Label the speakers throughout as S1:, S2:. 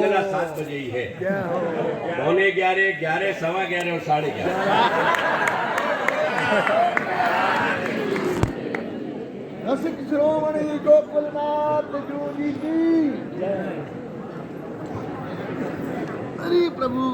S1: 7 बजे ही है। 9:45, 11, 11:15 और 11:30।
S2: रसिक शिरोमणि गोकुलनाथ जूजी की हरि प्रभु।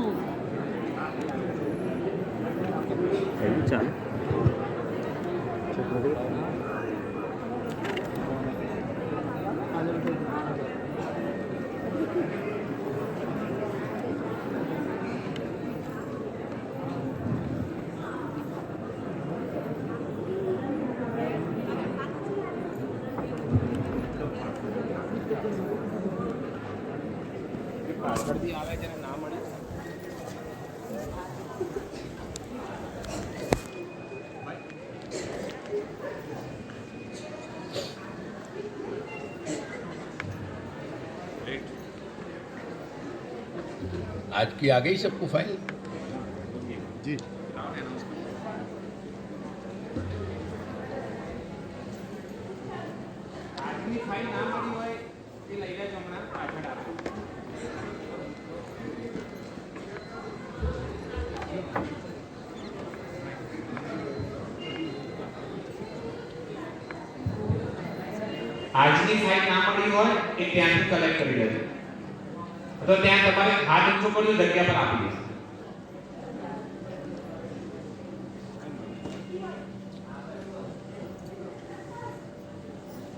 S1: आज की आ गई सबको फाइल
S2: जी।
S3: આજની ફાઇલ ના પડી હોય એ ત્યાંથી કલેક્ટ કરી લેજો તો ત્યાં તમારે હાથ ઊંચો કરજો જગ્યા પર આપી દેશે.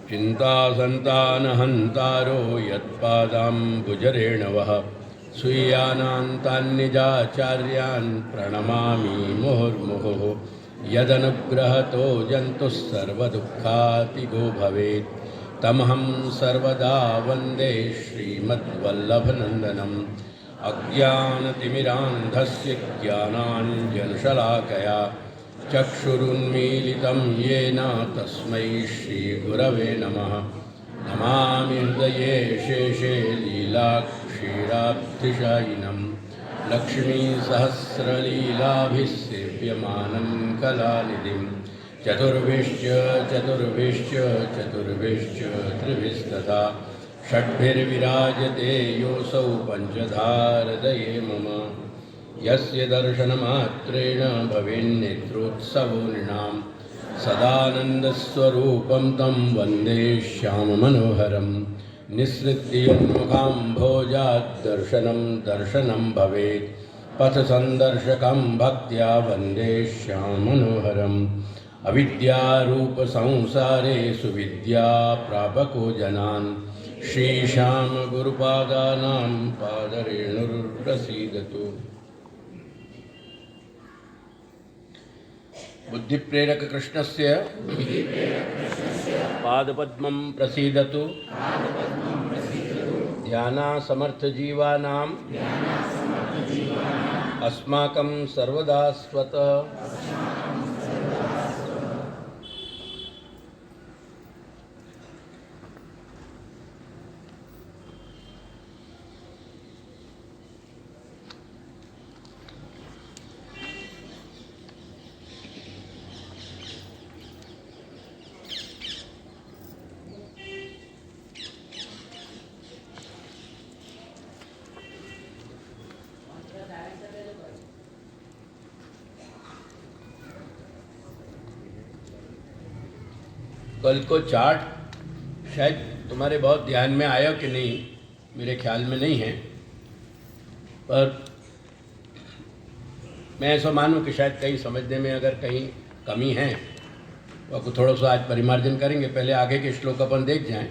S1: चिन्तासन्तानहन्तारो यत्पादाम्बुजरेणवः स्वीयानान्तान्निजाचार्यान् प्रणमामि मुहुर्मुहुः. यदनुग्रहतो जन्तुः सर्वदुःखातिगो भवेत् तमहं सर्वदा वन्दे श्रीमद्वल्लभनन्दनम्. अज्ञानतिमिरान्धस्य ज्ञानाञ्जनशलाकया चक्षुरुन्मीलितं येन तस्मै श्रीगुरवे नमः. नमामि हृदये शेषे लीलाक्षीराब्धिशायिनं लक्ष्मीसहस्रलीलाभिः सेव्यमानं कलानिधिं. चतुर्भिश्च त्रिभिस्तथा षड्भिर्विराजते योऽसौ पञ्चधारदये मम. यस्य दर्शनमात्रेण भवेन्नेत्रोत्सवो नृणां सदानन्दस्वरूपं तं वन्दे श्याममनोहरं. निःसृत्य दर्शनं भवेत् पथसन्दर्शकं भक्त्या वन्दे श्याममनोहरम्. अविद्यारूपसंसारे सुविद्या प्रापको जनान् श्रीश्यामगुरुपादानां पादरेणुर्प्रसीदतु. बुद्धिप्रेरक कृष्णस्य पादपद्मं प्रसीदतु. ध्यानासमर्थजीवानां अस्माकं सर्वदा स्वतः. कल को चार्ट शायद तुम्हारे बहुत ध्यान में आया कि नहीं, मेरे ख्याल में नहीं है, पर मैं ऐसा मानूं कि शायद कहीं समझने में अगर कहीं कमी है तो आपको थोड़ा सा आज परिमार्जन करेंगे. पहले आगे के श्लोक अपन देख जाएं.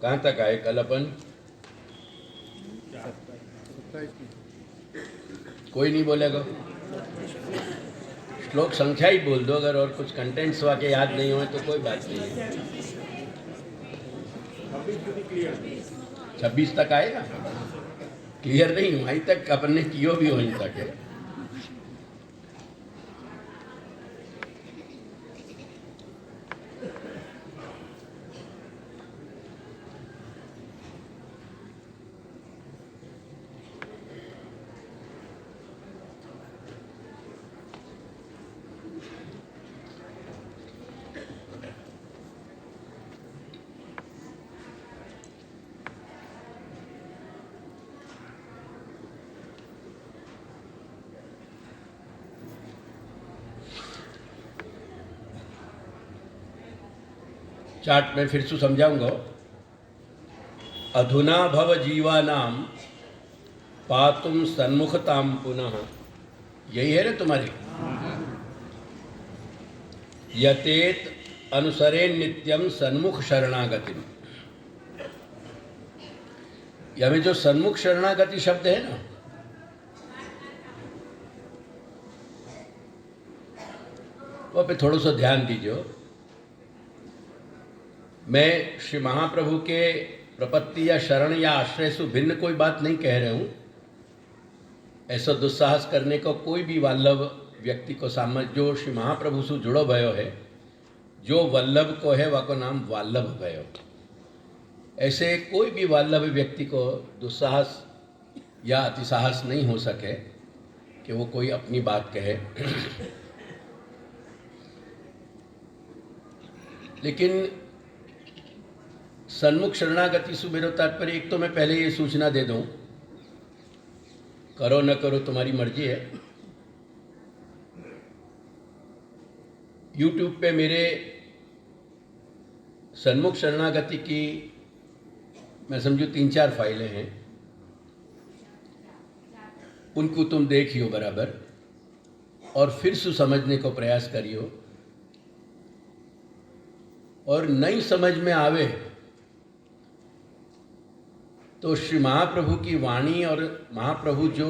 S1: कहाँ तक आए कल अपन? कोई नहीं बोलेगा. श्लोक संख्या ही बोल दो अगर, और कुछ कंटेंट्स वाके याद नहीं हो तो कोई बात नहीं है. 26 तक आएगा. क्लियर नहीं, वहीं तक अपन ने कियो भी वहीं तक है। चार्ट में फिर से समझाऊंगा। अधुना भव जीवानाम पातुम सन्मुखताम पुनः, यही है ना तुम्हारी। यतेत अनुसरेण नित्यम सन्मुख शरणागतिम। यह में जो सन्मुख शरणागति शब्द है ना, वो पे थोड़ा सा ध्यान दीजिए। मैं श्री महाप्रभु के प्रपत्ति या शरण या आश्रय से भिन्न कोई बात नहीं कह रहा हूँ। ऐसा दुस्साहस करने को कोई भी वल्लभ व्यक्ति को समझ जो श्री महाप्रभु से जुड़ो भयो है, जो वल्लभ को है वह को नाम वल्लभ भयो। ऐसे कोई भी वल्लभ व्यक्ति को दुस्साहस या अतिसाहस नहीं हो सके कि वो कोई अपनी बात कहे। लेकिन सन्मुख शरणागति से मेरा तात्पर्य, एक तो मैं पहले ये सूचना दे दूं, करो न करो तुम्हारी मर्जी है। YouTube पे मेरे सन्मुख शरणागति की मैं समझूं 3-4 फाइलें हैं, उनको तुम देखियो बराबर और फिर से समझने को प्रयास करियो। और नहीं समझ में आवे तो श्री महाप्रभु की वाणी और महाप्रभु जो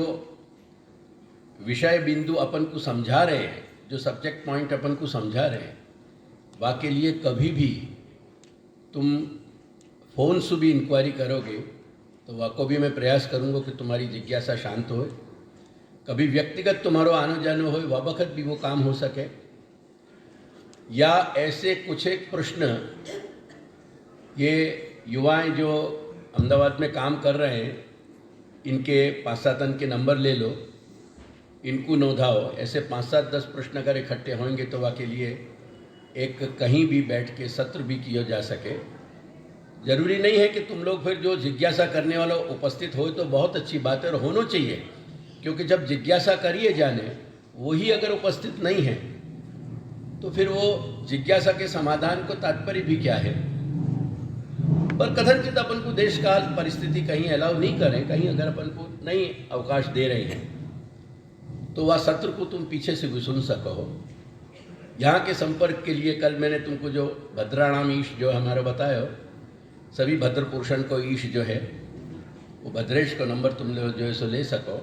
S1: विषय बिंदु अपन को समझा रहे हैं, जो सब्जेक्ट पॉइंट अपन को समझा रहे हैं, वाके लिए कभी भी तुम फ़ोन से भी इंक्वायरी करोगे तो वाको भी मैं प्रयास करूँगा कि तुम्हारी जिज्ञासा शांत हो। कभी व्यक्तिगत तुम्हारो आनो जानो हो, वह वक्त भी वो काम हो सके। या ऐसे कुछ एक प्रश्न ये युवाएं जो अहमदाबाद में काम कर रहे हैं, इनके 5-7 के नंबर ले लो, इनको नोधाओ। ऐसे 5-7-10 प्रश्न अगर इकट्ठे होंगे तो वाके लिए एक कहीं भी बैठ के सत्र भी किया जा सके। ज़रूरी नहीं है कि तुम लोग फिर जो जिज्ञासा करने वाला उपस्थित हो, तो बहुत अच्छी बात है और होना चाहिए, क्योंकि जब जिज्ञासा करिए जाने वही अगर उपस्थित नहीं है तो फिर वो जिज्ञासा के समाधान को तात्पर्य भी क्या है। पर कथनचित अपन को देश काल परिस्थिति कहीं अलाउ नहीं करें, कहीं अगर अपन को नहीं अवकाश दे रहे हैं तो वह सत्र को तुम पीछे से भी सुन सको। यहाँ के संपर्क के लिए कल मैंने तुमको जो भद्राणाम ईश जो हमारा बताया, सभी भद्र पुरुषन को ईश जो है वो भद्रेश को नंबर तुम जो है सो ले सको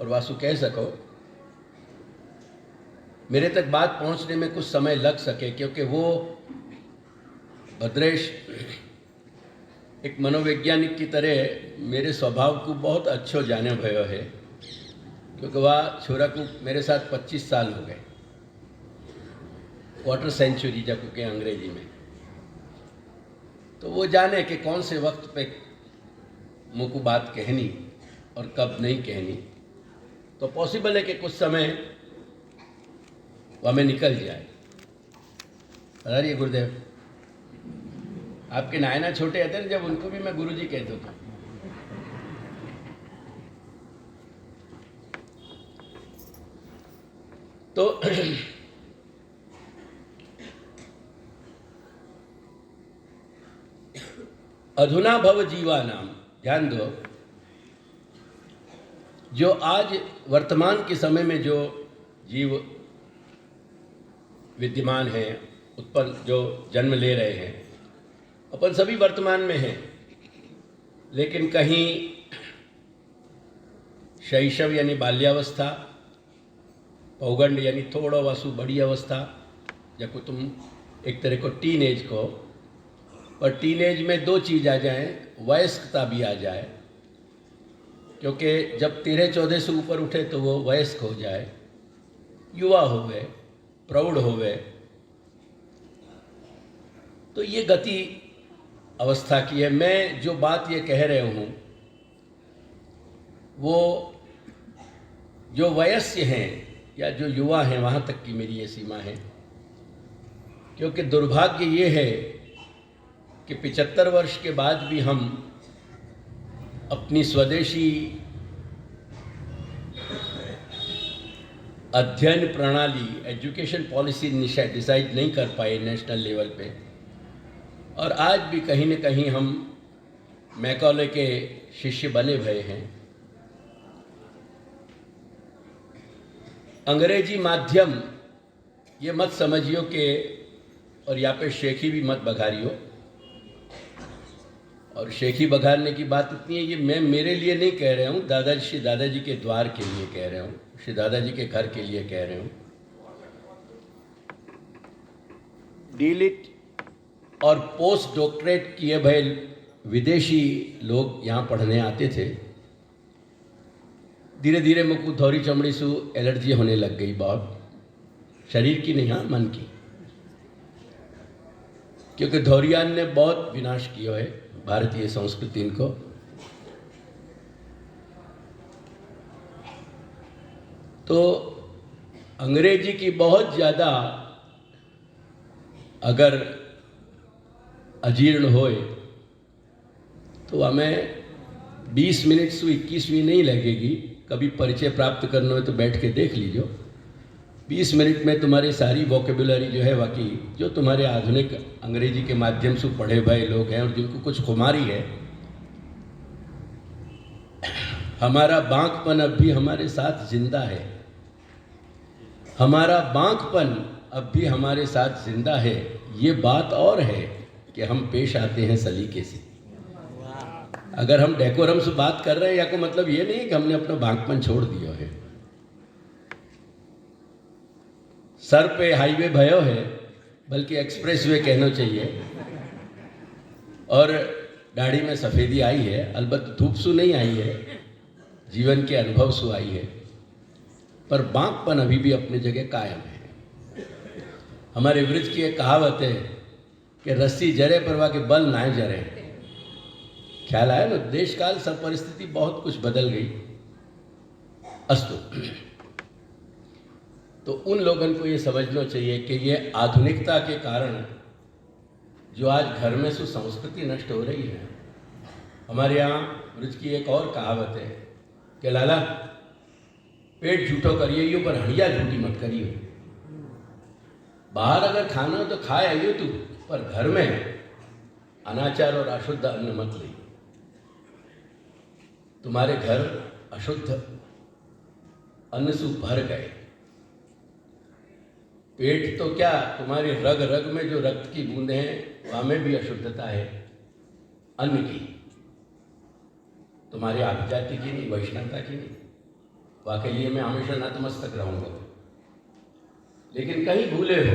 S1: और वासु कह सको। मेरे तक बात पहुँचने में कुछ समय लग सके, क्योंकि वो भद्रेश एक मनोवैज्ञानिक की तरह मेरे स्वभाव को बहुत अच्छो जाने भयो है, क्योंकि वह छोरा को मेरे साथ 25 साल हो गए, क्वार्टर सेंचुरी जब के अंग्रेजी में। तो वो जाने कि कौन से वक्त पे मुँह को बात कहनी और कब नहीं कहनी। तो पॉसिबल है कि कुछ समय वह में निकल जाए। अरे गुरुदेव, आपके नायना छोटे होते हैं जब उनको भी मैं गुरुजी कहता था। तो अधुना भव जीवानाम, ध्यान दो, जो आज वर्तमान के समय में जो जीव विद्यमान हैं, उत्पन्न जो जन्म ले रहे हैं, अपन सभी वर्तमान में हैं। लेकिन कहीं शैशव यानी बाल्यावस्था, पौगंड यानी थोड़ा वासु बड़ी अवस्था, जब तुम एक तरह को टीन एज को, पर टीन एज में 2 चीज़ आ जाएं, वयस्कता भी आ जाए क्योंकि जब 13-14 से ऊपर उठे तो वो वयस्क हो जाए, युवा हो गए, प्रौढ़ हो गए। तो ये गति अवस्था की है। मैं जो बात ये कह रहा हूँ वो जो वयस्क हैं या जो युवा हैं वहाँ तक की मेरी ये सीमा है, क्योंकि दुर्भाग्य ये है कि 75 वर्ष के बाद भी हम अपनी स्वदेशी अध्ययन प्रणाली, एजुकेशन पॉलिसी डिसाइड नहीं कर पाए नेशनल लेवल पे, और आज भी कहीं न कहीं हम मैकॉले के शिष्य बने भये हैं। अंग्रेजी माध्यम ये मत समझियो कि, और यहाँ पे शेखी भी मत बघारियो, और शेखी बघारने की बात इतनी है, ये मैं मेरे लिए नहीं कह रहा हूँ, श्री दादाजी के द्वार के लिए कह रहा हूँ, श्री दादाजी के घर के लिए कह रहा हूँ। डीलिट और पोस्ट डॉक्टरेट किए भये विदेशी लोग यहाँ पढ़ने आते थे। धीरे धीरे मुझको धौरी चमड़ी से एलर्जी होने लग गई, बहुत, शरीर की नहीं, हाँ मन की, क्योंकि धौरियान ने बहुत विनाश किया है भारतीय संस्कृति को। तो अंग्रेजी की बहुत ज़्यादा अगर अजीर्ण होए तो हमें 20 मिनट से 21वीं नहीं लगेगी। कभी परिचय प्राप्त करना हो तो बैठ के देख लीजिए। 20 मिनट में तुम्हारी सारी वोकेबुलरी जो है, बाकी जो तुम्हारे आधुनिक अंग्रेजी के माध्यम से पढ़े भये लोग हैं और जिनको कुछ खुमारी है, हमारा बांकपन अब भी हमारे साथ जिंदा है, हमारा बांकपन अब भी हमारे साथ जिंदा है। ये बात और है कि हम पेश आते हैं सलीके से। अगर हम डेकोरम से बात कर रहे हैं या को मतलब ये नहीं कि हमने अपना बांकपन छोड़ दिया है। सर पे हाईवे भयो है, बल्कि एक्सप्रेस वे कहना चाहिए, और दाढ़ी में सफ़ेदी आई है, अलबत्त धूप सु नहीं आई है, जीवन के अनुभव सु आई है, पर बांकपन अभी भी अपनी जगह कायम है। हमारे वृज की एक कहावत है कि रस्सी जरे पर वहाँ के बल ना जरे। ख्याल आया ना, देश काल सब परिस्थिति बहुत कुछ बदल गई। अस्तु, तो उन लोगों को ये समझना चाहिए कि ये आधुनिकता के कारण जो आज घर में सु संस्कृति नष्ट हो रही है। हमारे यहाँ वृज की एक और कहावत है कि लाला पेट झूठो करिए पर हड़िया झूठी मत करिए। बाहर अगर खाना हो तो खाए आइयो तू, पर घर में अनाचार और अशुद्ध अन्न मत ले। तुम्हारे घर अशुद्ध अन्न से भर गए। पेट तो क्या, तुम्हारे रग रग में जो रक्त की बूंदें हैं वहाँ में भी अशुद्धता है अन्न की, तुम्हारे आभिजाति की नहीं, वैष्णवता की नहीं। वहाँ के लिए मैं हमेशा नतमस्तक रहूँगा। लेकिन कहीं भूले हो,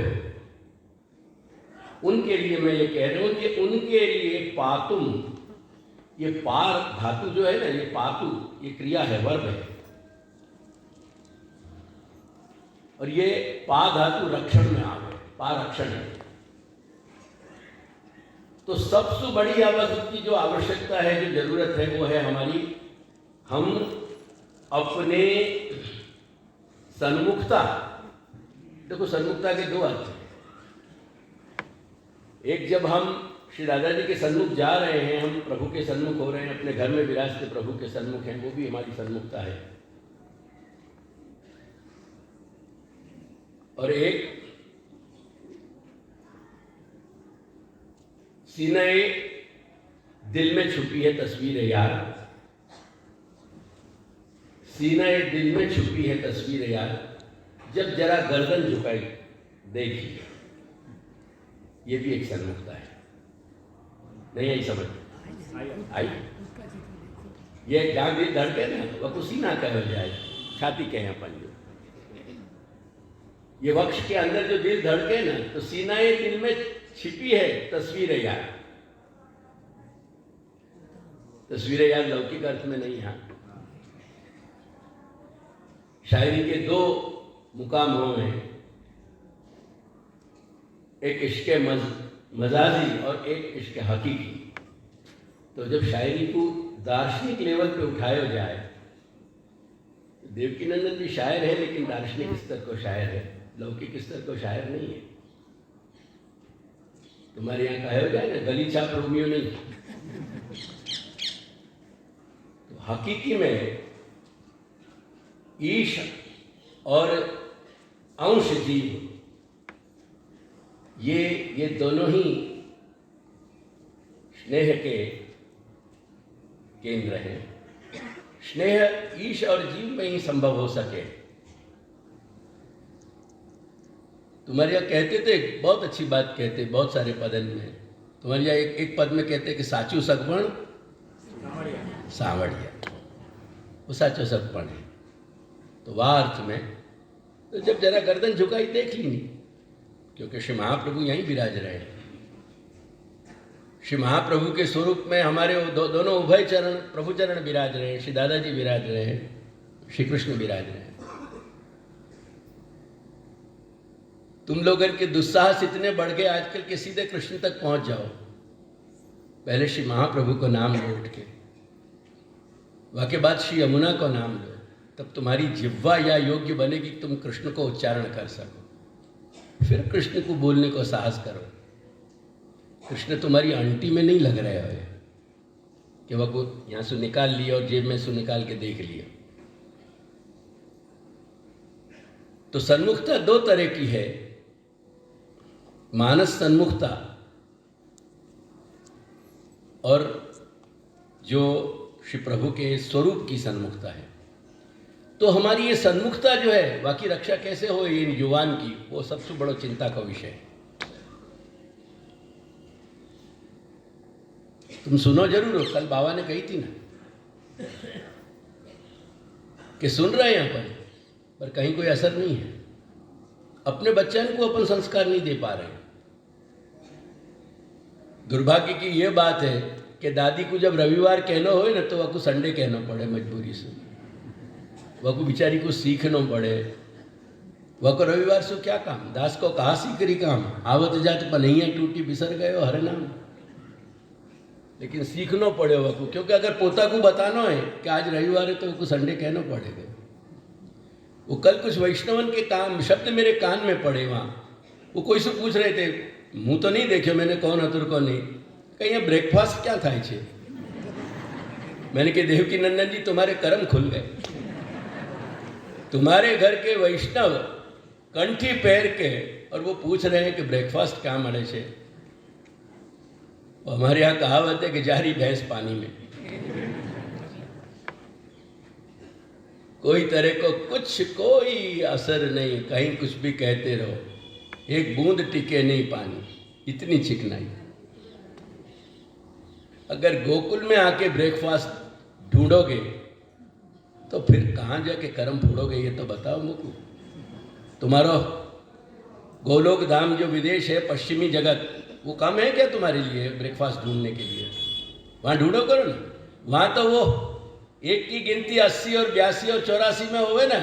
S1: उनके लिए मैं ये कह रहा हूँ कि उनके लिए पातुम, ये पार धातु जो है ना, ये पातु, ये क्रिया है, वर्ब है, और ये पा धातु रक्षण में आ गए, पा रक्षण है। तो सबसे बड़ी आवश्यकता की जो आवश्यकता है, जो जरूरत है, वो है हमारी, हम अपने सन्मुखता, देखो सन्मुखता के दो अर्थ हैं। एक, जब हम श्री दादाजी के सन्मुख जा रहे हैं, हम प्रभु के सन्मुख हो रहे हैं, अपने घर में विराजते प्रभु के सन्मुख हैं, वो भी हमारी सन्मुखता है। और एक, सीने दिल में छुपी है तस्वीर यार, सीने दिल में छुपी है तस्वीर यार, जब जरा गर्दन झुकाई देखिए। ये भी एक सन्मुखता है। नहीं आई समझ? आई? ये जहाँ दिल धड़के ना, वह कुछ सीना कह जाए, छाती कहे अपन। ये वक्ष के अंदर जो दिल धड़के ना, तो सीनाए दिल में छिपी है तस्वीर यार। तस्वीर यार लौकिक अर्थ में नहीं है, शायरी के दो मुकाम हुए हैं, एक इश्क मजाजी और एक इश्क हकीकी। तो जब शायरी को दार्शनिक लेवल पे उठाया जाए, देवकीनंदन भी शायर है लेकिन दार्शनिक स्तर को शायर है, लौकिक स्तर को शायर नहीं है। तुम्हारे यहाँ कहा हो जाए ना, गली छाप रोमियो नहीं। तो हकीकी में ईश और अंश जीव ये दोनों ही स्नेह के केंद्र हैं। स्नेह ईश और जीव में ही संभव हो सके। तुम्हारे यहाँ कहते थे, बहुत अच्छी बात कहते, बहुत सारे पदन में। तुम्हारे यहाँ एक पद में कहते कि साचू सगपण सावड़िया, वो साचो सगपण है। तो वाह अर्थ में तो जब जरा गर्दन झुकाई देख ली नहीं, क्योंकि श्री महाप्रभु यहीं विराज रहे हैं। श्री महाप्रभु के स्वरूप में हमारे वो दोनों उभय चरण प्रभु चरण विराज रहे हैं, श्री दादाजी विराज रहे हैं, श्री कृष्ण विराज रहे हैं। तुम लोगों के दुस्साहस इतने बढ़ गए आजकल के सीधे कृष्ण तक पहुंच जाओ। पहले श्री महाप्रभु को नाम लो उठ के, वाके बाद श्री यमुना को नाम लो, तब तुम्हारी जिह्वा या योग्य बनेगी कि तुम कृष्ण को उच्चारण कर सको। फिर कृष्ण को बोलने को साहस करो। कृष्ण तुम्हारी अंटी में नहीं लग रहे हो कि वह को यहाँ से निकाल लिया और जेब में से निकाल के देख लिया। तो सन्मुखता दो तरह की है, मानस सन्मुखता और जो श्री प्रभु के स्वरूप की सन्मुखता है। तो हमारी ये सन्मुखता जो है, बाकी रक्षा कैसे हो इन युवान की, वो सबसे बड़ा चिंता का विषय है। तुम सुनो जरूर हो, कल बाबा ने कही थी ना कि सुन रहे हैं अपन, पर कहीं कोई असर नहीं है। अपने बच्चों को अपन संस्कार नहीं दे पा रहे। दुर्भाग्य की ये बात है कि दादी को जब रविवार कहना हो ना, तो वह को संडे कहना पड़े मजबूरी से। वह को बेचारी को सीखना पड़े। वह को रविवार से क्या काम, दास को कहा सीकरी काम, आवत जात पनैया टूटी बिसर गए हर नाम। लेकिन सीखना पड़े वह को, क्योंकि अगर पोता को बताना है कि आज रविवार है तो वह को संडे कहना पड़ेगा। वो कल कुछ वैष्णवन के काम शब्द मेरे कान में पड़े वहाँ। वो कोई से पूछ रहे थे, मुँह तो नहीं देखे मैंने कौन हतुर को नहीं, कहीं यहाँ ब्रेकफास्ट क्या था छे। मैंने कहा देवकीनंदन जी तुम्हारे कर्म खुल गए। तुम्हारे घर के वैष्णव कंठी पैर के और वो पूछ रहे हैं कि ब्रेकफास्ट क्या मरे छे। हमारे यहाँ कहावत है कि जारी भैंस पानी में। कोई तरह को कुछ कोई असर नहीं, कहीं कुछ भी कहते रहो, एक बूंद टिके नहीं पानी, इतनी चिकनाई। अगर गोकुल में आके ब्रेकफास्ट ढूंढोगे तो फिर कहाँ जाके कर्म फोड़ोगे, ये तो बताओ मुझको। तुम्हारा गोलोक धाम जो विदेश है, पश्चिमी जगत, वो कम है क्या तुम्हारे लिए ब्रेकफास्ट ढूंढने के लिए? वहाँ ढूंढो करो ना। वहाँ तो वो एक की गिनती 80 और 82 और 84 में होवे ना,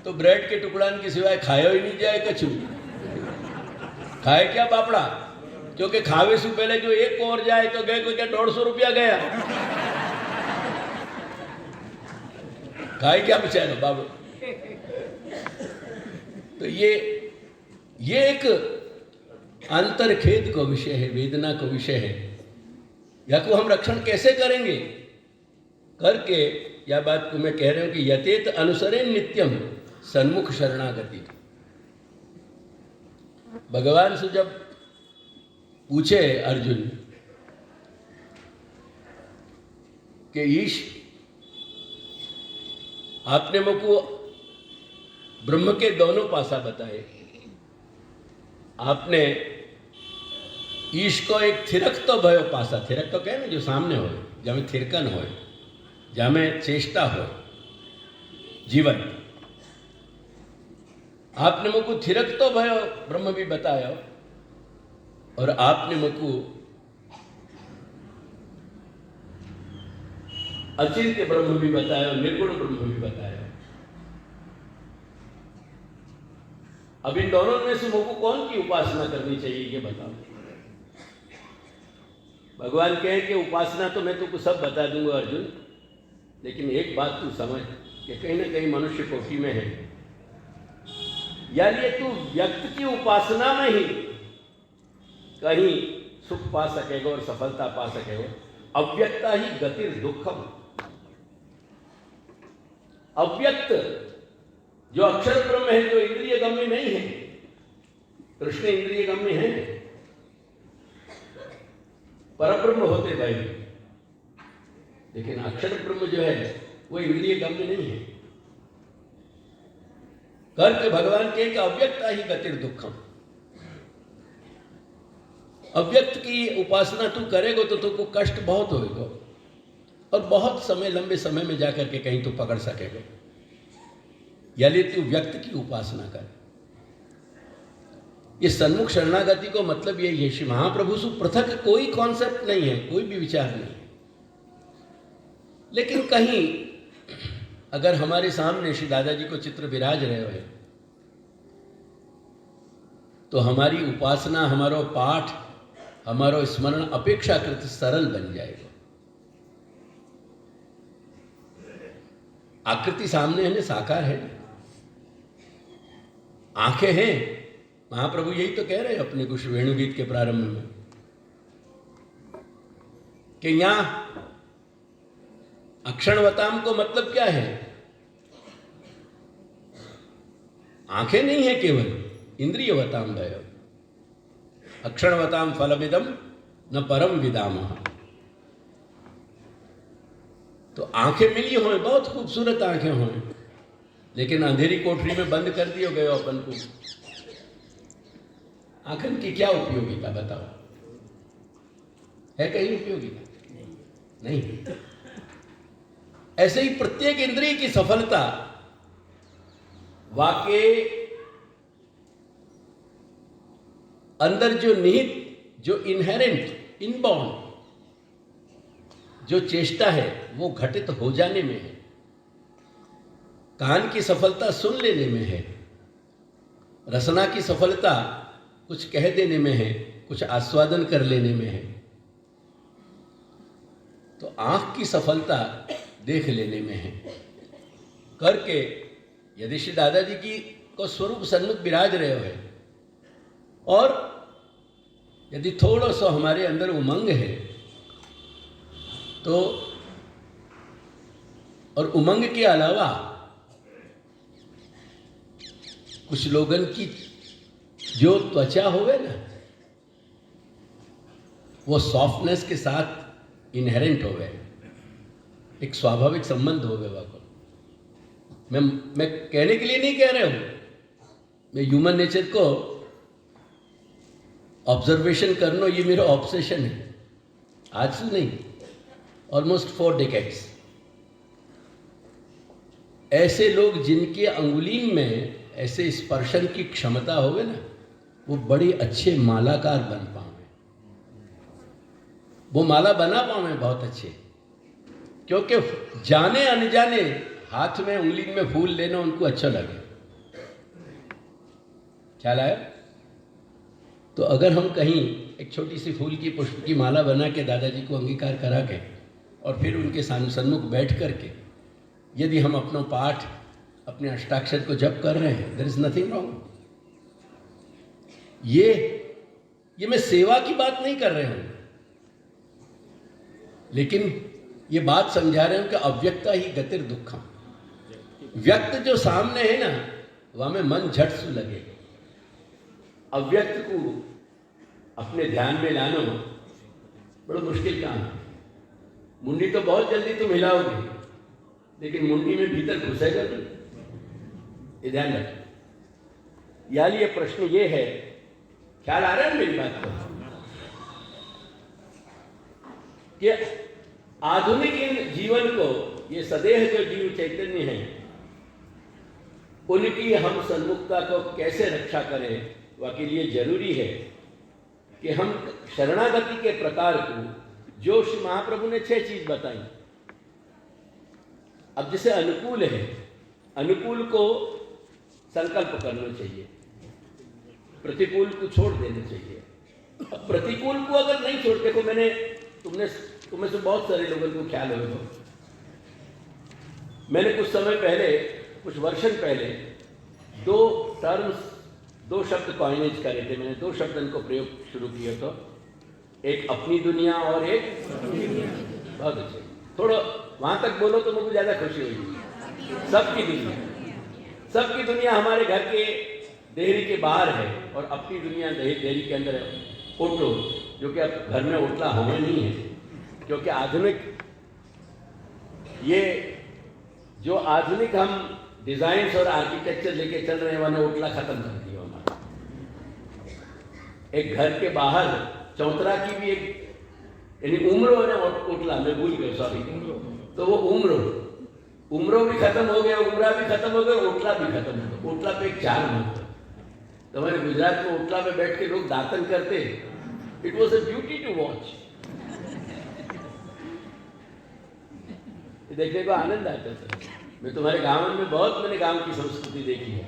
S1: तो ब्रेड के टुकड़ान के सिवाय खाया ही नहीं जाए कछु। खाए क्या पापड़ा, क्योंकि खावे से पहले जो एक और जाए तो गए कोई क्या 150 रुपया गया। खाए क्या बेचारा बाबू। तो ये एक अंतर्खेद का विषय है, वेदना का विषय है। या को हम रक्षण कैसे करेंगे करके, या बात को मैं कह रहा हूं कि यतेत अनुसरेण नित्यम सन्मुख शरणागति। भगवान से जब पूछे अर्जुन कि ईश आपने मुझको ब्रह्म के दोनों पासा बताए, आपने ईश को एक थिरक तो भयो पासा, थिरक तो कहे ना जो सामने हो, जहाँ में थिरकन हो, जहाँ में चेष्टा हो जीवन। आपने मुझको थिरक तो भयो ब्रह्म भी बताया, और आपने मुझको अचिंत्य ब्रह्म भी बताया, निर्गुण ब्रह्म भी बताया। अब इन दोनों में से मुझको कौन की उपासना करनी चाहिए ये बताओ। भगवान कहे कि उपासना तो मैं तुमको सब बता दूंगा अर्जुन, लेकिन एक बात तू समझ कि कहीं ना कहीं मनुष्य कोटि में है, यानी तू व्यक्त की उपासना में ही कहीं सुख पा सकेगा और सफलता पा सकेगा। अव्यक्ता ही गतिर दुखम। अव्यक्त जो अक्षर ब्रह्म है, जो इंद्रिय गम्य नहीं है, कृष्ण इंद्रिय गम्य है, परब्रह्म होते भाई, लेकिन अक्षर ब्रह्म जो है वो इंद्रिय गम्य नहीं है। करके भगवान के अव्यक्ता ही गतिर दुखम। अव्यक्त की उपासना तू करेगा तो तुमको कष्ट बहुत होगा और बहुत समय, लंबे समय में जाकर के कहीं तू पकड़ सकेगा। यानी तू व्यक्त की उपासना कर। ये सन्मुख शरणागति को मतलब यही है। श्री महाप्रभु से पृथक कोई कॉन्सेप्ट नहीं है, कोई भी विचार नहीं है। लेकिन कहीं अगर हमारे सामने श्री दादाजी को चित्र विराज रहे हो तो हमारी उपासना, हमारा पाठ, हमारा स्मरण अपेक्षाकृत सरल बन जाएगा। आकृति सामने है ना, साकार है, आंखें हैं। महाप्रभु यही तो कह रहे हैं अपने कुछ वेणुगीत के प्रारंभ में कि यहां अक्षणवताम को मतलब क्या है? आंखें नहीं है केवल, इंद्रियवताम भय। अक्षणवताम फलमिदम न परम विदामः। तो आंखें मिली हों, बहुत खूबसूरत आंखें हों, लेकिन अंधेरी कोठरी में बंद कर दिए गए अपन को। आंखन की क्या उपयोगिता बताओ? है कहीं उपयोगिता? नहीं। ऐसे ही प्रत्येक इंद्रिय की सफलता वाकई अंदर जो निहित, जो इनहेरेंट, इनबॉर्न जो चेष्टा है वो घटित हो जाने में है। कान की सफलता सुन लेने में है, रसना की सफलता कुछ कह देने में है, कुछ आस्वादन कर लेने में है, तो आंख की सफलता देख लेने में है। करके यदि श्री दादाजी की को स्वरूप सन्मुख विराज रहे हो है और यदि थोड़ा सा हमारे अंदर उमंग है तो, और उमंग के अलावा कुछ लोगन की जो त्वचा होवे ना वो सॉफ्टनेस के साथ इनहेरेंट होवे, एक स्वाभाविक संबंध होवे। वाको मैं कहने के लिए नहीं कह रहा हूं, मैं ह्यूमन नेचर को ऑब्जर्वेशन करना ये मेरा ऑब्सेशन है। आज से नहीं, ऑलमोस्ट 4 decades। ऐसे लोग जिनके अंगुलीन में ऐसे स्पर्शन की क्षमता होवे ना, वो बड़े अच्छे मालाकार बन पावे। वो माला बना पावे बहुत अच्छे, क्योंकि जाने अनजाने हाथ में उंगली में फूल लेना उनको अच्छा लगे। ख्याल आया? तो अगर हम कहीं एक छोटी सी फूल की पुष्प की माला बना के दादाजी को अंगीकार करा के और फिर उनके सन्मुख बैठ करके यदि हम अपना पाठ, अपने अष्टाक्षर को जप कर रहे हैं, देयर इज नथिंग रॉन्ग। ये मैं सेवा की बात नहीं कर रहे हूं, लेकिन ये बात समझा रहे हूं कि अव्यक्ता ही गतिर दुखम। व्यक्त जो सामने है ना, वहां में मन झट से लगे। अव्यक्त को अपने ध्यान में लाना बड़ा मुश्किल काम है। मुंडी तो बहुत जल्दी तुम हिलाओगे, लेकिन मुंडी में भीतर घुसेगा नहीं, ये ध्यान रखो। यानी ये प्रश्न ये है, ख्याल आ रहा है मेरी बात को, कि आधुनिक इन जीवन को, ये सदेह जो जीव चैतन्य है, उनकी हम सन्मुखता को कैसे रक्षा करें। वाकई लिए जरूरी है कि हम शरणागति के प्रकार को, जो श्री महाप्रभु ने 6 चीज बताई, अब जिसे अनुकूल है, अनुकूल को संकल्प करना चाहिए। प्रतिकूल को छोड़ देना चाहिए। अब प्रतिकूल को अगर नहीं छोड़, देखो मैंने तुम्हें से बहुत सारे लोगों को ख्याल होगा, मैंने कुछ समय पहले, कुछ वर्षन पहले दो शब्द कॉइनेज करे थे। मैंने 2 शब्द को प्रयोग शुरू किया था, एक अपनी दुनिया और एक बहुत अच्छे। थोड़ा वहां तक बोलो तो मुझे ज्यादा खुशी हुई। सबकी दुनिया, सबकी दुनिया हमारे घर के देहरी के बाहर है और अपनी दुनिया देहरी के अंदर है। ओटलो, जो कि अब घर में ओटला हमें नहीं है, क्योंकि आधुनिक, ये जो आधुनिक हम डिजाइन और आर्किटेक्चर लेके चल रहे हैं, वहां ओटला खत्म कर दिया हमारा। एक घर के बाहर चौतरा की भी एक, यानी उम्रो है ना, ओटला मैं भूल गया, सॉरी, तो वो उम्रो भी खत्म हो गया, उमरा भी खत्म हो गया, ओटला भी खत्म हो गया। ओटला पे एक 4 मंत्र, तो हमारे गुजरात में ओटला पे बैठ के लोग दातन करते, it was a beauty to watch. देखने को आनंद आता था। मैं तुम्हारे गांव में मैंने गांव की संस्कृति देखी है,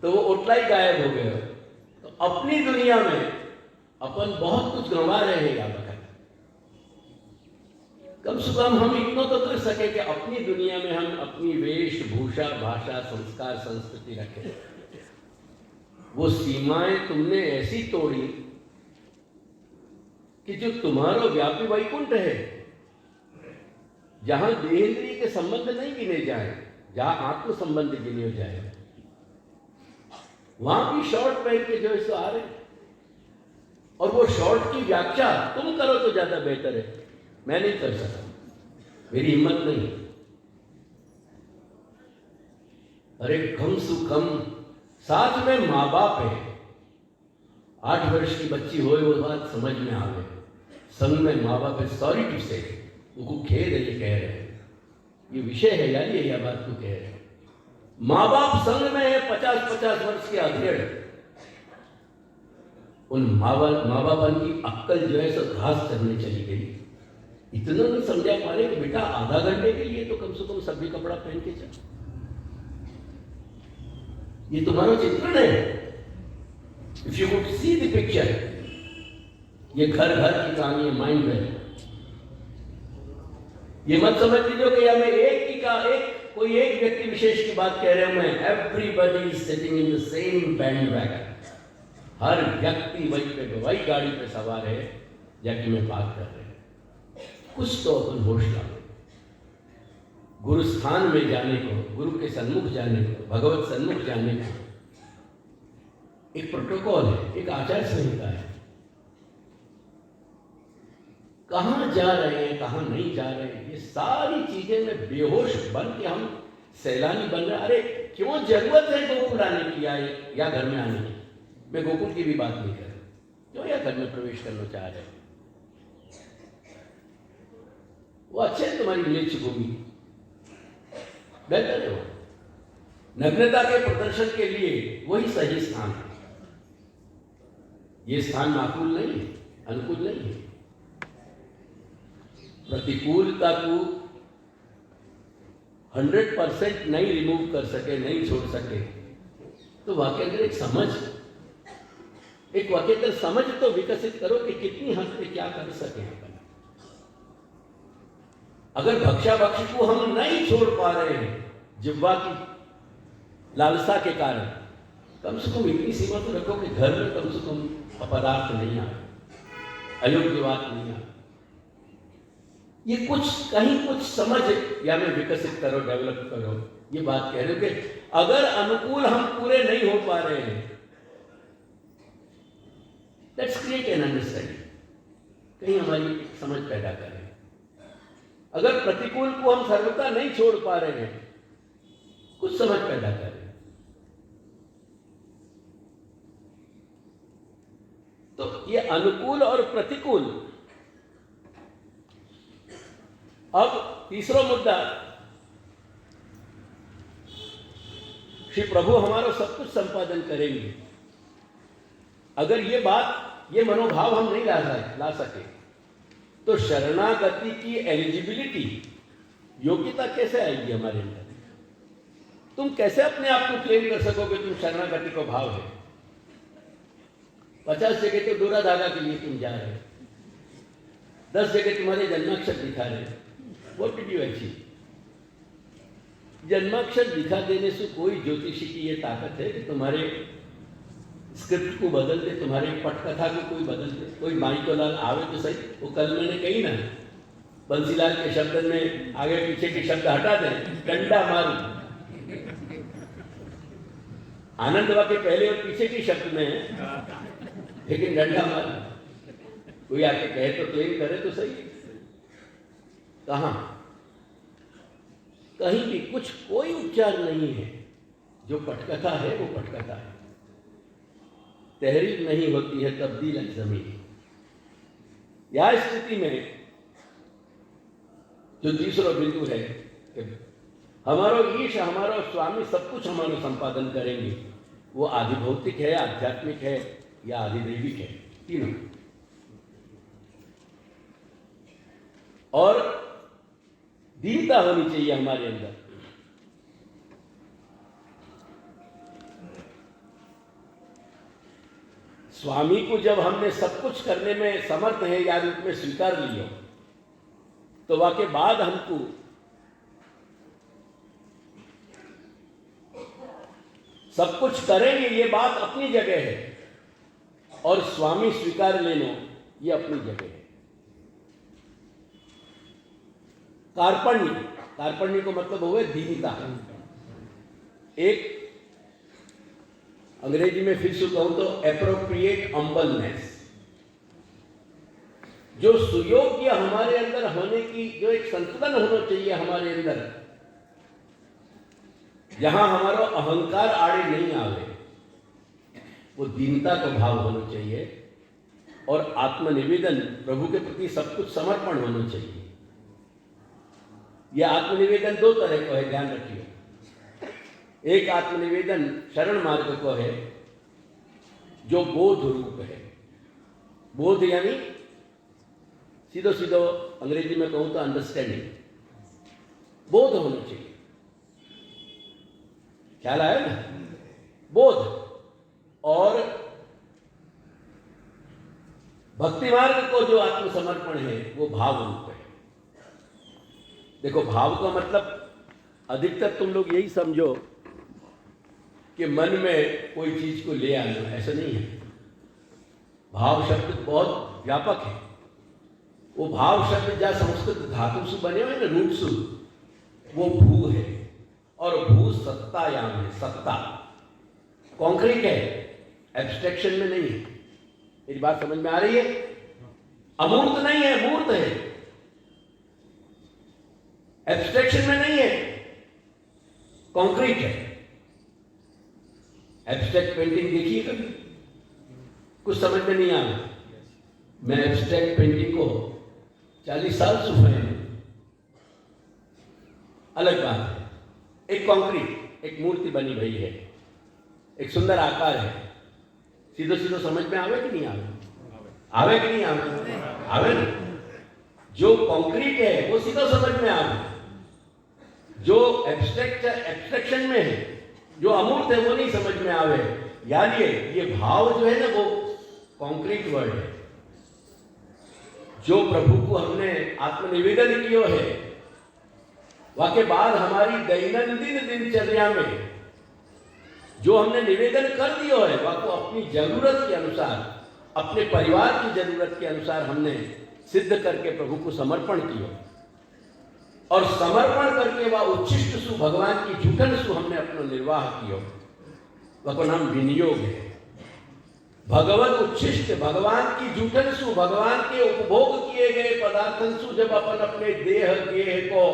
S1: तो वो ओटला ही गायब हो गया। तो अपनी दुनिया में अपन बहुत कुछ गंवा रहे हैं याद रखा। कम से कम हम इतना तो कर सके कि अपनी दुनिया में हम अपनी वेशभूषा, भाषा, संस्कार, संस्कृति रखें। वो सीमाएं तुमने ऐसी तोड़ी कि जो तुम्हारा व्यापी वैकुंठ है, जहां देहेंद्रिय के संबंध नहीं गिने जाए, जहां आत्म संबंध गिने जाए, वहां भी शॉर्ट पहन के जो है आ रहे, और वो शॉर्ट की व्याख्या तुम करो तो ज्यादा बेहतर है। मैं नहीं कर सकता, मेरी हिम्मत नहीं। अरे कम से कम साथ में माँ बाप है, 8 वर्ष की बच्ची हो, वो बात समझ में आ गई। संग में माँ बाप है, सॉरी टू से, उनको खेद है ये कह रहे हैं, ये विषय है यार, ये बात को कह रहे हैं। माँ बाप संग में है, 50-50 वर्ष के अधेड़, उन माँ बाप की अक्कल जो है सो घास चढ़ने चली गई। इतना नहीं समझा पा रहे कि बेटा आधा घंटे के लिए तो कम से कम सभी कपड़ा पहन के चल। ये तुम्हारा चित्रण है। If you could see the picture, ये घर घर की कहानी है, माइंड में। ये मत समझ लीजिए कि या मैं कोई एक व्यक्ति विशेष की बात कह रहा हूं। मैं everybody is sitting in the same bandwagon. हर व्यक्ति वही गाड़ी पे सवार है जबकि मैं बात कर रहे हैं। कुछ तो अपन होश लाओ, गुरु स्थान में जाने को, गुरु के सन्मुख जाने को, भगवत सन्मुख जाने को एक प्रोटोकॉल है, एक आचार संहिता है। कहां जा रहे हैं, कहां नहीं जा रहे हैं, ये सारी चीजें में बेहोश बन के हम सैलानी बन रहे हैं। अरे क्यों जरूरत है गोकुल आने की या घर में आने की? मैं गोकुल की भी बात नहीं कर रहा, क्यों या घर में प्रवेश करना चाह रहे हैं? वो अच्छे है, तुम्हारी मिलेच्छ भूमि बेहतर है। वो नग्नता के प्रदर्शन के लिए वही सही स्थान है। ये स्थान माकूल नहीं है, अनुकूल नहीं है। प्रतिकूलता को 100% नहीं रिमूव कर सके, नहीं छोड़ सके, तो वाकई अंदर एक वाकई अंदर समझ तो विकसित करो कि कितनी हद पे क्या कर सके अपन। अगर भक्षा भक्षी को हम नहीं छोड़ पा रहे हैं जिह्वा की लालसा के कारण, कम से कम इतनी सीमा तो रखो कि घर में कम से कम अपराध नहीं आए, अयोग्य बात नहीं आए। ये कहीं कुछ समझ या में विकसित करो, डेवलप करो। ये बात कह रहे हो कि अगर अनुकूल हम पूरे नहीं हो पा रहे हैं, लेट्स क्रिएट एन अंडरस्टैंडिंग, कहीं हमारी समझ पैदा करें। अगर प्रतिकूल को हम सर्वथा नहीं छोड़ पा रहे हैं, कुछ समझ पैदा करें। तो ये अनुकूल और प्रतिकूल। अब तीसरा मुद्दा, श्री प्रभु हमारा सब कुछ संपादन करेंगे। अगर ये मनोभाव हम नहीं ला सके तो शरणागति की एलिजिबिलिटी, योग्यता कैसे आएगी हमारे अंदर? तुम कैसे अपने आप को क्लेम कर सकोगे तुम शरणागति को भाव है? 50 जगह तो डोरा धागा के लिए तुम जा रहे हो, 10 जगह तुम्हारे जन्माक्षर दिखा रहे हो। What did you achieve? जन्माक्षर दिखा देने से कोई ज्योतिषी की ये ताकत है कि तुम्हारे स्क्रिप्ट को बदल दे, तुम्हारे पटकथा को कोई बदल दे। कोई माई को लाल आवे तो सही। वो कल मैंने कही ना, बंसीलाल के शब्द में आगे पीछे के शब्द हटा दें, डंडा मारू। आनंद वाक्य पहले और पीछे के शब्द में है, लेकिन डंडा मारू। कोई आके कहे तो क्लेम करे तो सही। कहां? कहीं भी कुछ कोई उपचार नहीं है। जो पटकथा है वो पटकथा है। तहरीर नहीं होती है तब्दील जमीन। यह स्थिति में जो तीसरा बिंदु है कि हमारो ईश, हमारो स्वामी सब कुछ हमारा संपादन करेंगे, वो आदि भौतिक है, आध्यात्मिक है या आदि दैविक है, तीनों। और दीनता होनी चाहिए हमारे अंदर। स्वामी को जब हमने सब कुछ करने में समर्थ है या रूप में स्वीकार लिया, तो वाके बाद हमको सब कुछ करेंगे ये बात अपनी जगह है, और स्वामी स्वीकार लेना ये अपनी जगह है। कार्पण्य, कार्पण्य को मतलब हुआ दीनता। एक अंग्रेजी में फिर से कहूं तो एप्रोप्रिएट हम्बलनेस। जो सुयोग्य हमारे अंदर होने की जो एक संतुलन होना चाहिए हमारे अंदर, जहां हमारा अहंकार आड़े नहीं आवे, वो दीनता का भाव होना चाहिए और आत्मनिवेदन, प्रभु के प्रति सब कुछ समर्पण होना चाहिए। यह आत्मनिवेदन दो तरह का है, ध्यान रखिए। एक आत्मनिवेदन शरण मार्ग को है जो बोध रूप है। बोध यानी सीधो सीधो अंग्रेजी में कहूं तो अंडरस्टैंडिंग। बोध होना चाहिए, ख्याल आया ना? बोध। और भक्ति मार्ग को जो आत्मसमर्पण है वो भाव रूप है। देखो, भाव का मतलब अधिकतर तुम लोग यही समझो कि मन में कोई चीज को ले आना, ऐसा नहीं है। भाव शब्द बहुत व्यापक है। वो भाव शब्द जहाँ संस्कृत धातु से बने हुए ना, रूट से, वो भू है। और भू सत्तायाम है, सत्ता कॉन्क्रीट है, एब्स्ट्रैक्शन में नहीं है। मेरी बात समझ में आ रही है? अमूर्त नहीं है, मूर्त है। एब्स्ट्रैक्शन में नहीं है, कॉन्क्रीट है। एब्स्ट्रैक्ट पेंटिंग देखिए कभी? कुछ समझ में नहीं आया। मैं एब्स्ट्रैक्ट पेंटिंग को 40 साल से हूं, अलग बात है। एक कॉन्क्रीट, एक मूर्ति बनी हुई है, एक सुंदर आकार है। सीधो सीधो समझ में आवे कि नहीं आवे? आवे कि नहीं आवे? आवे ना? जो कॉन्क्रीट है वो सीधो समझ में आवे। जो एब्स्ट्रैक्शन में है, जो अमूर्त है, वो नहीं समझ में आवे। यानी ये भाव जो है ना, वो कॉन्क्रीट वर्ड है। जो प्रभु को हमने आत्मनिवेदन किया है, वाके बाद हमारी दैनंदिन दिनचर्या में जो हमने निवेदन कर दिया है, वह को अपनी जरूरत के अनुसार, अपने परिवार की जरूरत के अनुसार हमने सिद्ध करके प्रभु को समर्पण किया। और समर्पण करके वह उच्छिष्ट सु भगवान की झूठन सु हमने अपना निर्वाह किया, वह को नाम विनियोग है। भगवत उच्छिष्ट, भगवान की झूठन सु, भगवान के उपभोग किए गए पदार्थन सु जब अपन अपने देह गेह को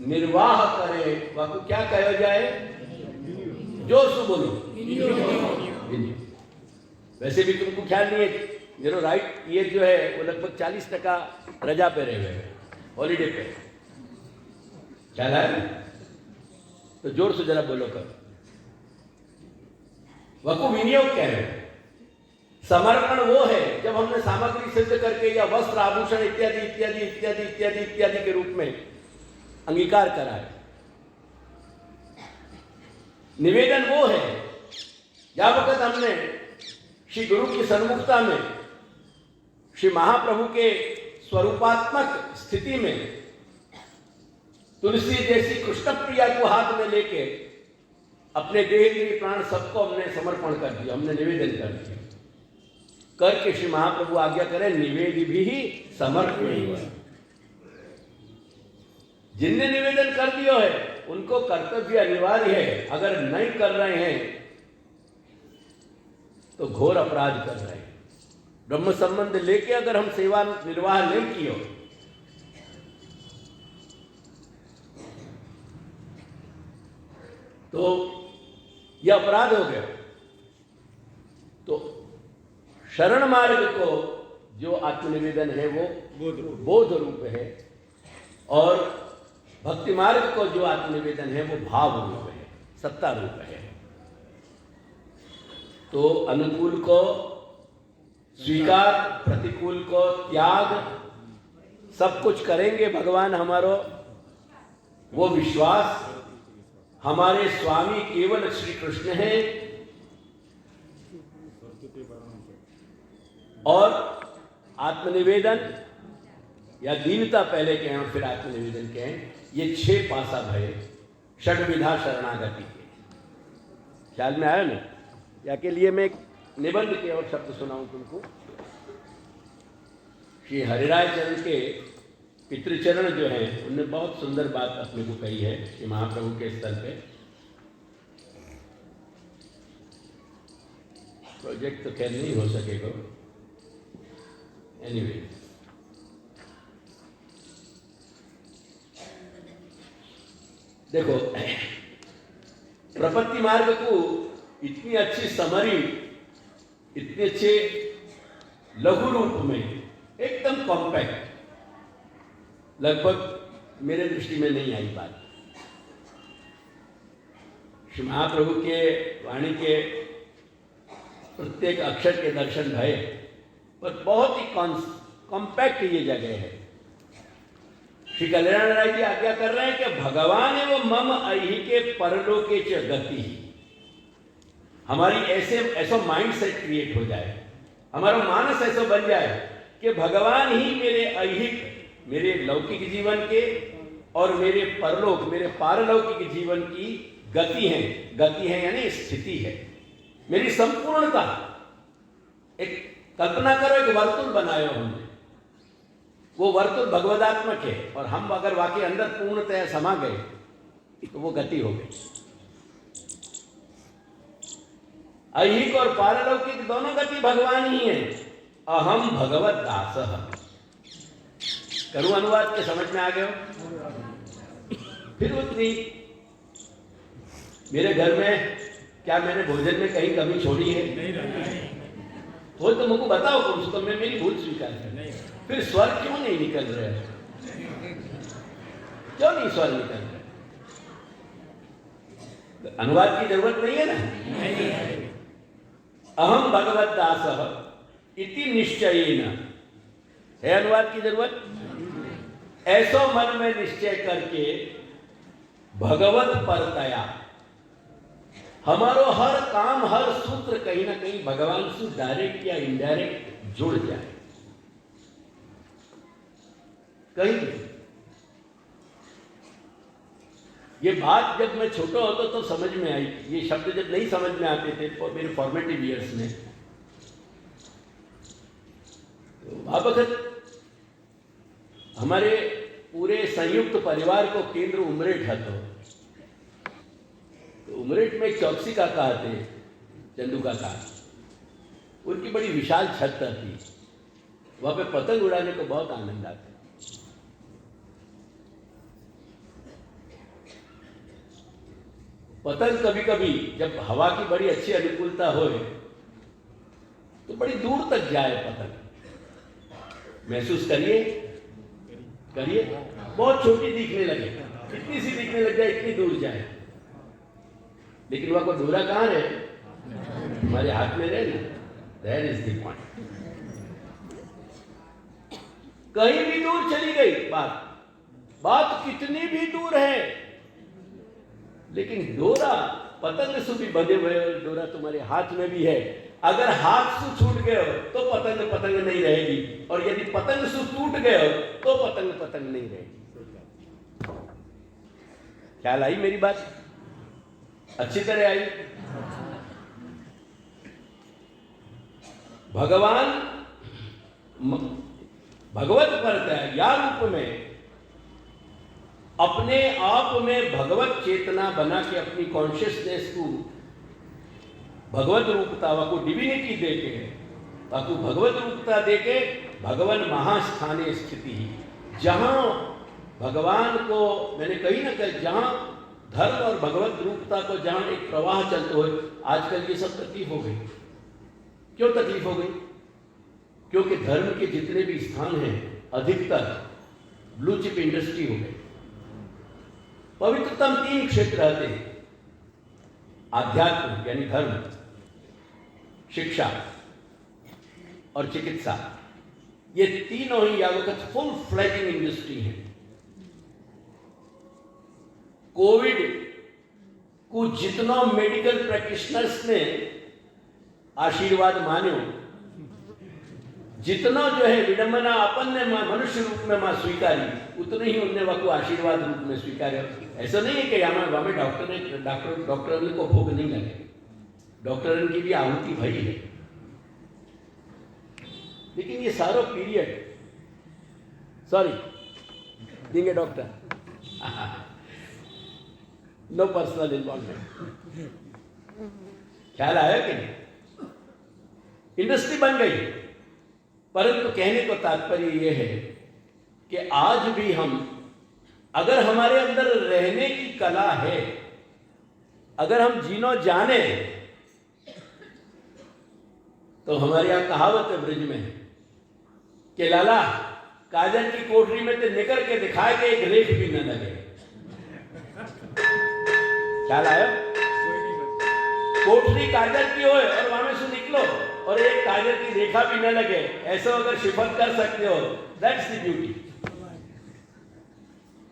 S1: निर्वाह करे, वह को क्या कहा जाए? जो सु बोलो, विनियोग। वैसे भी तुमको ख्याल नहीं है, मेरा राइट ये जो है वो लगभग 40% रजा पे रहे हुए हैं, हॉलीडे पे। ख्याल है? तो जोर से जरा बोलो कर। वह को विनियोग कह रहे हैं। समर्पण वो है जब हमने सामग्री सिद्ध करके या वस्त्र आभूषण इत्यादि इत्यादि इत्यादि इत्यादि इत्यादि के रूप में अंगीकार करा है। निवेदन वो है, या वक्त हमने श्री गुरु की सन्मुखता में, श्री महाप्रभु के स्वरूपात्मक स्थिति में तुलसी जैसी कृष्ण प्रिया को हाथ में लेके अपने देह इंद्रिय प्राण सबको हमने समर्पण कर दिया, हमने निवेदन कर दिया। करके श्री महाप्रभु आज्ञा करें, निवेद भी समर्पण। जिनने निवेदन कर दिया है उनको कर्तव्य अनिवार्य है, अगर नहीं कर रहे हैं तो घोर अपराध कर रहे हैं। ब्रह्म संबंध लेके अगर हम सेवा निर्वाह नहीं किया तो यह अपराध हो गया। तो शरण मार्ग को जो आत्मनिवेदन है वो बोध रूप है, और भक्ति मार्ग को जो आत्मनिवेदन है वो भाव रूप है, सत्ता रूप है। तो अनुकूल को स्वीकार, प्रतिकूल को त्याग, सब कुछ करेंगे भगवान हमारो, वो विश्वास हमारे स्वामी केवल श्री कृष्ण हैं। और आत्मनिवेदन या दीनता पहले कहें और फिर आत्मनिवेदन कहें, ये 6 पासा भय षड्विधा शरणागति के। ख्याल में आया ना? या के लिए मैं एक निबंध के और शब्द सुनाऊं तुमको। श्री हरिराय चरण के पितृचरण जो है उनने बहुत सुंदर बात अपने को कही है कि महाप्रभु के स्तर पे। प्रोजेक्ट तो खैर नहीं हो सकेगा, एनीवे देखो, प्रपत्ति मार्ग को इतनी अच्छी समरी, इतने अच्छे लघु रूप में, एकदम कॉम्पैक्ट, लगभग मेरे दृष्टि में नहीं आई बात। श्री महाप्रभु के वाणी के प्रत्येक अक्षर के दर्शन भय, पर बहुत ही कॉम्पैक्ट ये जगह है। श्री कल्याण राय जी आज्ञा कर रहे हैं कि भगवान एवं मम ऐहिके परलोके च गति। हमारी ऐसा माइंड सेट क्रिएट हो जाए, हमारा मानस ऐसा बन जाए कि भगवान ही मेरे ऐहिक, मेरे लौकिक जीवन के और मेरे परलोक, मेरे पारलौकिक जीवन की गति है। गति है यानी स्थिति है, मेरी संपूर्णता। एक कल्पना करो, एक वर्तुल बनाया हमने, वो वर्तुल भगवदात्मक है, और हम अगर वाकई अंदर पूर्णतया समा गए तो वो गति हो गई। ऐहिक और पारलौकिक दोनों गति भगवान ही है। अहम भगवत दासः। करूं अनुवाद के समझ में आ गए हो? फिर उतनी मेरे घर में क्या मैंने भोजन में कहीं कमी छोड़ी है? वो तो मुझको बताओ, कम से कम मैं मेरी भूल स्वीकार कर। फिर स्वर क्यों नहीं निकल रहे? क्यों नहीं स्वर निकल रहे? अनुवाद की जरूरत नहीं है ना? अहम भगवत दासः इति निश्चयेन, है अनुवाद की जरूरत? ऐसो मन में निश्चय करके भगवत परतया, हमारो हर काम, हर सूत्र कहीं ना कहीं भगवान से डायरेक्ट या इनडायरेक्ट जुड़ जाए। कहीं ये बात जब मैं छोटा होता तो समझ में आई, ये शब्द जब नहीं समझ में आते थे तो मेरे फॉर्मेटिव ईयर्स में, तो वक्त हमारे पूरे संयुक्त परिवार को केंद्र उमरेठ था। तो उमरेठ में एक चौकसी काका आते, चंदू काका, उनकी बड़ी विशाल छत थी, वहां पे पतंग उड़ाने को बहुत आनंद आता। पतंग कभी कभी जब हवा की बड़ी अच्छी अनुकूलता हो तो बड़ी दूर तक जाए पतंग। महसूस करिए, करिए, बहुत छोटी दिखने लगे, इतनी सी दिखने लग जाए, इतनी दूर जाए, लेकिन वह को डोरा कहाँ रहे? हमारे हाथ में रहे ना। That is the point. कहीं भी दूर चली गई बात कितनी भी दूर है, लेकिन डोरा पतंग सु भी बंधे हुए डोरा तुम्हारे हाथ में भी है। अगर हाथ सु छूट गए हो तो पतंग पतंग नहीं रहेगी, और यदि पतंग सु टूट गए हो तो पतंग पतंग नहीं रहेगी। ख्याल आई मेरी बात? अच्छी तरह आई। भगवान भगवत पर या रूप में अपने आप में भगवत चेतना बना के अपनी कॉन्शियसनेस को भगवत रूपता को डिविनिटी देके ताकि भगवत रूपता देके भगवान महास्थाने स्थिति, जहां भगवान को मैंने कही ना कि जहां धर्म और भगवत रूपता को जहां एक प्रवाह चलते हुए, आजकल ये सब तकलीफ हो गई। क्यों तकलीफ हो गई? क्योंकि धर्म के जितने भी स्थान हैं अधिकतर ब्लू चिप इंडस्ट्री हो गई। पवित्रतम 3 क्षेत्र रहते हैं, आध्यात्म यानी धर्म, शिक्षा और चिकित्सा। ये तीनों ही या वक्त फुल फ्लैजिंग इंडस्ट्री है। कोविड को जितना मेडिकल प्रैक्टिशनर्स ने आशीर्वाद मान्यो, जितना जो है विडंबना अपन ने मनुष्य रूप में मां स्वीकारी, उतने ही उनने वह को आशीर्वाद रूप में स्वीकार। ऐसा नहीं है कि हमें डॉक्टर को भोग नहीं लगे, डॉक्टर की भी आहुति भई है। लेकिन ये सारा period, sorry being a doctor, no personal involvement. ख्याल आया कि नहीं? इंडस्ट्री बन गई, परंतु कहने को तात्पर्य यह है कि आज भी हम, अगर हमारे अंदर रहने की कला है, अगर हम जीनो जाने, तो हमारे यहां कहावत है ब्रिज में कि लाला काजल की कोठरी में तो निकल के दिखाए कि एक रेख भी न लगे। ख्याल आया? कोठरी काजल की हो और वहां में से निकलो और एक काजल की रेखा भी न लगे, ऐसा अगर सिफत कर सकते हो, दैट्स द ब्यूटी।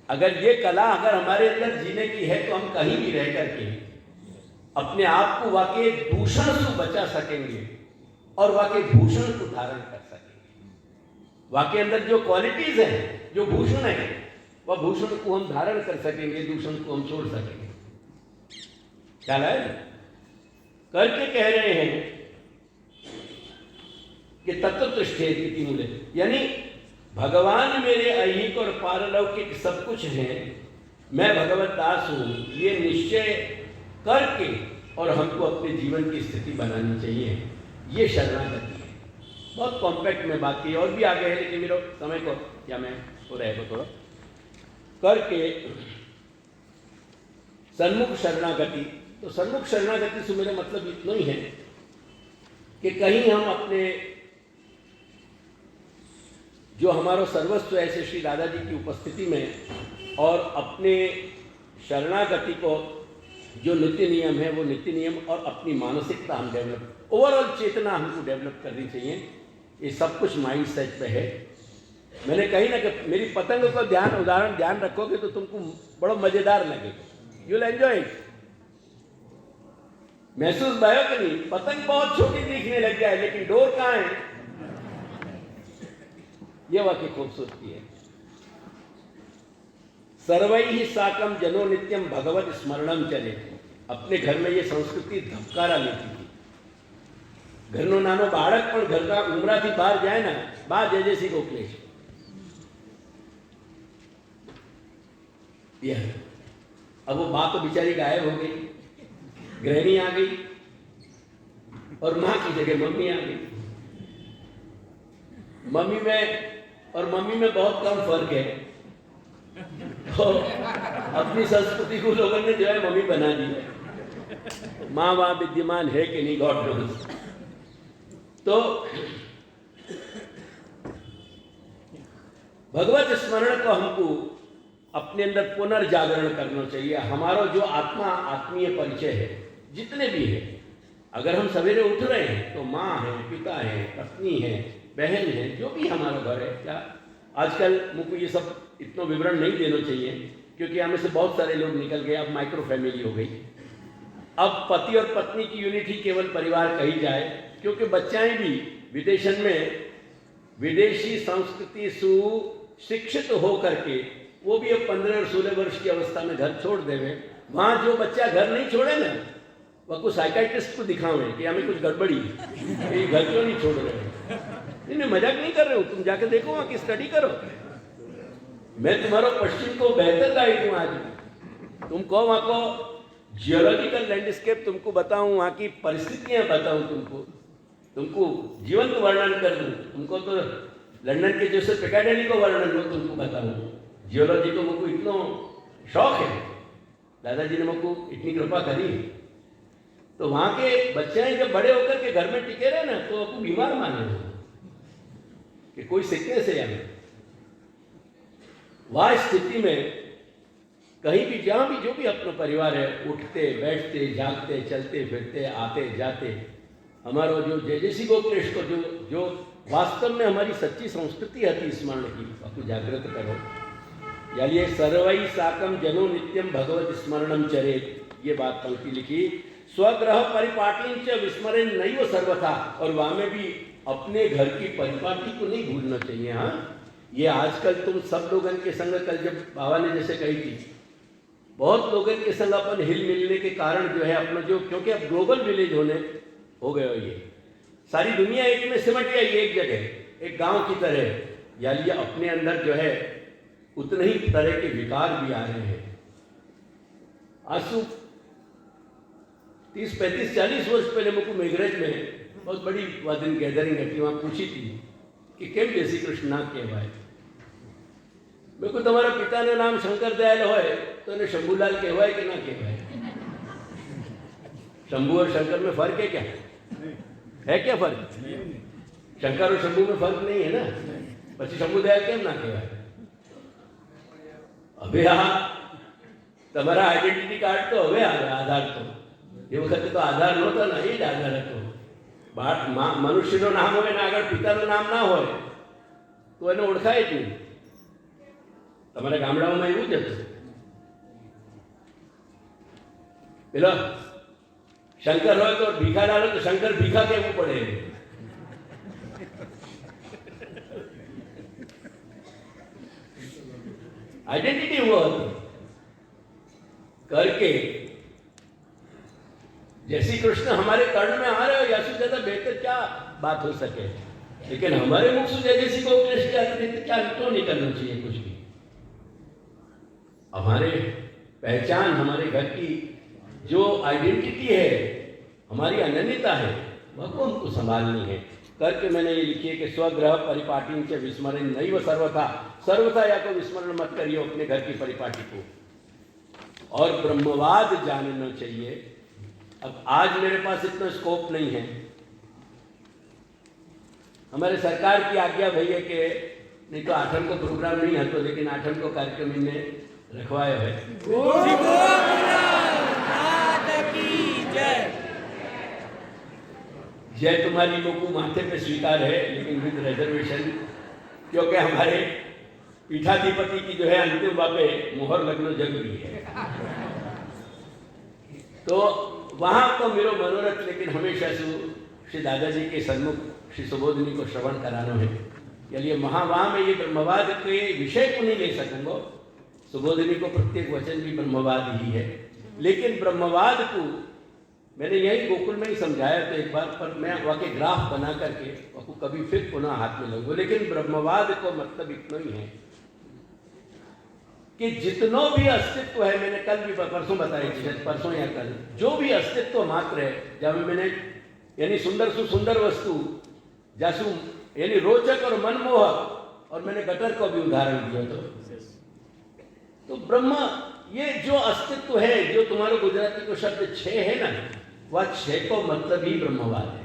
S1: अगर ये कला अगर हमारे अंदर जीने की है तो हम कहीं भी रह करके अपने आप को वाकई दूषण से बचा सकेंगे और वाकई भूषण को धारण कर सकेंगे। वाकई अंदर जो क्वालिटीज हैं, जो भूषण है, वह भूषण को हम धारण कर सकेंगे, दूषण को हम छोड़ सकेंगे। क्या है करके कह रहे हैं कि तत्वतिष्ठेति मूले, यानी भगवान मेरे ऐहिक और पारलौकिक सब कुछ है, मैं भगवत दास हूं, ये निश्चय करके और हमको अपने जीवन की स्थिति बनानी चाहिए। ये शरणागति है। बहुत कॉम्पैक्ट में बात की, और भी आगे है, लेकिन मेरे समय को या मैं हो रहेगा थोड़ा करके सन्मुख शरणागति। तो सन्मुख शरणागति से मेरा मतलब इतना ही है कि कहीं हम अपने जो हमारा सर्वस्व ऐसे श्री दादाजी की उपस्थिति में और अपने शरणागति को जो नित्य नियम है वो नित्य नियम और अपनी मानसिकता हम डेवलप, ओवरऑल चेतना हमको डेवलप करनी चाहिए। ये सब कुछ माइंड सेट पे है। मैंने कही ना कि मेरी पतंग को उदाहरण ध्यान रखोगे तो तुमको बड़ा मजेदार लगेगा, यू विल एंजॉय इट। महसूस भयो कि नहीं? पतंग बहुत छोटी दिखने लग जाए लेकिन डोर कहाँ है, ये वाकई खूबसूरती है। सर्वैहि साकम जनो नित्यम भगवत स्मरणम चले। अपने घर में ये संस्कृति धबकारा लेती थी। घरनो नानो बाळक पण घरना उमराथी बहार जाए ना, बा जय जय सी रोकले। अब वो बाप तो बेचारी गायब हो गई, गृहिणी आ गई और मां की जगह मम्मी आ गई। मम्मी में बहुत कम फर्क है। तो अपनी संस्कृति को लोगों ने जो है मम्मी बना दी है। माँ वहां विद्यमान है कि नहीं, गॉड नोस। तो भगवत स्मरण को हमको अपने अंदर पुनर्जागरण करना चाहिए। हमारा जो आत्मा आत्मीय परिचय है जितने भी है, अगर हम सवेरे उठ रहे हैं तो माँ है, पिता है, पत्नी है, बहन है, जो भी हमारा घर है। क्या आजकल मुझको ये सब इतना विवरण नहीं देना चाहिए क्योंकि हमें से बहुत सारे लोग निकल गए, अब माइक्रो फैमिली हो गई। अब पति और पत्नी की यूनिटी केवल परिवार कही जाए, क्योंकि बच्चाएं भी विदेशन में विदेशी संस्कृति सुशिक्षित हो करके वो भी अब 15 और 16 वर्ष की अवस्था में घर छोड़ देवे। वहाँ जो बच्चा घर नहीं छोड़े ना, वह कुछ साइकाइट्रिस्ट को दिखावे कि हमें कुछ गड़बड़ी है, ये घर क्यों नहीं छोड़ रहे। नहीं, मजाक नहीं कर रहे हो, तुम जाके देखो, वहाँ की स्टडी करो। मैं तुम्हारा पश्चिम को बेहतर गाइड हूँ। आज तुमको वहाँ को जियोलॉजिकल लैंडस्केप तुमको बताऊँ, वहाँ की परिस्थितियाँ बताऊँ, तुमको जीवंत वर्णन कर दूँ। तुमको तो लंदन के जैसे पिकाडेली को वर्णन हो तुमको बताऊँ। जियोलॉजी को मुझको इतना शौक है, दादाजी ने मुझको इतनी कृपा करी। तो वहाँ के बच्चे जब बड़े होकर के घर में टिके रहे ना, तो आपको बीमार माने कि कोई सिकनेस है या वह स्थिति में कहीं भी जहाँ भी जो भी अपना परिवार है, उठते बैठते जागते चलते फिरते आते जाते, हमारा जो जैसी गोप्रेश को जो वास्तव में हमारी सच्ची संस्कृति है स्मरण की, आपको जागृत करो। यानी ये सर्वई साकम जनो नित्यम भगवत स्मरणम चरेत, ये बात पंक्ति लिखी। स्वग्रह परिपाटीन च विस्मरण नहीं वो सर्वथा, और वहाँ में भी अपने घर की परिपाटी को नहीं भूलना चाहिए। हाँ, ये आजकल तुम सब लोगों के संग, कल जब बाबा ने जैसे कही थी, बहुत लोगों के संग अपन हिल मिलने के कारण जो है अपना जो, क्योंकि अब ग्लोबल विलेज हो गए, ये सारी दुनिया एक में सिमट गई, एक जगह एक गांव की तरह। यानी अपने अंदर जो है उतने ही तरह के विकार भी आ रहे हैं। आंसू 30, 35, 40 वर्ष पहले मुझको मेघरज में बहुत बड़ी वादिन गैदरिंग है, वहाँ पूछी थी कि केम जैसी कृष्ण ना कहवाए। मेरे को तुम्हारा पिता ने नाम शंकर दयाल होए तो ने शंभूलाल कहवाए कि ना कहवाए। शंभू और शंकर में फर्क है क्या? है क्या फर्क? शंकर और शंभू में फर्क नहीं है ना, પછી शंभू दयाल केम ना कहवाए। હવે આ તમારા આઈડેન્ટિટી કાર્ડ તો હવે આવે, આધાર તો એ વખતે તો આધાર નહોતો ને, એ જ આધાર હતો। મનુષ્યનું નામ હોય ને આગળ પિતાનું નામ ના હોય તો એને ઓળખાય જ નહીં। તમારા ગામડાઓમાં એવું જ હતું। પેલો શંકર હોય તો ભીખા ડાલો તો શંકર ભીખા કહેવું પડે। आइडेंटिटी वो होती करके, जैसी कृष्ण हमारे कर्ण में आ रहे हो, यासु ज्यादा बेहतर क्या बात हो सके। लेकिन हमारे मुख से जैसी को कृष्ण आती क्या क्यों नहीं करना चाहिए कुछ भी। हमारे पहचान, हमारे घर की जो आइडेंटिटी है, हमारी अनन्यता है, वह को हमको संभालनी है। करके मैंने ये लिखी है कि स्वग्रह परिपाटी से विस्मरण नहीं वो सर्वथा या को विस्मरण मत करिए अपने घर की परिपाटी को, और ब्रह्मवाद जानना चाहिए। अब आज मेरे पास इतना स्कोप नहीं है, हमारे सरकार की आज्ञा भई है कि नहीं तो 8 को प्रोग्राम नहीं है, तो लेकिन 8 को कार्यक्रम इनने रखवाया है। जय तुम्हारी लोगों माथे पे स्वीकार है, लेकिन विद रिजर्वेशन, क्योंकि हमारे पीठाधिपति की जो है अंतिम बापे मोहर लगना जरूरी है। तो वहाँ तो मेरो मनोरथ, लेकिन हमेशा श्री दादाजी के सन्मुख श्री सुबोधिनी को श्रवण कराना है। चलिए वहाँ में ये ब्रह्मवाद के विषय को नहीं ले सकूंगा, सुबोधिनी को प्रत्येक वचन भी ब्रह्मवाद ही है। लेकिन ब्रह्मवाद को मैंने यही गोकुल में ही समझाया था एक बार, पर मैं वहाँ के ग्राफ बना करके आपको कभी फिर पुनः हाथ में लगूंगा। लेकिन ब्रह्मवाद को मतलब इतना ही है कि जितना भी अस्तित्व है, मैंने कल भी परसों बताई थी, परसों या कल, जो भी अस्तित्व मात्र है, जब मैंने यानी सुंदर सुंदर वस्तु जासु यानी रोचक और मनमोहक, और मैंने गटर को भी उदाहरण दिया। तो ब्रह्म ये जो अस्तित्व है, जो तुम्हारे गुजराती को शब्द छह है ना, वह छह को मतलब ही ब्रह्मवाद है।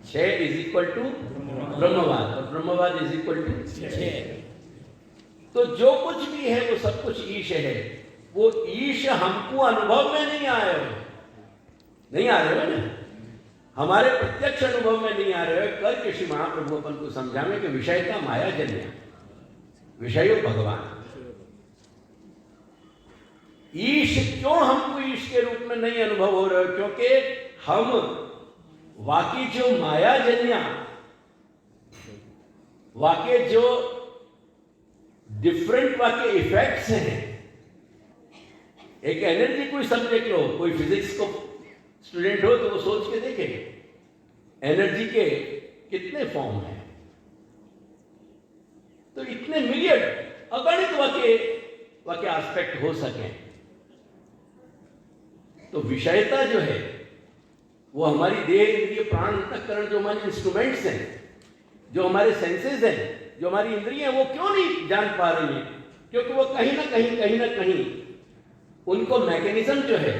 S1: 6 इज इक्वल टू ब्रह्मवाद, और ब्रह्मवाद इज इक्वल टू 6। तो जो कुछ भी है वो सब कुछ ईश है। वो ईश हमको अनुभव में नहीं आ रहे हो ना, हमारे प्रत्यक्ष अनुभव में नहीं आ रहे हो। कल के श्री महाप्रभु अपन को समझावे कि विषय का माया जन्य, विषयो भगवान। ईश क्यों हमको ईश के रूप में में नहीं अनुभव हो रहे हो, क्योंकि हम वाकई जो मायाजन्य, वाकई जो डिफरेंट वाकई इफेक्ट्स हैं, एक एनर्जी कोई सब्जेक्ट लो, कोई फिजिक्स को स्टूडेंट हो तो वो सोच के देखे एनर्जी के कितने फॉर्म हैं, तो इतने मिलियन अगणित वाकई एस्पेक्ट हो सके। तो विषयता जो है वो हमारी देह, इंद्रिय, प्राण, अंतःकरण, जो हमारे इंस्ट्रूमेंट्स हैं, जो हमारे सेंसेस हैं, जो हमारी इंद्रियां, वो क्यों नहीं जान पा रही हैं? क्योंकि वो कहीं ना कहीं उनको मैकेनिज्म जो है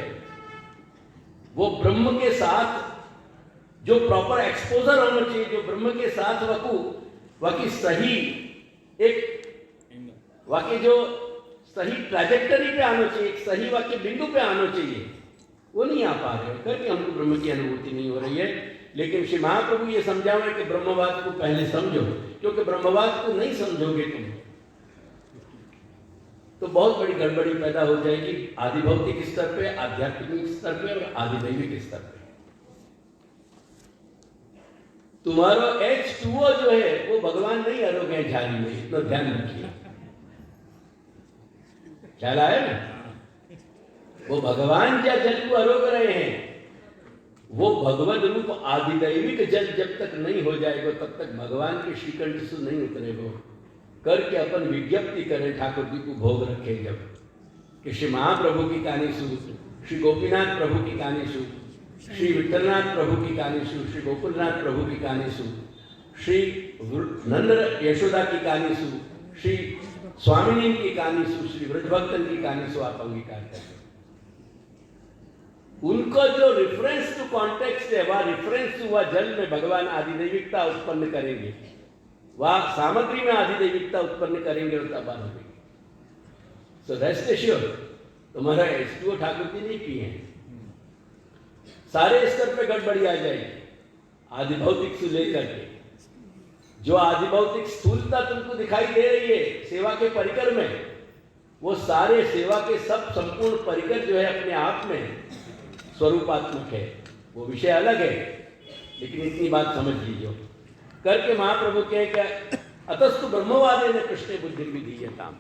S1: वो ब्रह्म के साथ जो प्रॉपर एक्सपोजर होना चाहिए, जो ब्रह्म के साथ वाकई सही वाकई जो सही ट्रैजेक्टरी पे आना चाहिए, एक सही वाकई बिंदु पे आना चाहिए, वो नहीं आ पा रहे, करके हमको ब्रह्म की अनुभूति नहीं हो रही है। लेकिन श्री महाप्रभु ये समझावे कि ब्रह्मवाद को पहले समझो, क्योंकि ब्रह्मवाद को नहीं समझोगे तुम तो बहुत बड़ी गड़बड़ी पैदा हो जाएगी आदि भौतिक स्तर पे, आध्यात्मिक स्तर पे और आदि दैविक स्तर पे। तुम्हारा H2O जो है वो भगवान नहीं अरोगे झाड़ी में, इतना ध्यान रखिए, ख्याल आया ना? वो भगवान क्या जल को अरोग रहे हैं, वो भगवद रूप आदि दैविक जल जब तक नहीं हो जाएगा तब तक भगवान के श्रीकंठ से नहीं उतरेगा। करके अपन विज्ञप्ति करें ठाकुर जी को भोग रखे, जब कि श्री महाप्रभु की कहानी सु, श्री गोपीनाथ प्रभु की कहानी सु, श्री विठलनाथ प्रभु की कहानी सु, श्री गोकुलनाथ प्रभु की कहानी सु, श्री नंद यशोदा की कहानी सु, श्री स्वामिनी की कहानी सु, श्री ब्रजभक्तन की कहानी सु आप अंगीकार करें। उनको जो रिफरेंस टू कॉन्टेक्स्ट है, वह रिफरेंस टू वह जल में भगवान आदिदैविकता उत्पन्न करेंगे, वह सामग्री में आदिदैविकता उत्पन्न करेंगे और तब होगी। सो रेस्ट एश्योर्ड, तुम्हारा H2O ठाकुर जी नहीं पिए हैं, सारे स्तर पे गड़बड़ी आ जाएगी आदि भौतिक से लेकर के। जो आदि भौतिक स्थूलता तुमको दिखाई दे रही है सेवा के परिकर में, वो सारे सेवा के सब संपूर्ण परिकर जो है अपने आप में स्वरूपात्मक है, वो विषय अलग है। लेकिन इतनी बात समझ लीजिए करके महाप्रभु कहे कि अतस्तु ब्रह्मवादे ने कृष्ण बुद्धि विधीयताम,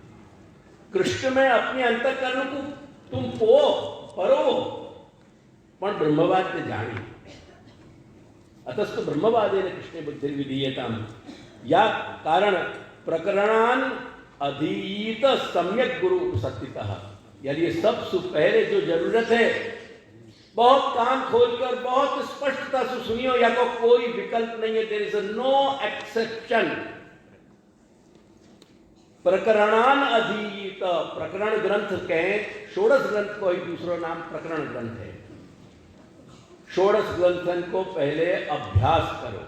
S1: कृष्ण में अपने अंतःकरण को तुम परो पण ब्रह्मवाद ने जानी। अतस्तु ब्रह्मवादे ने कृष्ण बुद्धि विधीयताम, या कारण प्रकरणान अधीत सम्यक गुरु उपसत्तितः, यानी ये सब पहले जो जरूरत है बहुत कान खोलकर बहुत स्पष्टता से सुनियो, या को कोई विकल्प नहीं है, देयर इज नो एक्सेप्शन। प्रकरणान अधीत, प्रकरण ग्रंथ के षोडश ग्रंथ को ही दूसरा नाम प्रकरण ग्रंथ है। षोडश ग्रंथन को पहले अभ्यास करो।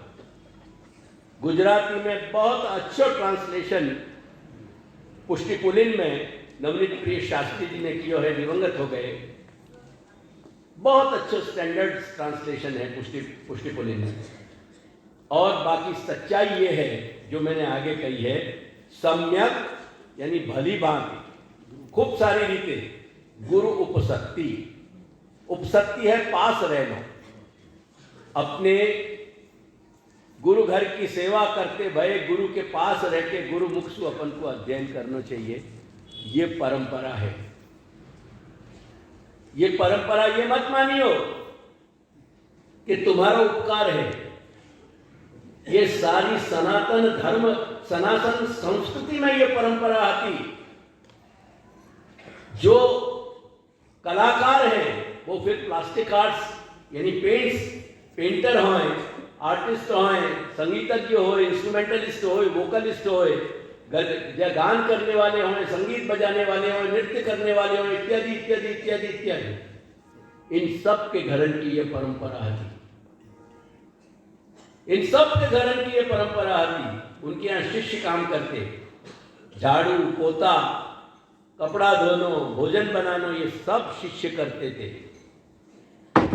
S1: गुजराती में बहुत अच्छा ट्रांसलेशन पुष्टि पुलिन में नवनीत प्रिय शास्त्री जी ने किया है, दिवंगत हो गए। बहुत अच्छा स्टैंडर्ड ट्रांसलेशन है पुष्टि पुलिन में। और बाकी सच्चाई ये है जो मैंने आगे कही है, सम्यक यानी भली भांति, खूब सारी रीतें, गुरु उपसक्ति, उपसक्ति है पास रहना, अपने गुरु घर की सेवा करते भय गुरु के पास रह के गुरु मुख से अपन को अध्ययन करना चाहिए। ये परंपरा है, ये परंपरा। ये मत मानियो कि तुम्हारा उपकार है, ये सारी सनातन धर्म सनातन संस्कृति में ये परंपरा आती। जो कलाकार हैं वो फिर प्लास्टिक आर्ट्स यानी पेंटर होए, आर्टिस्ट होए, संगीतज्ञ होए, इंस्ट्रूमेंटलिस्ट होए, वोकलिस्ट होए, गान करने वाले होए, संगीत बजाने वाले होए, नृत्य करने वाले होए, इत्यादि इत्यादि इत्यादि इत्यादि। इन सब के घरन की ये परंपरा आती, इन सब के घरन की ये परंपरा आती। उनके यहाँ शिष्य काम करते, झाड़ू पोता, कपड़ा धोनो, भोजन बनानो, ये सब शिष्य करते थे।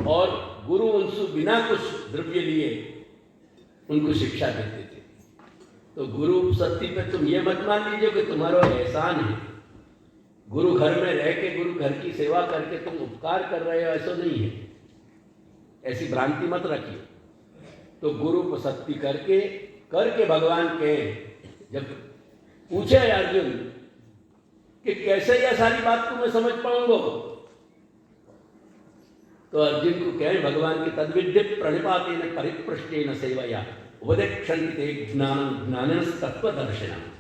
S1: और गुरु उनसे बिना कुछ द्रव्य लिए उनको शिक्षा देते थे। तो गुरु सत्य पे तुम ये मत मान लीजिए कि तुम्हारा एहसान है, गुरु घर में रह के गुरु घर की सेवा करके तुम उपकार कर रहे हो, ऐसा नहीं है। ऐसी भ्रांति मत रखिए। तो गुरु उपसक्ति करके भगवान कहे, जब पूछे अर्जुन कि कैसे यह सारी बात तुम्हें समझ पाऊंगा, तो अर्जुन को कहे भगवान की तद्विद्य प्रणिपातेन परिपृष्टेन सेवया उपदेक्षन्ते ज्ञानेन तत्वदर्शिनम्।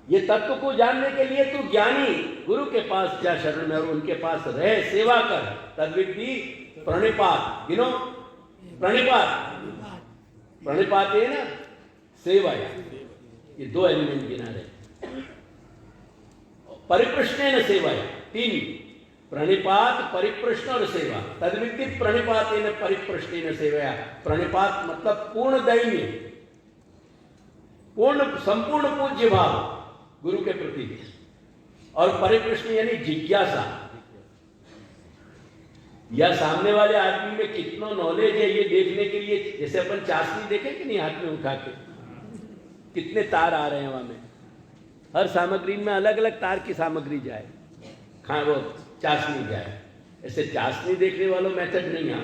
S1: ये तत्व को जानने के लिए तू ज्ञानी गुरु के पास जा शरण में और उनके पास रह, सेवा कर। तद्विद्धि प्रणिपात, गिनो प्रणिपात है ना, सेवा। ये दो एलिमेंट गिना रहे। परिप्रश्न सेवा, तीन, प्रणिपात, परिप्रश्न और सेवा। तद्विद्धि प्रणिपात परिप्रश्न सेवा। प्रणिपात मतलब पूर्ण दैन्य, संपूर्ण पूज्य भाव गुरु के प्रति, और परिप्रश्न यानी जिज्ञासा, या सामने वाले आदमी में कितना नॉलेज है ये देखने के लिए। जैसे अपन चाशनी देखे कि नहीं, हाथ में उठा के कितने तार आ रहे हैं वहां में, हर सामग्री में अलग अलग तार की सामग्री जाए, वो चाशनी जाए। ऐसे चाशनी देखने वालों मेथड नहीं है,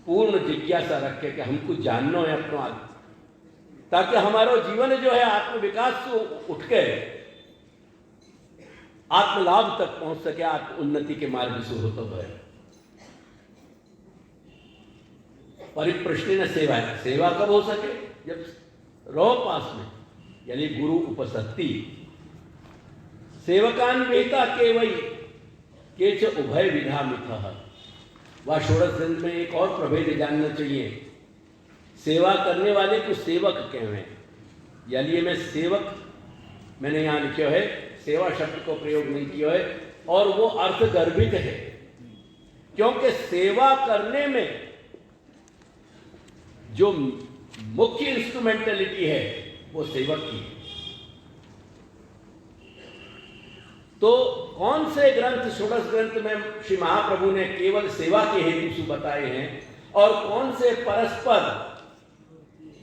S1: पूर्ण जिज्ञासा रखे कि हमको जानना है अपना आत्मा, ताकि हमारा जीवन जो है आत्म विकास से उठ के आत्मलाभ तक पहुंच सके, आत्म उन्नति के मार्ग से होता है। परिप्रश्न सेवा है। सेवा कब हो सके? जब रहो पास में, यानी गुरु उपसक्ति। सेवकान वेता केवई केच उभय विधा मिथः। वह षोडश ग्रंथ में एक और प्रभेद जानना चाहिए। सेवा करने वाले को सेवक कहवे, यानी मैं सेवक, मैंने यहाँ लिखा है, सेवा शब्द को प्रयोग नहीं किया है, और वो अर्थ गर्भित है, क्योंकि सेवा करने में जो मुख्य इंस्ट्रूमेंटलिटी है वो सेवक की है। तो कौन से ग्रंथ षोडश ग्रंथ में श्री महाप्रभु ने केवल सेवा के हेतु से बताए हैं, और कौन से परस्पर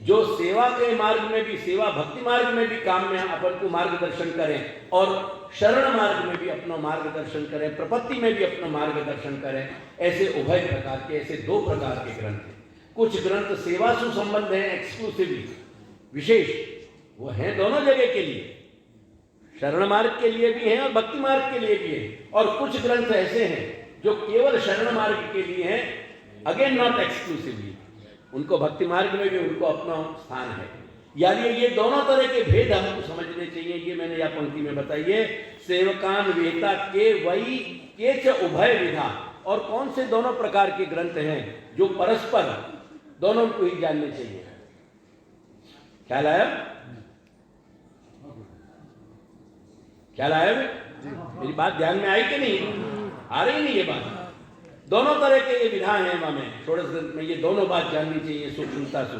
S1: जो सेवा के मार्ग में भी, सेवा भक्ति मार्ग में भी काम में अपन को मार्गदर्शन करें, और शरण मार्ग में भी अपना मार्गदर्शन करें, प्रपत्ति में भी अपना मार्गदर्शन करें। ऐसे उभय प्रकार के, ऐसे दो प्रकार के ग्रंथ हैं। कुछ ग्रंथ सेवा से संबंध है, एक्सक्लूसिवली विशेष, वो हैं दोनों जगह के लिए, शरण मार्ग के लिए भी हैं और भक्ति मार्ग के लिए भी हैं। और कुछ ग्रंथ ऐसे हैं जो केवल शरण मार्ग के लिए हैं, अगेन नॉट एक्सक्लूसिवली, उनको भक्ति मार्ग में भी उनको अपना स्थान है। यानी ये दोनों तरह के भेद हमको समझने चाहिए। ये मैंने यह पंक्ति में बताई है, सेवकान वेता के वही केच उभय विधा। और कौन से दोनों प्रकार के ग्रंथ हैं जो परस्पर दोनों को ही जानने चाहिए। ख्याल आया? ख्याल आया? मेरी बात ध्यान में आई कि नहीं? आ रही नहीं ये बात? दोनों तरह के ये विधा हैं वहां में षोडश ग्रंथ में, ये दोनों बात जाननी चाहिए सूक्ष्मता से।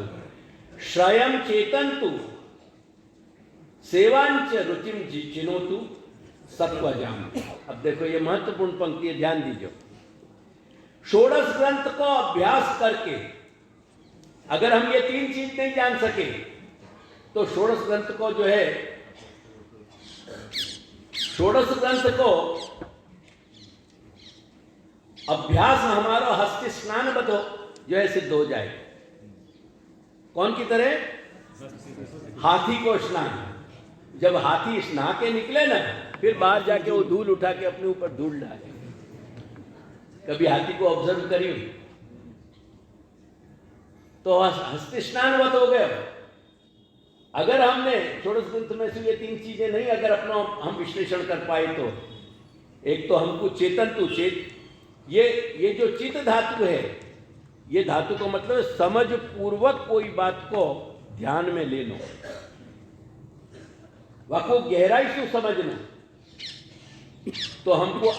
S1: श्रयम चेतंतु सेवांच रुचिम चिनोतु सत्वजाम। अब देखो ये महत्वपूर्ण पंक्ति है, ध्यान दीजिए। षोडश ग्रंथ को अभ्यास करके अगर हम ये तीन चीज नहीं जान सके तो षोडश ग्रंथ को जो है, षोडश ग्रंथ को अभ्यास हमारा हस्त स्नान बतो जो है सिद्ध हो जाए। कौन की तरह? हाथी को स्नान। जब हाथी स्ना के निकले ना, फिर बाहर जाके वो धूल उठा के अपने ऊपर धूल डाले। कभी हाथी को ऑब्जर्व करिए तो हस्त स्नान वत हो गया। अगर हमने षोडश ग्रंथ में से ये तीन चीजें नहीं अगर अपना हम विश्लेषण कर पाए तो, एक तो हमको चेतन तु चेत, ये जो चित धातु है, ये धातु को मतलब समझ पूर्वक कोई बात को ध्यान में ले लो, वाको गहराई से समझना। तो हमको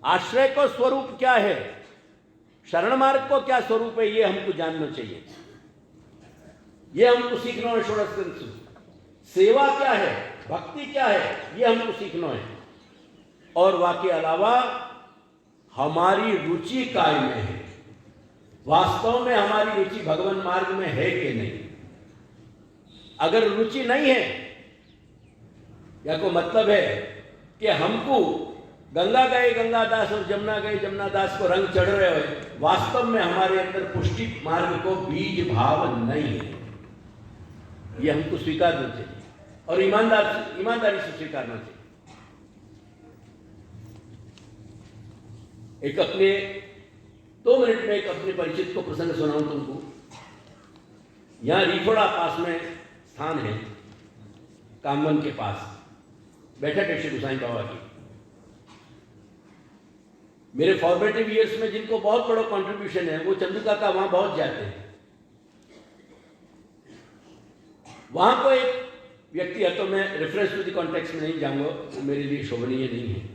S1: आश्रय को स्वरूप क्या है, शरण मार्ग को क्या स्वरूप है, ये हमको जानना चाहिए। ये हमको सीखना है षोडश ग्रंथ से। सेवा क्या है, भक्ति क्या है, ये हमको सीखना है। और वाके अलावा हमारी रुचि काय में है, वास्तव में हमारी रुचि भगवान मार्ग में है कि नहीं। अगर रुचि नहीं है या को मतलब है कि हमको गंगा गए गंगादास और जमुना गए जमुनादास को रंग चढ़ रहे हो, वास्तव में हमारे अंदर पुष्टि मार्ग को बीज भाव नहीं है। ये हमको स्वीकारना चाहिए और ईमानदारी से स्वीकारना चाहिए। एक अपने 2 मिनट में एक अपने परिचित को प्रसंग सुनाऊं तुमको। यहां रिफोड़ा पास में स्थान है, कामवन के पास बैठक है श्री गोसाई बाबा की। मेरे फॉर्मेटिव ईयर्स में जिनको बहुत बड़ा कंट्रीब्यूशन है वो चंदू काका वहां बहुत जाते हैं। वहां को एक व्यक्ति है, तो मैं रेफरेंस टू द कॉन्टेक्स्ट में नहीं जाऊंगा, वो मेरे लिए शोभनीय नहीं है।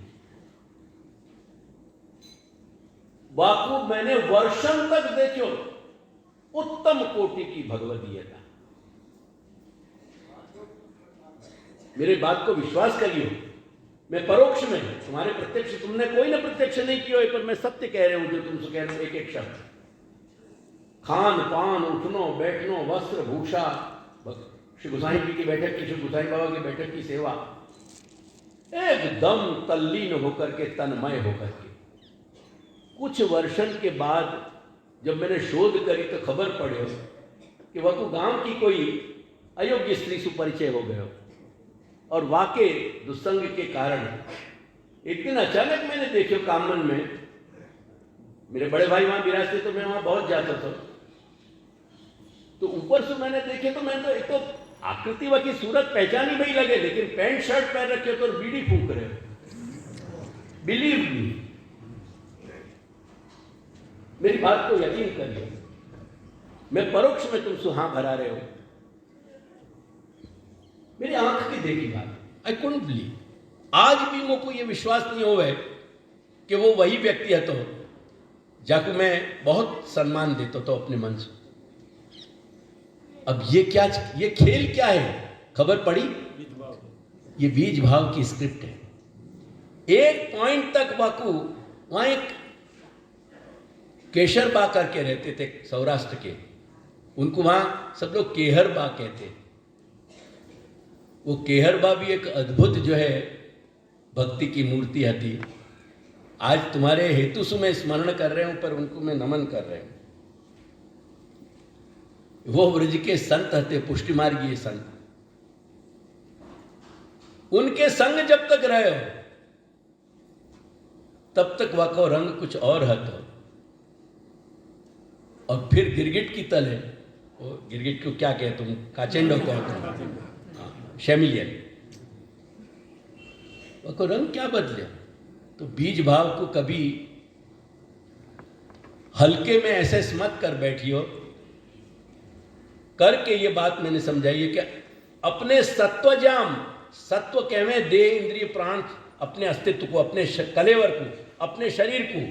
S1: बापू मैंने वर्षों तक देखो उत्तम कोटि की भगवदीयता। मेरे बात को विश्वास करियो, मैं परोक्ष में हूं, तुम्हारे प्रत्यक्ष तुमने कोई ना प्रत्यक्ष नहीं किया है, पर मैं सत्य कह रहा हूं जो तुमसे कह रहा हूं। एक एक शब्द, खान पान उठनो बैठनो वस्त्र भूषा, श्री गोसाई जी की बैठक की, श्री गोसाई बाबा की बैठक की सेवा, एकदम तल्लीन होकर के, तन्मय होकर के। कुछ वर्षों के बाद जब मैंने शोध करी तो खबर पड़े कि वह तो गांव की कोई अयोग्य स्त्री से परिचय हो गया और वाकई दुस्संग के कारण एक दिन अचानक मैंने देखो कामन में, मेरे बड़े भाई वहां विराजते तो मैं वहां बहुत जाता था, तो ऊपर से मैंने देखे तो मैंने तो एक तो आकृति व की सूरत पहचानी नहीं लगे, लेकिन पैंट शर्ट पहन रखे तो बीड़ी फूंक रहे हो। बिलीव मी, मेरी बात को यकीन करिए, मैं परोक्ष में तुम सुहा भरा रहे हो, मेरी आंख की देखी बात। I couldn't believe. आज भी मुझको ये विश्वास नहीं हो है कि वो वही व्यक्ति है तो जाको मैं बहुत सम्मान देता तो अपने मन से। अब ये क्या, ये खेल क्या है, खबर पड़ी? ये बीज भाव की स्क्रिप्ट है। एक पॉइंट तक बाकू वहां एक केशर बा करके रहते थे सौराष्ट्र के, उनको वहां सब लोग केहर बा कहते। वो केहर बा भी एक अद्भुत जो है भक्ति की मूर्ति थी। आज तुम्हारे हेतु से मैं स्मरण कर रहे हूं, पर उनको मैं नमन कर रहे हूं। वो ब्रज के संत थे, पुष्टि मार्गीय संत। उनके संग जब तक रहे हो तब तक वाको रंग कुछ और हतो। और फिर गिरगिट की तल है, वो गिरगिट को क्या कहते तुम, काचेंडो कहते हो, शैमिलियन, वाको रंग क्या बदले। तो बीज भाव को कभी हल्के में एसेस मत कर बैठियो। करके ये बात मैंने समझाई है कि अपने सत्वजाम, सत्व कहवे देह इंद्रिय प्राण, अपने अस्तित्व को, अपने कलेवर को, अपने शरीर को,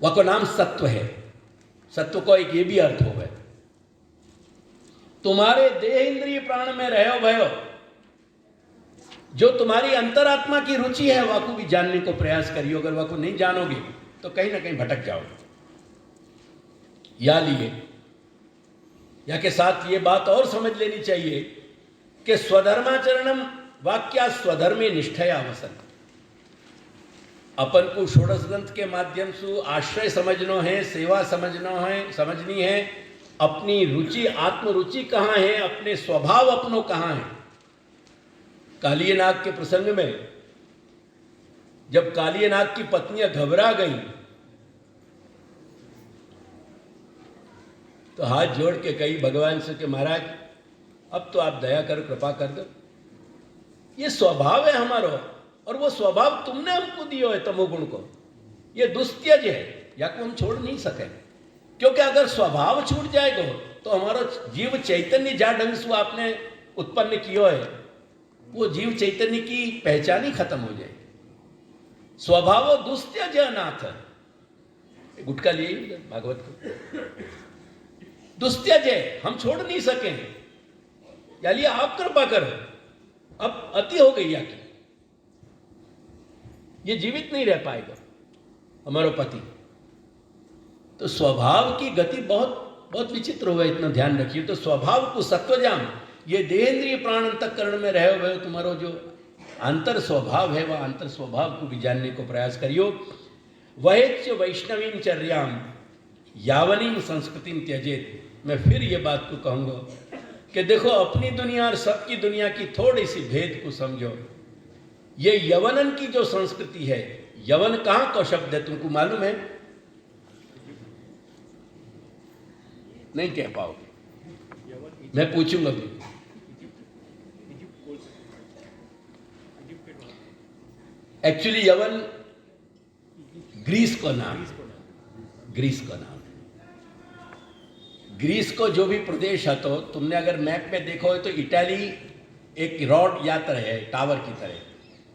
S1: वह को नाम सत्व है। सत्व को एक ये भी अर्थ हो गया, तुम्हारे देह इंद्रिय प्राण में रहो भयो, जो तुम्हारी अंतरात्मा की रुचि है वह को भी जानने को प्रयास करियो। अगर वह को नहीं जानोगे तो कहीं ना कहीं भटक जाओगे। या लिए या के साथ ये बात और समझ लेनी चाहिए कि स्वधर्माचरणम वाक्या स्वधर्मे निष्ठया वसन। अपन को षोडश ग्रंथ के माध्यम से आश्रय समझना है, सेवा समझनी है, अपनी रुचि आत्मरुचि कहाँ है, अपने स्वभाव अपनों कहाँ है। कालियनाग के प्रसंग में जब कालियनाग की पत्नियां घबरा गई तो हाथ जोड़ के कही भगवान से कि महाराज अब तो आप दया कर, कृपा कर दो। ये स्वभाव है हमारा, और वो स्वभाव तुमने हमको दियो है तमोगुण को। ये दुस्त्यज है, या को हम छोड़ नहीं सके, क्योंकि अगर स्वभाव छूट जाएगा तो हमारा जीव चैतन्य जा ढंग से आपने उत्पन्न किया है, वो जीव चैतन्य की पहचान ही खत्म हो जाए। स्वभाव दुस्त्यज अनाथ, गुटका लिए भागवत को, दुस्त्यज है, हम छोड़ नहीं सके। यानी आप कृपा करो, अब अति हो गई आके, ये जीवित नहीं रह पाएगा हमारा पति। तो स्वभाव की गति बहुत बहुत विचित्र होगा, इतना ध्यान रखिए। तो स्वभाव को सत्वजाम, ये देहेंद्रिय प्राण अंतःकरण में रहे हुए तुम्हारो जो अंतर स्वभाव है, वह अंतर स्वभाव को भी जानने को प्रयास करियो। वहेच वैष्णवीं चर्याम यावनीम संस्कृतिम त्यजेत। मैं फिर ये बात को कहूँगा कि देखो, अपनी दुनिया और सबकी दुनिया की थोड़ी सी भेद को समझो। ये यवनन की जो संस्कृति है, यवन कहाँ का शब्द है तुमको मालूम है? नहीं कह पाओगे, मैं पूछूंगा भी। एक्चुअली यवन ग्रीस का नाम, ग्रीस का नाम। ग्रीस को जो भी प्रदेश है, तो तुमने अगर मैप में देखो हो तो इटाली एक रॉड यात्रा है टावर की तरह,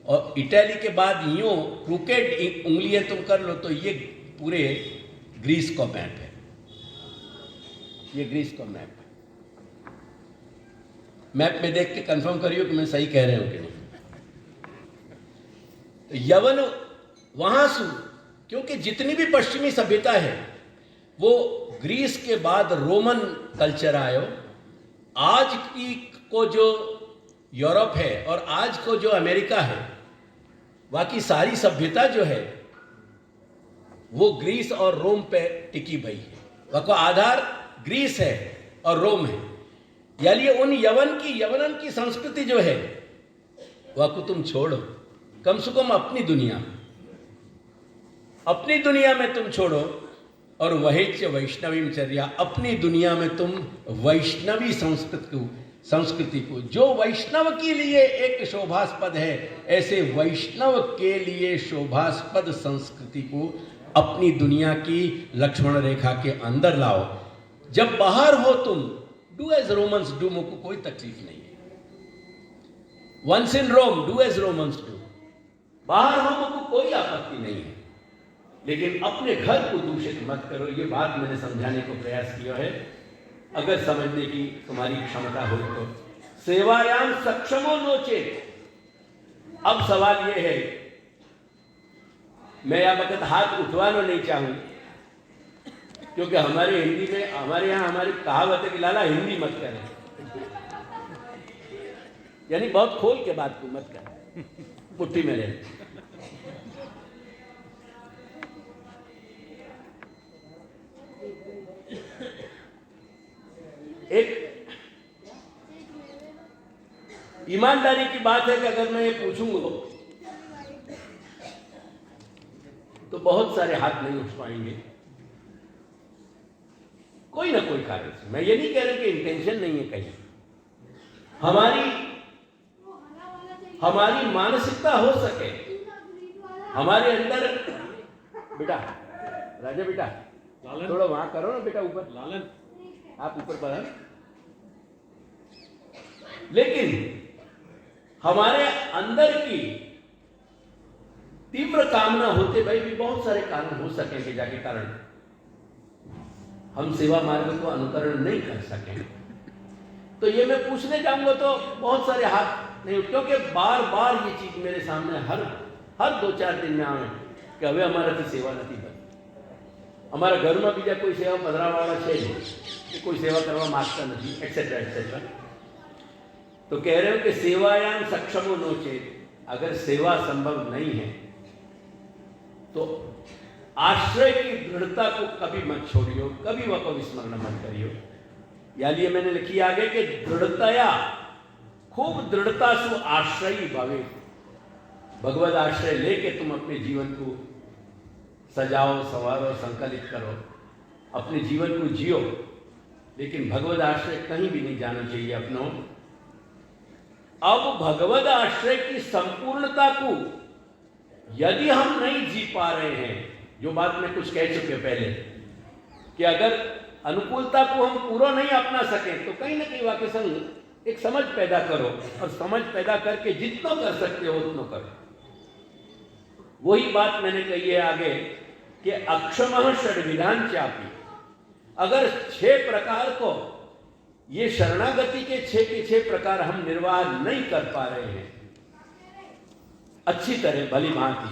S1: और इटाली के बाद यूं क्रूकेड उंगलियां तुम कर लो तो ये पूरे ग्रीस का मैप है। ये ग्रीस का मैप है। मैप में देख के कंफर्म करियो कि मैं सही कह रहे हूं कि नहीं। तो यवन वहां से, क्योंकि जितनी भी पश्चिमी सभ्यता है वो ग्रीस के बाद रोमन कल्चर आयो। आज की को जो यूरोप है और आज को जो अमेरिका है, बाकी सारी सभ्यता जो है वो ग्रीस और रोम पे टिकी भई है। वह को आधार ग्रीस है और रोम है। यानी उन यवनन की संस्कृति जो है वह को तुम छोड़ो, कम से कम अपनी दुनिया में तुम छोड़ो, और वहेच वैष्णवीं चर्या, अपनी दुनिया में तुम वैष्णवी संस्कृति को, जो वैष्णव के लिए एक शोभास्पद है, ऐसे वैष्णव के लिए शोभास्पद संस्कृति को अपनी दुनिया की लक्ष्मण रेखा के अंदर लाओ। जब बाहर हो तुम डू एज रोमन्स डू, मुझको कोई तकलीफ नहीं है। Once in Rome do as Romans do, बाहर हो मुझको कोई आपत्ति नहीं है, लेकिन अपने घर को दूषित मत करो। ये बात मैंने समझाने को प्रयास किया है। अगर समझने की तुम्हारी क्षमता हो तो सेवायाम सक्षमो नोचे। अब सवाल यह है, मैं यह वक्त हाथ उठवाना नहीं चाहूं, क्योंकि हमारे हिंदी में, हमारे यहाँ हमारी कहावत है कि लाला हिंदी मत करें, यानी बहुत खोल के बात को मत करें, मुट्ठी में रहे। एक ईमानदारी की बात है कि अगर मैं ये पूछूंगा तो बहुत सारे हाथ नहीं उठ पाएंगे, कोई ना कोई कारण से। मैं ये नहीं कह रहा कि इंटेंशन नहीं है कहीं। हमारी मानसिकता हो सके, हमारे अंदर, बेटा राजा बेटा थोड़ा वहां करो ना बेटा, ऊपर लालन आप ऊपर बढ़ा। लेकिन हमारे अंदर की तीव्र कामना होते भाई भी बहुत सारे कारण हो सकेंगे, जाके कारण हम सेवा मार्ग को अनुकरण नहीं कर सकें। तो ये मैं पूछने जाऊंगा तो बहुत सारे हाथ नहीं, क्योंकि बार बार ये चीज मेरे सामने हर 2-4 दिन में आवे कि હવે અમારાથી સેવા નથી બની, અમારા ઘરમાં બીજા કોઈ સેવા પધરાવાળા છે નહીં, કે કોઈ સેવા કરવા માંગતા નથી, एक्सेट्रा एक्सेट्रा। तो कह रहे हो कि सेवायाम सक्षमो नोचे। अगर सेवा संभव नहीं है तो आश्रय की दृढ़ता को कभी मत छोड़ियो, कभी वह को विस्मरण मत करियो। यानी मैंने लिखी आगे कि दृढ़तया, खूब दृढ़ता से आश्रयी भवे। भगवत आश्रय लेके तुम अपने जीवन को सजाओ, संवारो, संकलित करो, अपने जीवन को जियो, लेकिन भगवत आश्रय कहीं भी नहीं जाना चाहिए अपनो। अब भगवत आश्रय की संपूर्णता को यदि हम नहीं जी पा रहे हैं, जो बात मैं कुछ कह चुके पहले, कि अगर अनुकूलता को हम पूरा नहीं अपना सकें तो कहीं ना कहीं वाकई संग एक समझ पैदा करो, और समझ पैदा करके जितना कर सकते हो उतना करो। वही बात मैंने कही है आगे कि अक्षमः षड्विधान चापी। अगर 6 प्रकार को, ये शरणागति के 6 प्रकार हम निर्वाह नहीं कर पा रहे हैं अच्छी तरह भली भांति,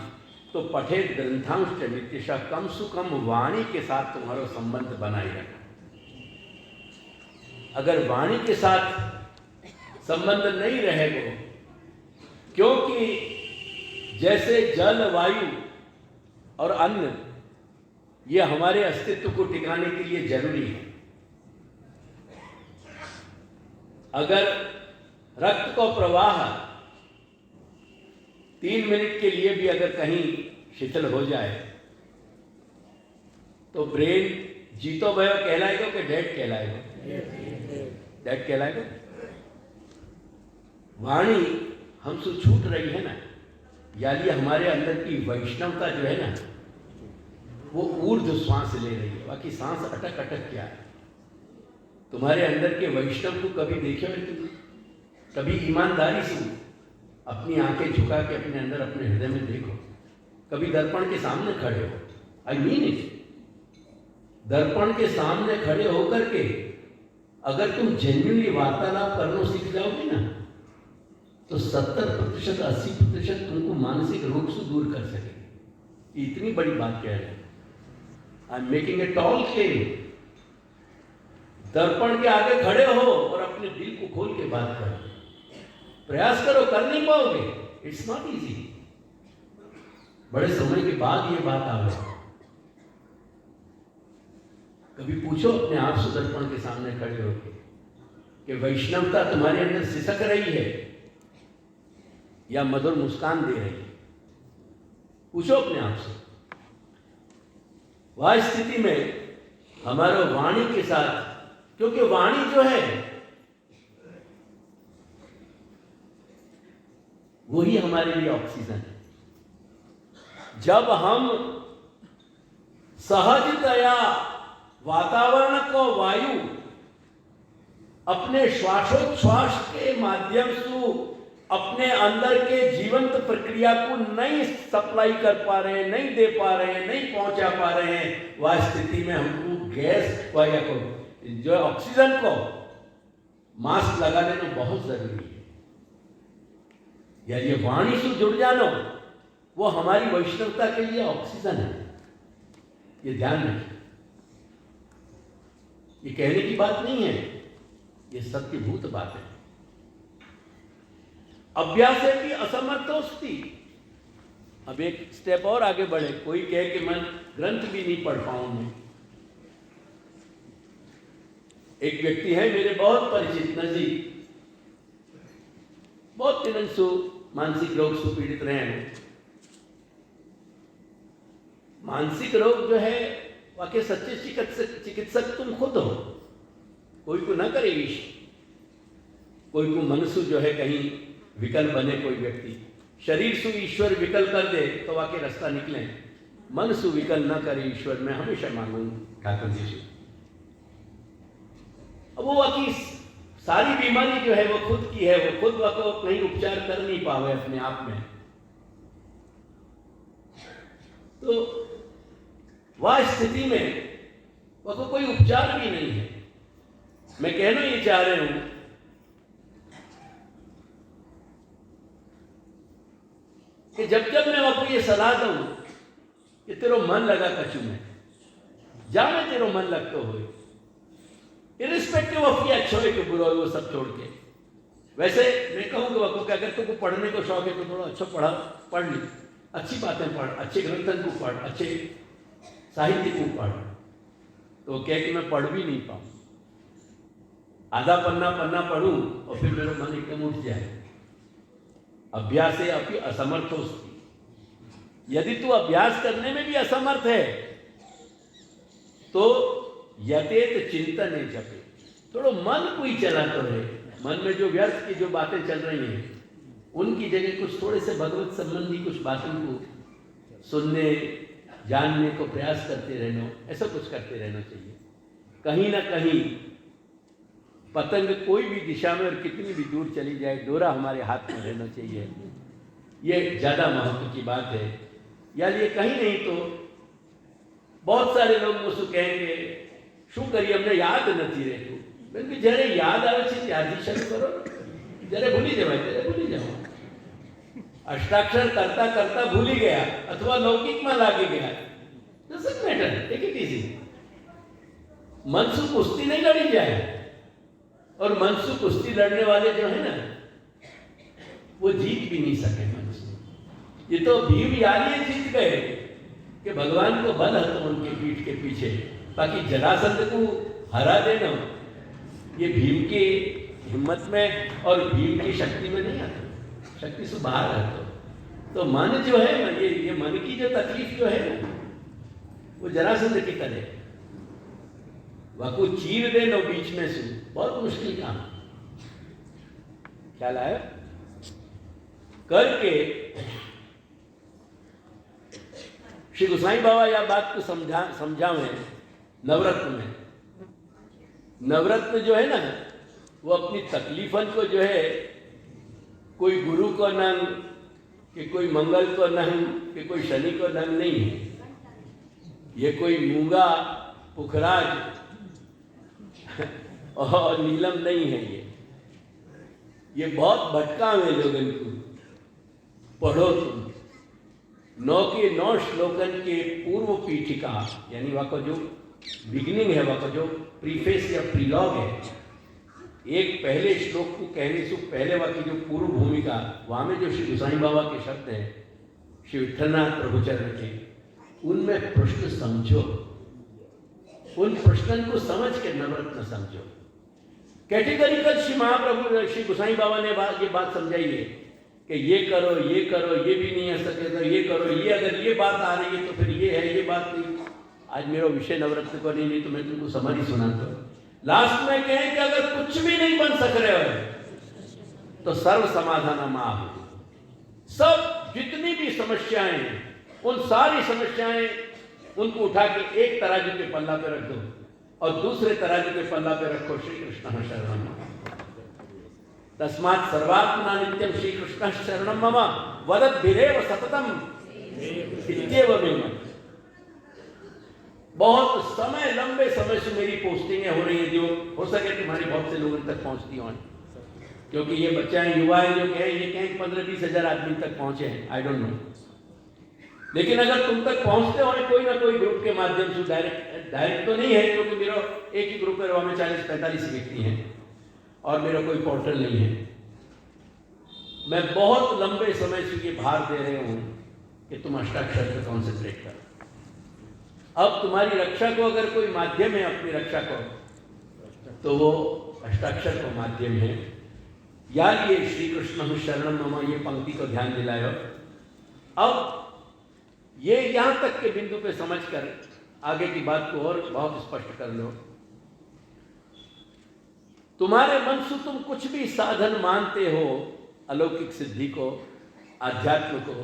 S1: तो पठे ग्रंथांश नित्यशः, कम से कम वाणी के साथ तुम्हारा संबंध बनाए रखो। अगर वाणी के साथ संबंध नहीं रहेगा, क्योंकि जैसे जल, वायु और अन्न ये हमारे अस्तित्व को टिकाने के लिए जरूरी है। अगर रक्त का प्रवाह 3 मिनट के लिए भी अगर कहीं शिथिल हो जाए तो ब्रेन जीतो भयो कहलाएगा कि डेड कहलाएगा? डेड कहलाएगा। वाणी हमसे छूट रही है ना, यानी हमारे अंदर की वैष्णवता जो है ना वो ऊर्ध्व श्वास ले रही है, बाकी सांस अटक अटक क्या है। तुम्हारे अंदर के वैष्णव को कभी देखे हो तुम? कभी ईमानदारी से अपनी आंखें झुका के अपने अंदर अपने हृदय में देखो। कभी दर्पण के सामने खड़े हो, आई मीन इट, दर्पण के सामने खड़े होकर के अगर तुम जेन्युइनली वार्तालाप करना सीख जाओगे ना तो 70% 80% तुमको मानसिक रोग से दूर कर सकेगी। इतनी बड़ी बात कह रहे हैं। I am making a tall claim. दर्पण के आगे खड़े हो और अपने दिल को खोल के बात करो। प्रयास करो, कर नहीं पाओगे, इट्स नॉट इजी। बड़े समय के बाद ये बात आ गई। कभी पूछो अपने आप से दर्पण के सामने खड़े होकर कि वैष्णवता तुम्हारे अंदर सिसक रही है या मधुर मुस्कान दे रही है? पूछो अपने आप से। वह स्थिति में हमारे वाणी के साथ, क्योंकि वाणी जो है वही हमारे लिए ऑक्सीजन है। जब हम सहजतया वातावरण को वायु अपने श्वासोच्छ्वास के माध्यम से अपने अंदर के जीवंत प्रक्रिया को नहीं सप्लाई कर पा रहे हैं, नहीं दे पा रहे हैं, नहीं पहुंचा पा रहे हैं, वह स्थिति में हमको गैस या जो ऑक्सीजन को मास्क लगा देना बहुत जरूरी है। या ये वाणी से जुड़ जाना वो हमारी वैष्णवता के लिए ऑक्सीजन है। ये ध्यान रखिए। ये कहने की बात नहीं है, ये सत्यभूत बात है। अभ्यास है कि असमर्थोस्ति। अब एक स्टेप और आगे बढ़े। कोई कहे कि मैं ग्रंथ भी नहीं पढ़ पाऊं मैं। एक व्यक्ति है मेरे बहुत परिचित नजीक, बहुत दिनों से मानसिक रोग से पीड़ित रहे हैं। मानसिक रोग जो है वाकई सच्चे चिकित्सक तुम खुद हो। कोई को ना करे ईश, कोई को मनसु जो है कहीं विकल बने। कोई व्यक्ति शरीर से ईश्वर विकल कर दे तो वाकई रास्ता निकले। मन से विकल न करे ईश्वर, मैं हमेशा मांगूंगा ठाकुर जी से। अब वो वाकई सारी बीमारी जो है वो खुद की है, वो खुद को कहीं उपचार कर नहीं पावे अपने आप में। तो वह स्थिति में वो कोई उपचार भी नहीं है। मैं कहना ये चाह रहा हूं कि जब जब मैं आपको ये सलाह दूं कि तेरो मन लगा कछु में जा, मैं तेरो मन लगते हो, इरिस्पेक्टिव ऑफ ये अच्छा है कि बुरा हो, वो सब छोड़ के। वैसे मैं कहूँगा आपको कि अगर तुमको पढ़ने को शौक है तो थोड़ा अच्छा पढ़ ली, अच्छी बातें पढ़, अच्छे ग्रंथन को पढ़, अच्छे साहित्य को पढ़। तो कह कि मैं पढ़ भी नहीं पाऊँ, आधा पन्ना पढ़ूं और फिर मेरा मन एकदम उठ जाए। अभ्यास है आपकी असमर्थ हो सकती। यदि तू अभ्यास करने में भी असमर्थ है तो यथेत चिंतन है जपे, थोड़ा मन कोई चला तो है। मन में जो व्यर्थ की जो बातें चल रही हैं उनकी जगह कुछ थोड़े से भगवत संबंधी कुछ बातों को सुनने जानने को प्रयास करते रहना, ऐसा कुछ करते रहना चाहिए। कहीं ना कहीं पतंग कोई भी दिशा में और कितनी भी दूर चली जाए, डोरा हमारे हाथ में रहना चाहिए। ये ज़्यादा महत्व की बात है। यार ये कहीं नहीं तो बहुत सारे लोग मुझसे कहेंगे शू करिए अમને યાદ નથી રહેતું। મેં જ્યારે યાદ આવે છે ત્યારથી શરૂ કરો, જ્યારે ભૂલી જવાય ત્યારે ભૂલી જાઓ। અષ્ટાક્ષર કરતા કરતા ભૂલી ગયા અથવા લૌકિકમાં લાગી ગયા, doesn't matter, take it easy. મન से कुश्ती नहीं लड़ी जाए, और मनसु कुश्ती लड़ने वाले जो है ना, वो जीत भी नहीं सके मनसु। ये तो भीम यानी जीत गए कि भगवान को बल है तो उनके पीठ के पीछे, बाकी जरासंध को हरा देना ये भीम की हिम्मत में और भीम की शक्ति में नहीं आता, शक्ति से बाहर है। तो मन जो है ना, ये मन की जो तकलीफ जो है ना, वो जरासंध की तरह वाको चीर दे नो बीच में से, बहुत मुश्किल काम। ख्याल आया करके श्री गोसाई बाबा यह बात को समझावे नवरत्न में। नवरत्न जो है ना, वो अपनी तकलीफन को जो है कोई गुरु को नंग कि कोई मंगल को नंग कि कोई शनि को नंग नहीं है। ये कोई मूंगा पुखराज और नीलम नहीं है। ये बहुत भटका हुए लोग इनको पढ़ो तुम। 9 के 9 श्लोकन के पूर्व पीठिका यानी वहाँ का जो बिगिनिंग है, वहाँ का जो प्रीफेस या प्रीलॉग है, एक पहले श्लोक को कहने से पहले वहाँ की जो पूर्व भूमिका, वहाँ में जो श्री गोसाई बाबा के शब्द हैं श्री विठलनाथ प्रभुचरण के, उनमें प्रश्न समझो, उन प्रश्न को समझ के नवरत्न समझो। कैटेगरिकल श्री महाप्रभु श्री गोसाई बाबा ने ये बात समझाई है कि ये करो ये भी नहीं आ सके तो ये करो, ये अगर ये बात आ रही है तो फिर ये है, ये बात नहीं। आज मेरा विषय नवरत्न को नहीं तो मैं तुमको समझ सुनाता हूँ। लास्ट में कहें कि अगर कुछ भी नहीं बन सक रहे हो तो सर्व समाधान माह, सब जितनी भी समस्याएं हैं उन सारी समस्याएं उनको उठा के एक तराजू के पल्ला पे रख दो और दूसरे तराजू के पल्ला पे रखो श्री कृष्ण शरणम तस्मात् सर्वात्मना नित्यम श्री कृष्ण शरणम मम वदद्भिरेव सततम इत्येवमेव। बहुत समय लंबे समय से मेरी पोस्टिंगें हो रही है, जो हो सके तुम्हारी बहुत से लोगों तक पहुंचती हों, क्योंकि ये बच्चे युवा जो कहें ये कहें 15-20 हजार आदमी तक पहुंचे हैं, आई डोंट नो। लेकिन अगर तुम तक पहुंचते हो कोई ना कोई ग्रुप के माध्यम से, डायरेक्ट तो नहीं है क्योंकि मेरा एक ही ग्रुप है, वहां में 40-45 व्यक्ति हैं और मेरा कोई पोर्टल नहीं है। मैं बहुत लंबे समय से ये भार दे रहे हूं कि तुम अष्टाक्षर पर कॉन्सेंट्रेट करो। अब तुम्हारी रक्षा को अगर कोई माध्यम है अपनी रक्षा को, तो वो अष्टाक्षर को माध्यम है। यार ये श्री कृष्ण शरणम मम ये पंक्ति को ध्यान दिलायो। अब ये यहां तक के बिंदु पे समझकर आगे की बात को और बहुत स्पष्ट कर लो। तुम्हारे मन से तुम कुछ भी साधन मानते हो, अलौकिक सिद्धि को, आध्यात्म को,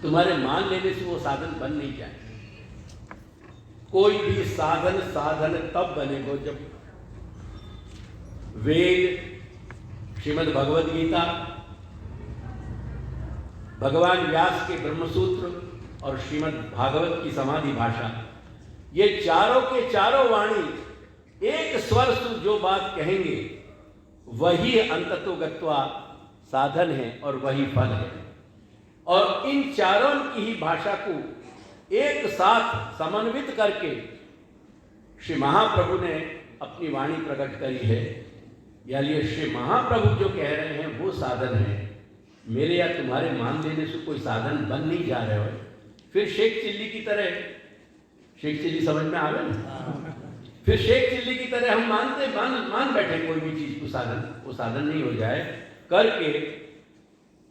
S1: तुम्हारे मान लेने से वो साधन बन नहीं जाए। कोई भी साधन तब बनेगा जब वेद, श्रीमद् भगवद गीता, भगवान व्यास के ब्रह्मसूत्र और श्रीमद् भागवत की समाधि भाषा, ये चारों के चारों वाणी एक स्वर से जो बात कहेंगे वही अंततो गत्वा साधन है और वही फल है। और इन चारों की ही भाषा को एक साथ समन्वित करके श्री महाप्रभु ने अपनी वाणी प्रकट करी है। यानी श्री महाप्रभु जो कह रहे हैं वो साधन है। मेरे या तुम्हारे मान लेने से कोई साधन बन नहीं जा रहे हो। फिर शेख चिल्ली की तरह, शेख चिल्ली समझ में आ गए ना, फिर शेख चिल्ली की तरह हम मान बैठे कोई भी चीज को साधन, वो साधन नहीं हो जाए करके।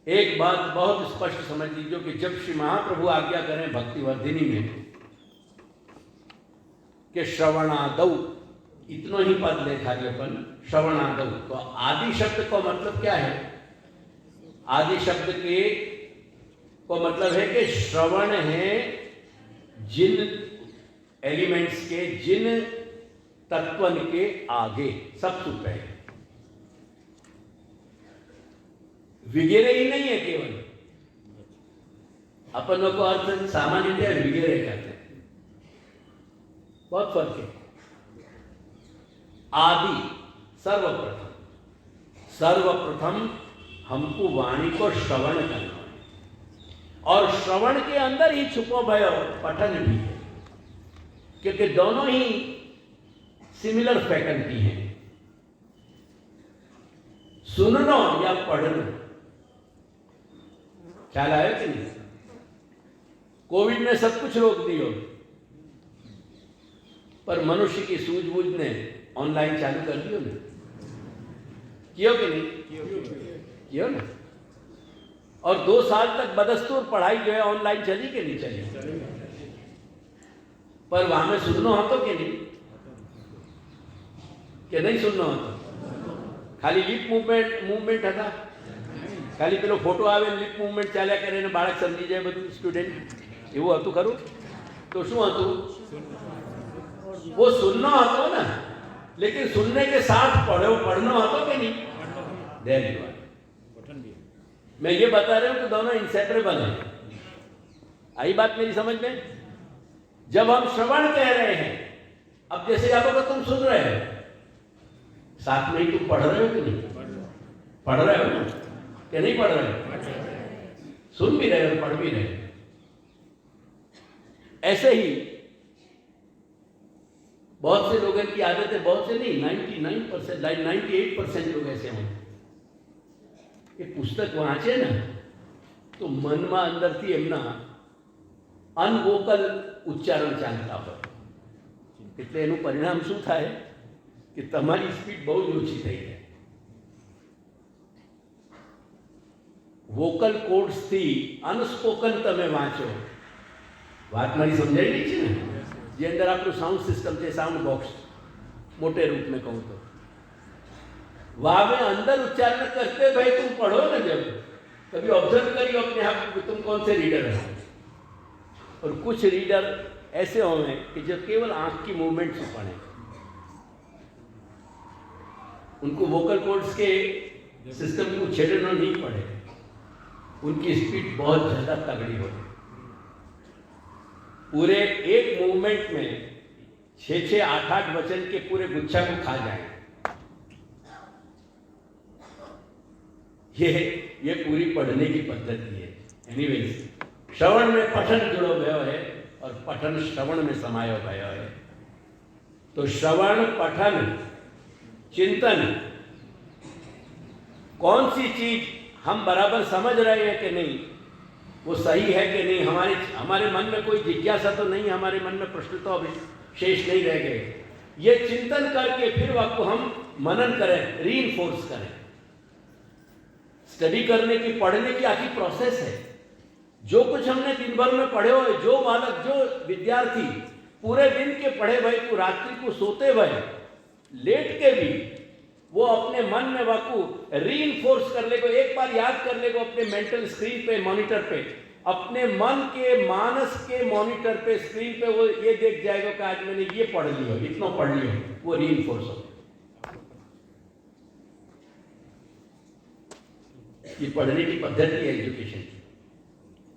S1: एक बात बहुत स्पष्ट समझ लीजिए कि जब श्री महाप्रभु आज्ञा करें भक्तिवर्धिनी में कि श्रवणादौ, इतना ही पद ले खाली अपन, श्रवणादौ, तो आदि शब्द का मतलब क्या है? आदि शब्द के को मतलब है कि श्रवण है जिन एलिमेंट्स के, जिन तत्वन के आगे, सबसे पहले। विगेरे ही नहीं है केवल, अपन लोग को अर्थ सामान्यतः विगेरे कहते हैं, बहुत फर्क है। आदि, सर्वप्रथम हमको वाणी को श्रवण करना है और श्रवण के अंदर ही छुपो भयो पठन भी है, क्योंकि दोनों ही सिमिलर फैकल्टी हैं, सुनना या पढ़ना। ख्याल आया कि नहीं? कोविड ने सब कुछ रोक दियो, पर मनुष्य की सूझबूझ ने ऑनलाइन चालू कर दियो ना, कियो कि नहीं? कियो ना। और 2 साल तक बदस्तूर पढ़ाई जो है ऑनलाइन चली कि नहीं चली? पर वहां में सुनना होतो कि नहीं? कि नहीं सुनना होतो? खाली लिप मूवमेंट था, खाली પેલો ફોટો આવે લિપ મૂવમેન્ટ ચાલ્યા કરે ને બાળક સમજી જાય બધું સ્ટુડન્ટ, એવું હતું ખરું? તો શું હતું? वो सुनना હતો ना, लेकिन सुनने के साथ पढ़ना હતો कि नहीं? There you are. मैं ये बता रहा हूं कि दोनों इंसेपरेबल हैं। आई बात मेरी समझ में? जब हम श्रवण कह रहे हैं, अब जैसे आप अगर तुम सुन रहे हो, साथ में ही तुम पढ़ रहे हो कि नहीं? पढ़ रहे हो ना कि नहीं पढ़ रहे हो? सुन भी रहे हो, पढ़ भी रहे हो। ऐसे ही बहुत से लोगों की आदत है, बहुत से नहीं, 99%, 98% लोग ऐसे हों कि पुस्तक वांचे ना तो मन में अंदर थी एमना अनवोकल उच्चारण चालता हो, એટલે એનું પરિણામ શું થાય કે તમારી સ્પીડ બહુ જ ઓછી થઈ જાય। વોકલ કોડ્સ થી અનસ્પોકન તમે વાંચો, વાત મારી સમજાઈ ગઈ છે ને? જે અંદર આપણું સાઉન્ડ સિસ્ટમ છે, साउंड बॉक्स मोटे रूप में कहूँ तो वहां में अंदर उच्चारण करते भाई तुम पढ़ो ना, जब कभी ऑब्जर्व करिए अपने आप को तुम कौन से रीडर हो। और कुछ रीडर ऐसे होंगे कि जो केवल आंख की मूवमेंट से पढ़े, उनको वोकल कोड्स के सिस्टम को छेड़ना नहीं पड़े, उनकी स्पीड बहुत ज्यादा तगड़ी हो। पूरे एक मूवमेंट में 6-6, 8-8 वचन के पूरे गुच्छा को खा जाए। ये पूरी पढ़ने की पद्धति है। एनीवेज, श्रवण में पठन जुड़ो गयो है और पठन श्रवण में समायो गयो है। तो श्रवण, पठन, चिंतन, कौन सी चीज हम बराबर समझ रहे हैं कि नहीं, वो सही है कि नहीं, हमारे मन में कोई जिज्ञासा तो नहीं, हमारे मन में प्रश्न तो अभी शेष नहीं रह गए, ये चिंतन करके फिर आपको हम मनन करें, रीइंफोर्स करें। स्टडी करने की, पढ़ने की आखिर प्रोसेस है। जो कुछ हमने दिन भर में पढ़े हुए, जो बालक, जो विद्यार्थी पूरे दिन के पढ़े भय को रात्रि को सोते भय लेट के भी वो अपने मन में वाकू रीइंफोर्स कर ले को, एक बार याद कर ले को अपने मेंटल स्क्रीन पे, मॉनिटर पे, अपने मन के, मानस के मॉनिटर पे, स्क्रीन पे वो ये देख जाएगा कि आज मैंने ये पढ़ लिया, इतना पढ़ लिया, वो रीइंफोर्स हो। ये पढ़ने की पद्धति है एजुकेशन की।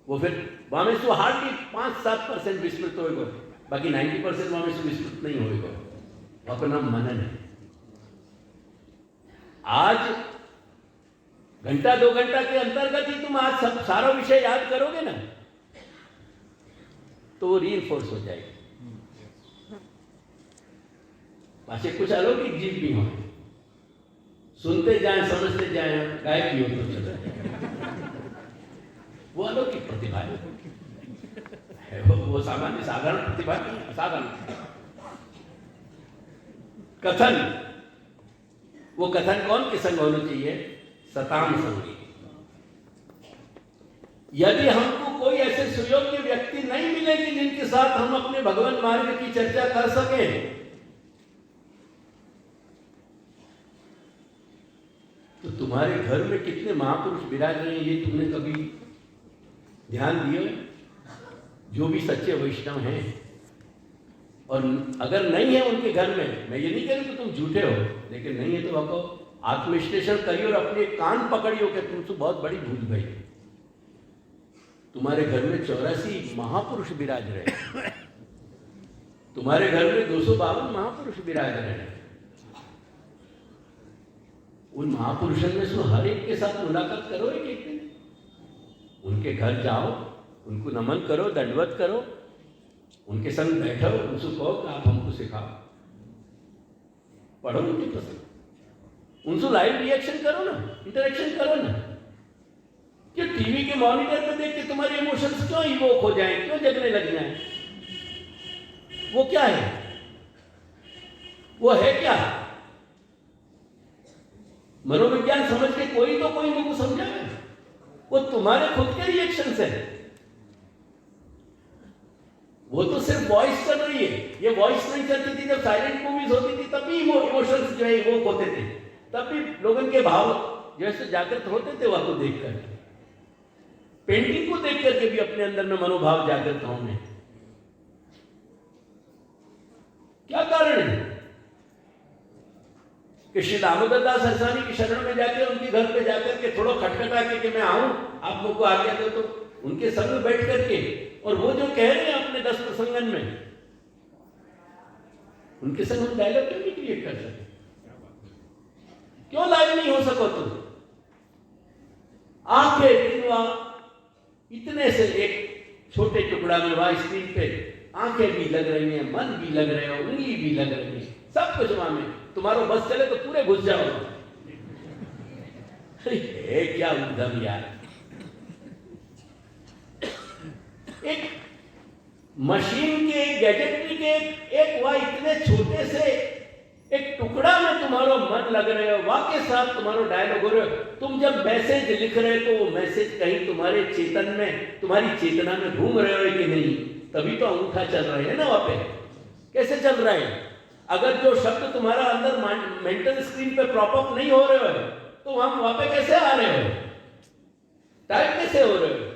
S1: वो फिर वहां में सो हार्डली 5-7% विस्मृत होएगा, बाकी 90% वहां में से विस्मृत नहीं होएगा। अपना मनन है। आज घंटा 2 घंटा के अंतर्गत ही तुम आज सब सारा विषय याद करोगे ना, तो वो रीइंफोर्स हो जाएगी। पासे कुछ अलौकिक जीव भी हो, सुनते जाएं, समझते जाएं, गायब भी हो तो चल रहा है। वो अलौकिक प्रतिभा है, वो सामान्य साधारण प्रतिभा नहीं, असाधारण। कथन, वो कथन कौन के संग होना चाहिए? सताम संगी। यदि हमको कोई ऐसे सुयोग्य व्यक्ति नहीं मिलेगी जिनके साथ हम अपने भगवान मार्ग की चर्चा कर सके, तो तुम्हारे घर में कितने महापुरुष विराज रहे हैं, ये तुमने कभी ध्यान दिया? जो भी सच्चे वैष्णव हैं, और अगर नहीं है उनके घर में, मैं ये नहीं कह रही कि तुम झूठे हो, लेकिन नहीं है तो आपको आत्मविश्लेषण करिए और अपने कान पकड़ियो कि तुमसे बहुत बड़ी भूल गई। तुम्हारे घर में 84 महापुरुष विराज रहे, तुम्हारे घर में 252 महापुरुष विराज रहे। उन महापुरुषों में से हर एक के साथ मुलाकात करो एक एक दिन, उनके घर जाओ, उनको नमन करो, दंडवत करो, उनके संग बैठो, उनसे कहो कि आप हमको सिखाओ। पढ़ो उनकी पसंद, उनसे लाइव रिएक्शन करो ना, इंटरेक्शन करो ना। कि टीवी के मॉनिटर पे देख के तुम्हारे इमोशंस क्यों इवोक हो जाए, क्यों जगने लग जाए? वो क्या है, वो है क्या? मनोविज्ञान समझ के कोई तो कोई मुझको समझाए। वो तुम्हारे खुद के रिएक्शन है, वो तो सिर्फ वॉइस चल रही है। ये वॉइस नहीं चलती थी जब साइलेंट मूवीज होती थी, तब भी वो इमोशंस जो है वो होते थे, तब भी लोगों के भाव जैसे जागृत होते थे वहां को देख करके, पेंटिंग को देख करके भी अपने अंदर में मनोभाव जागृत होंगे। क्या कारण है कि श्री दामोदर दास सरसानी की शरण में जाकर उनके घर पे जाकर के थोड़ा खटखटा के मैं आऊं, आप मुझको आज्ञा दो, तो उनके संग में बैठ करके, और वो जो कह रहे हैं अपने 10 प्रसंगन में, उनके संग हम डायलॉग क्यों नहीं क्रिएट कर सके? क्यों लाइव नहीं हो सको तुम? आंखें दिनवा इतने से एक छोटे टुकड़ा में वहां स्क्रीन पे आंखें भी लग रही हैं, मन भी लग रहे हो, उंगली भी लग रही है, सब कुछ वहां में। तुम्हारा बस चले तो पूरे घुस जाओ। अरे क्या उद्यम यार! एक मशीन के, गैजेटरी के एक वह इतने छोटे से एक टुकड़ा में तुम्हारा मन लग रहे हो, वहां के साथ तुम्हारा डायलॉग हो रहे हो। तुम जब मैसेज लिख रहे हो तो वो मैसेज कहीं तुम्हारे चेतन में, तुम्हारी चेतना में घूम रहे हो कि नहीं? तभी तो अंगूठा चल रहा है ना वहां पे। कैसे चल रहा है? अगर जो शब्द तुम्हारा अंदर मेंटल स्क्रीन पे प्रॉपअप नहीं हो रहे हो तो हम वहां पे कैसे आ रहे हो? टाइप कैसे हो रहे हो?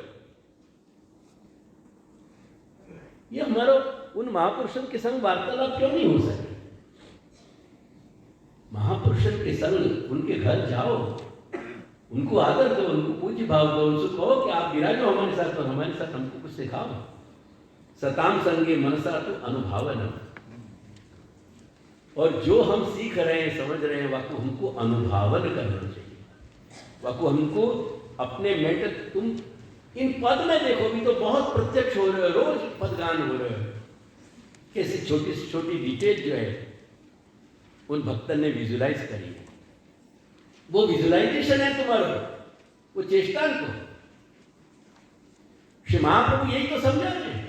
S1: ये हमारा उन महापुरुषों के संग वार्तालाप क्यों नहीं हो सके? महापुरुषों के संग उनके घर जाओ, उनको आदर दो, उनको पूज्य भाव दो, उनसे कहो कि आप विराजो हमारे साथ और हमारे साथ हमको कुछ सिखाओ। सताम संगे मनसा तो अनुभवन, और जो हम सीख रहे हैं, समझ रहे हैं, वाको हमको अनुभावन करना चाहिए। वाको हमको अपने मेंटल, तुम इन पद में देखो भी तो बहुत प्रत्यक्ष हो रहे हो, रोज पदगान हो रहे हो। कैसी छोटी से छोटी डिटेल जो है उन भक्तन ने विजुलाइज करी है। वो विजुलाइजेशन है तुम्हारा, वो चेष्टा को श्री महाप्रभु यही तो समझाते हैं।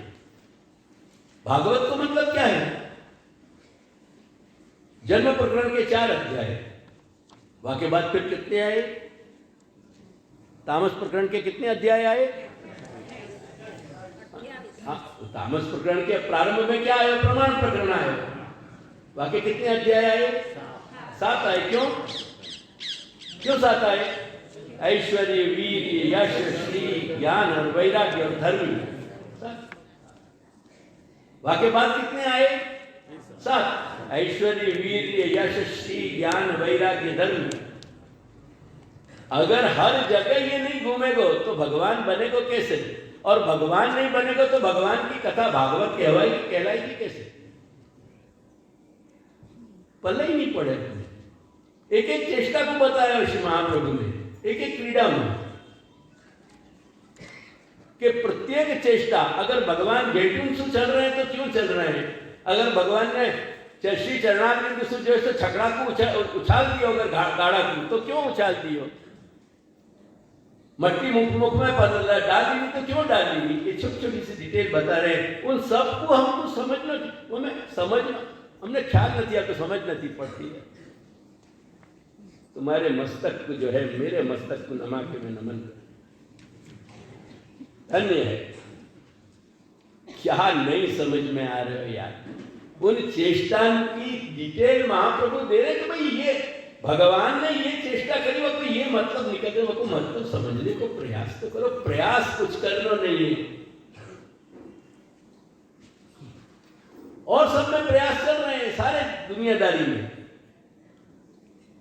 S1: भागवत को मतलब क्या है? जन्म प्रकरण के 4 अध्याय, वहां के बाद फिर कितने आए? तामस प्रकरण के कितने अध्याय आए? हाँ, तामस प्रकरण के प्रारंभ में क्या आया? प्रमाण प्रकरण आया। वहां के कितने अध्याय आए? 7 आए। क्यों? क्यों 7 आए? ऐश्वर्य, वीर, यश, श्री, ज्ञान और वैराग्य और धर्म। वहां के बाद कितने आए? 7। ऐश्वर्य, वीर, यश, श्री, ज्ञान, वैराग्य, धर्म। अगर हर जगह ये नहीं घूमेगो तो भगवान बनेगो कैसे? और भगवान नहीं बनेगो तो भगवान की कथा भागवत कहलाएगी कैसे? पल्ले ही नहीं पड़े। एक एक चेष्टा को बताया श्री महाप्रभु ने, एक एक क्रीड़ा में, कि प्रत्येक चेष्टा, अगर भगवान गेटून से चल रहे हैं तो क्यों चल रहे हैं? अगर भगवान ने श्री चरणारविंद से जो है छकड़ा को उछाल दियो, अगर गाड़ा को, तो क्यों उछाल दियो? मट्टी मुख में डाल दी तो क्यों डाल दी? ये छोटी छोटी सी डिटेल बता रहे हैं। उन सबको हमको समझना, हमने ख्याल नहीं दिया तो समझ नहीं पड़ती है। तुम्हारे मस्तक को जो है, मेरे मस्तक को नमा के मैं नमन कर, धन्य है। क्या नहीं समझ में आ रहे हो यार? उन चेष्टा की डिटेल महाप्रभु दे रहे कि भाई ये भगवान ने ये चेष्टा करी, वो तो ये मतलब निकल रहे, वो मतलब समझने को प्रयास तो करो। प्रयास कुछ करना नहीं है, और सब में प्रयास चल रहे हैं सारे दुनियादारी में,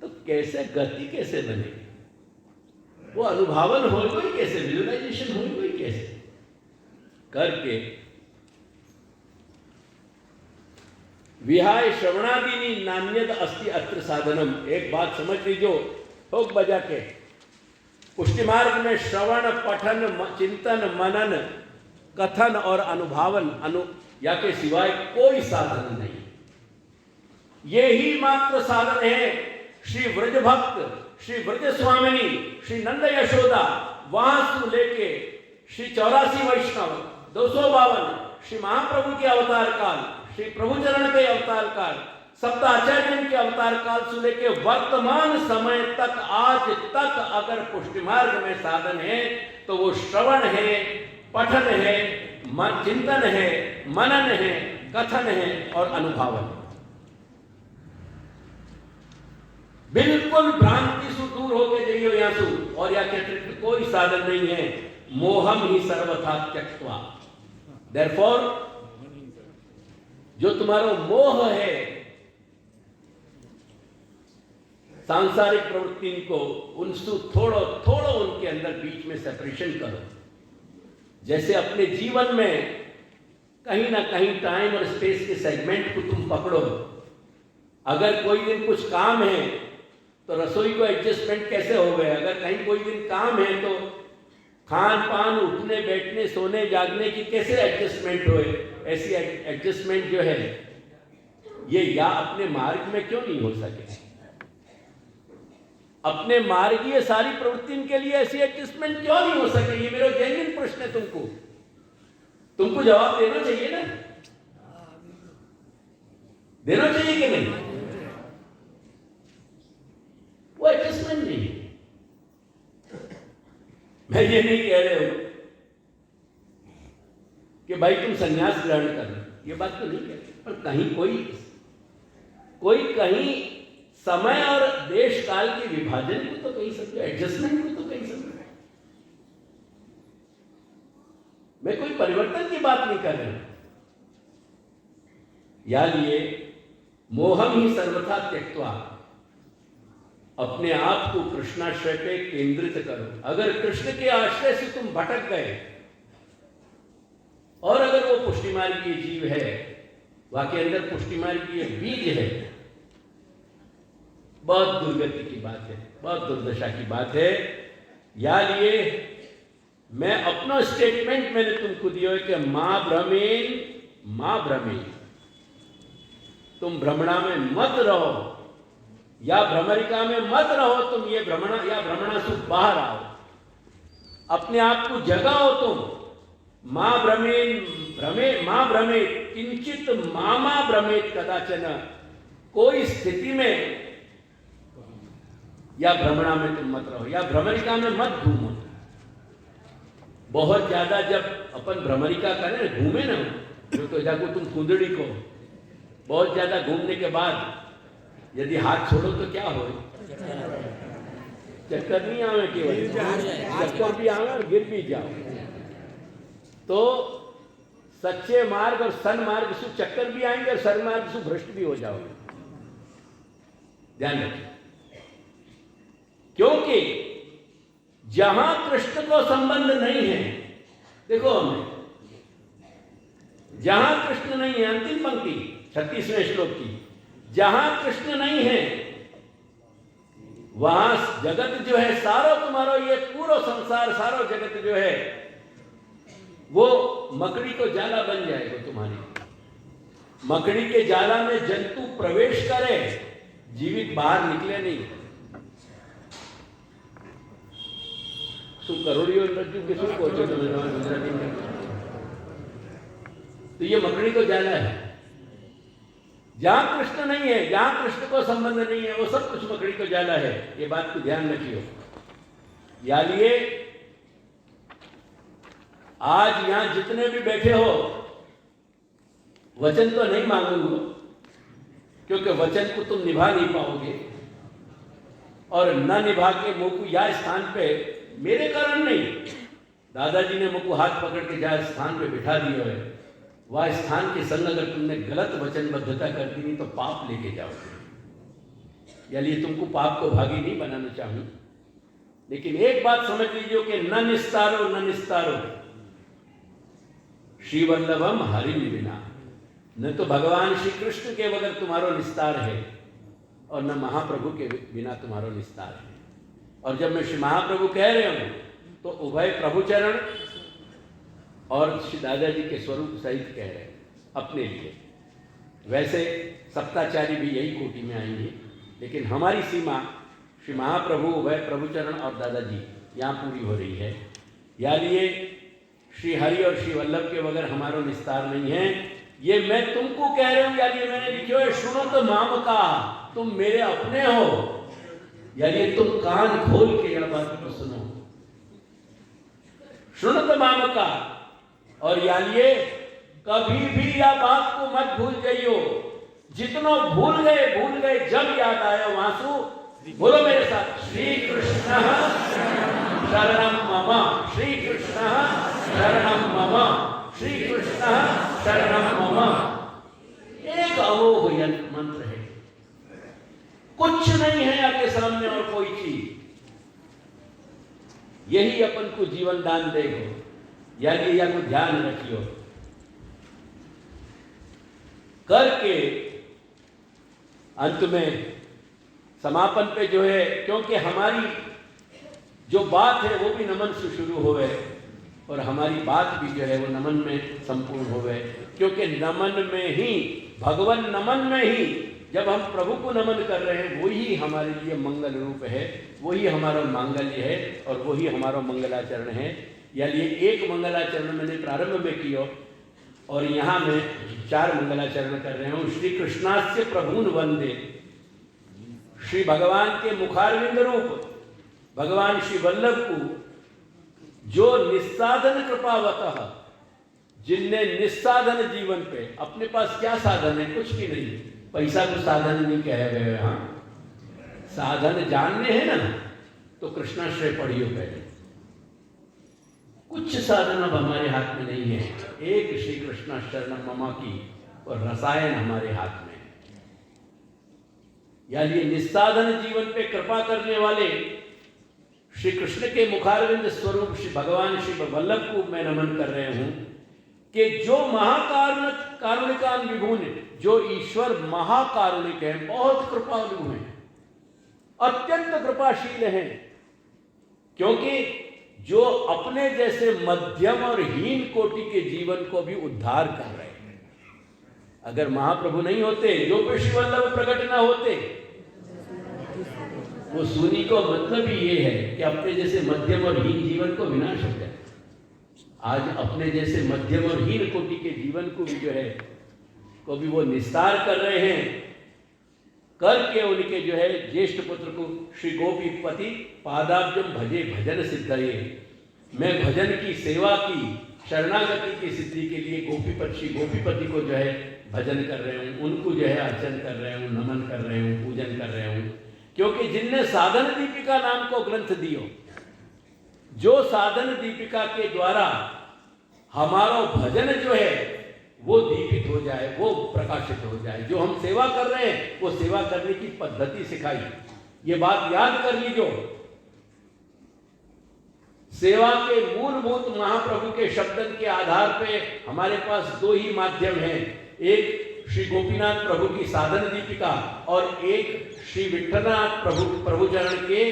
S1: तो कैसे गति कैसे बनेगी? वो अनुभावन हो गई कैसे? विजुलाइजेशन हो गई कैसे? करके विहाय श्रवणादीनी नान्यद अस्ति अत्र साधनम। एक बात समझ लीजिए, ठोक बजा के, पुष्टि मार्ग में श्रवण, पठन, चिंतन, मनन, कथन और अनुभावन या के सिवाय कोई साधन नहीं। ये ही मात्र साधन है। श्री व्रज भक्त, श्री व्रज स्वामिनी, श्री नंद यशोदा, वहां से लेके श्री 84 वैष्णव, 252 श्री महाप्रभु के अवतार काल, श्री प्रभुचरण के अवतार काल, सप्त आचार्यों के अवतार काल से लेके वर्तमान समय तक, आज तक अगर पुष्टि मार्ग में साधन है तो वो श्रवण है, पठन है, चिंतन है, मनन है, कथन है और अनुभव है। बिल्कुल भ्रांति से दूर होके जाइए यहाँ से, और या के अतिरिक्त कोई साधन नहीं है। मोहम ही सर्वथा त्यक्त्वा, देयरफॉर जो तुम्हारा मोह है सांसारिक प्रवृत्ति को, उनसे थोड़ो थोड़ो उनके अंदर बीच में सेपरेशन करो। जैसे अपने जीवन में कहीं ना कहीं टाइम और स्पेस के सेगमेंट को तुम पकड़ो। अगर कोई दिन कुछ काम है तो रसोई को एडजस्टमेंट कैसे हो गए, अगर कहीं कोई दिन काम है तो खान पान, उठने बैठने, सोने जागने की कैसे एडजस्टमेंट होए, ऐसी एडजस्टमेंट जो है ये या अपने मार्ग में क्यों नहीं हो सके? अपने मार्गीय सारी प्रवृत्ति के लिए ऐसी एडजस्टमेंट क्यों नहीं हो सके? ये मेरा जेन्युइन प्रश्न है। तुमको जवाब देना चाहिए ना, देना चाहिए कि नहीं? वो एडजस्टमेंट नहीं है। मैं ये नहीं कह रहे हूं कि भाई तुम संन्यास ग्रहण कर लो, ये बात तो नहीं कह रहे, पर कहीं कोई कहीं समय और देश काल के विभाजन को तो कहीं समझो, एडजस्टमेंट को तो कहीं समझो। मैं कोई परिवर्तन की बात नहीं कर रहा। या लिए मोहम ही सर्वथा त्यक्त्वा, अपने आप को कृष्णाश्रय पे केंद्रित करो। अगर कृष्ण के आश्रय से तुम भटक गए और अगर वो पुष्टि मार्गीय जीव है, वाके अंदर पुष्टि मार्गीय बीज है, बहुत दुर्गति की बात है, बहुत दुर्दशा की बात है। या लिए मैं अपना स्टेटमेंट मैंने तुमको दिया है कि मां भ्रमेन, तुम भ्रमणा में मत रहो या भ्रमरिका में मत रहो। तुम ये भ्रमणा या भ्रमणा से बाहर आओ, अपने आप को जगाओ। तुम मां भ्रमे किंचित मामा भ्रमेत कदाचन, कोई स्थिति में या भ्रमणा में तुम मत रहो, या भ्रमरिका में मत घूमो। बहुत ज्यादा जब अपन भ्रमरिका करें, घूमे ना, जो तो जाको तुम कुंदड़ी को बहुत ज्यादा घूमने के बाद यदि हाथ छोड़ो तो क्या हो? चक्कर नहीं आवे, केवल चक्कर भी आवे और गिर भी जाओ। तो सच्चे मार्ग और सन्मार्ग से चक्कर भी आएंगे और सन्मार्ग से भ्रष्ट भी हो जाओगे। ध्यान रखिए, क्योंकि जहां कृष्ण को संबंध नहीं है, देखो हमें जहां कृष्ण नहीं है, अंतिम पंक्ति 36वें श्लोक की, जहां कृष्ण नहीं है वहां जगत जो है सारो तुम्हारो, ये पूरा संसार सारो जगत जो है वो मकड़ी को जाला बन जाएगा तुम्हारी। मकड़ी के जाला में जंतु प्रवेश करे, जीवित बाहर निकले नहीं। करोड़ियों रज्जु के सुख पहुंचे गुजराती में, तो ये मकड़ी को जाला है। जहां कृष्ण नहीं है, जहां कृष्ण को संबंध नहीं है, वो सब कुछ मकड़ी को जाला है। ये बात को ध्यान रखियो। या लिए आज यहां जितने भी बैठे हो, वचन तो नहीं मांगूंगा, क्योंकि वचन को तुम निभा नहीं पाओगे, और न निभा के मुझको या स्थान पे मेरे कारण नहीं, दादाजी ने मुझको हाथ पकड़ के जहाँ स्थान पे बिठा दिया है, वह स्थान के संग अगर तुमने गलत वचनबद्धता कर दी नहीं तो पाप लेके जाओगे। यानी तुमको पाप को भागी नहीं बनाना चाहूँ, लेकिन एक बात समझ लीजिए कि न निस्तारो श्री वल्लभम हरि बिना, न तो भगवान श्री कृष्ण के बगैर तुम्हारो निस्तार है, और न महाप्रभु के बिना तुम्हारो निस्तार है। और जब मैं श्री महाप्रभु कह रहे हूं तो उभय प्रभुचरण और श्री दादाजी के स्वरूप सहित कह रहे हैं अपने लिए। वैसे सप्ताचारी भी यही कोटि में आएंगे, लेकिन हमारी सीमा श्री महाप्रभु वह प्रभुचरण और दादाजी यहाँ पूरी हो रही है। यानी श्री हरि और श्री वल्लभ के बगैर हमारा निस्तार नहीं है। ये मैं तुमको कह रहा हूँ, यानी मैंने लिखा है सुनो तो माम का, तुम मेरे अपने हो, यानी तुम कान खोल के यह बात को सुनो, सुनो तो माम का। और यानी कभी भी यह बात को मत भूल जाइयो, जितनो भूल गए, जब याद आया वासु बोलो मेरे साथ, श्री कृष्ण शरणम मम, श्री कृष्ण शरणम मम, श्री कृष्ण शरणम मम। एक अमोघ मंत्र है, कुछ नहीं है आपके सामने और कोई चीज, यही अपन को जीवन दान देगो, यानी या को ध्यान रखियो करके अंत में समापन पे जो है, क्योंकि हमारी जो बात है वो भी नमन से शुरू हो गए और हमारी बात भी जो है वो नमन में संपूर्ण हो गए, क्योंकि नमन में ही, भगवान नमन में ही जब हम प्रभु को नमन कर रहे हैं, वही हमारे लिए मंगल रूप है, वही हमारा मांगल्य है और वही हमारा मंगलाचरण है। यानी एक मंगलाचरण मैंने प्रारंभ में किया और यहाँ मैं 4 मंगलाचरण कर रहे हूँ। श्री कृष्णास्य प्रभुन वंदे, श्री भगवान के मुखारविंद रूप भगवान श्री वल्लभ को, जो निस्साधन कृपावतः, जिनने निस्साधन जीवन पे, अपने पास क्या साधन है, कुछ भी नहीं, पैसा को साधन नहीं कहा गया यहाँ, साधन जानने हैं ना, तो कृष्णाश्रय पढ़ियो पहले। कुछ साधन अब हमारे हाथ में नहीं है, एक श्री कृष्ण शरणम मम की और रसायन हमारे हाथ में। यानी निस्साधन जीवन पे कृपा करने वाले श्री कृष्ण के मुखारविंद स्वरूप श्री भगवान श्री वल्लभ को मैं नमन कर रहे हूं कि जो कारुणिकान विभुन, जो ईश्वर महाकारुणिक है, बहुत कृपालु हैं, अत्यंत कृपाशील हैं, क्योंकि जो अपने जैसे मध्यम और हीन कोटि के जीवन को भी उद्धार कर रहे हैं। अगर महाप्रभु नहीं होते, जो श्री वल्लभ प्रकट ना होते, वो सुनी को मतलब ही ये है कि अपने जैसे मध्यम और हीन जीवन को विनाश हो जाए। आज अपने जैसे मध्यम और हीन कोटि के जीवन को भी जो है को भी वो निस्तार कर रहे हैं, करके उनके जो है ज्येष्ठ पुत्र को श्री गोपीपति पादाब्जम भजे भजन सिद्धये, मैं भजन की सेवा की, शरणागति की सिद्धि के लिए श्री गोपीपति को जो है भजन कर रहे हूँ, उनको जो है अर्चन कर रहे हूँ, नमन कर रहे हूँ, पूजन कर रहे हूँ। क्योंकि जिनने साधन दीपिका नाम को ग्रंथ दियो, जो साधन दीपिका के द्वारा हमारा भजन जो है वो दीपित हो जाए, वो प्रकाशित हो जाए, जो हम सेवा कर रहे हैं वो सेवा करने की पद्धति सिखाई। ये बात याद कर लीजिए, सेवा के मूलभूत महाप्रभु के शब्दन के आधार पे हमारे पास 2 ही माध्यम हैं, एक श्री गोपीनाथ प्रभु की साधन दीपिका और एक श्री विठ्ठलनाथ प्रभुचरण के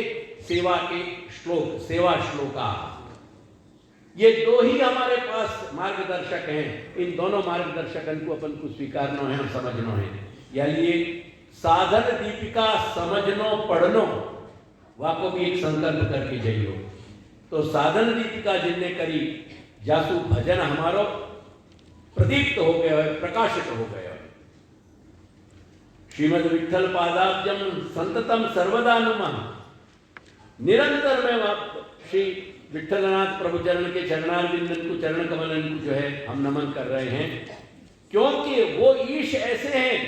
S1: सेवा के श्लोक, सेवा श्लोका। ये 2 ही हमारे पास मार्गदर्शक हैं। इन दोनों मार्गदर्शकों को अपन को स्वीकारना है और समझना है। यानी साधन दीपिका समझनो पढ़नो वाको भी एक संकल्प करके जाइयो। तो साधन दीपिका जिनने करी, जासु भजन हमारो प्रदीप्त हो गया है, प्रकाशित हो गया है। श्रीमद विठ्ठल पादाब्जम संततम सर्वदा नुमः, निरंतर में श्री विठ्ठलनाथ प्रभुचरण के चरणारविंदन को, चरण कमलन को जो है हम नमन कर रहे हैं, क्योंकि वो ईश ऐसे हैं।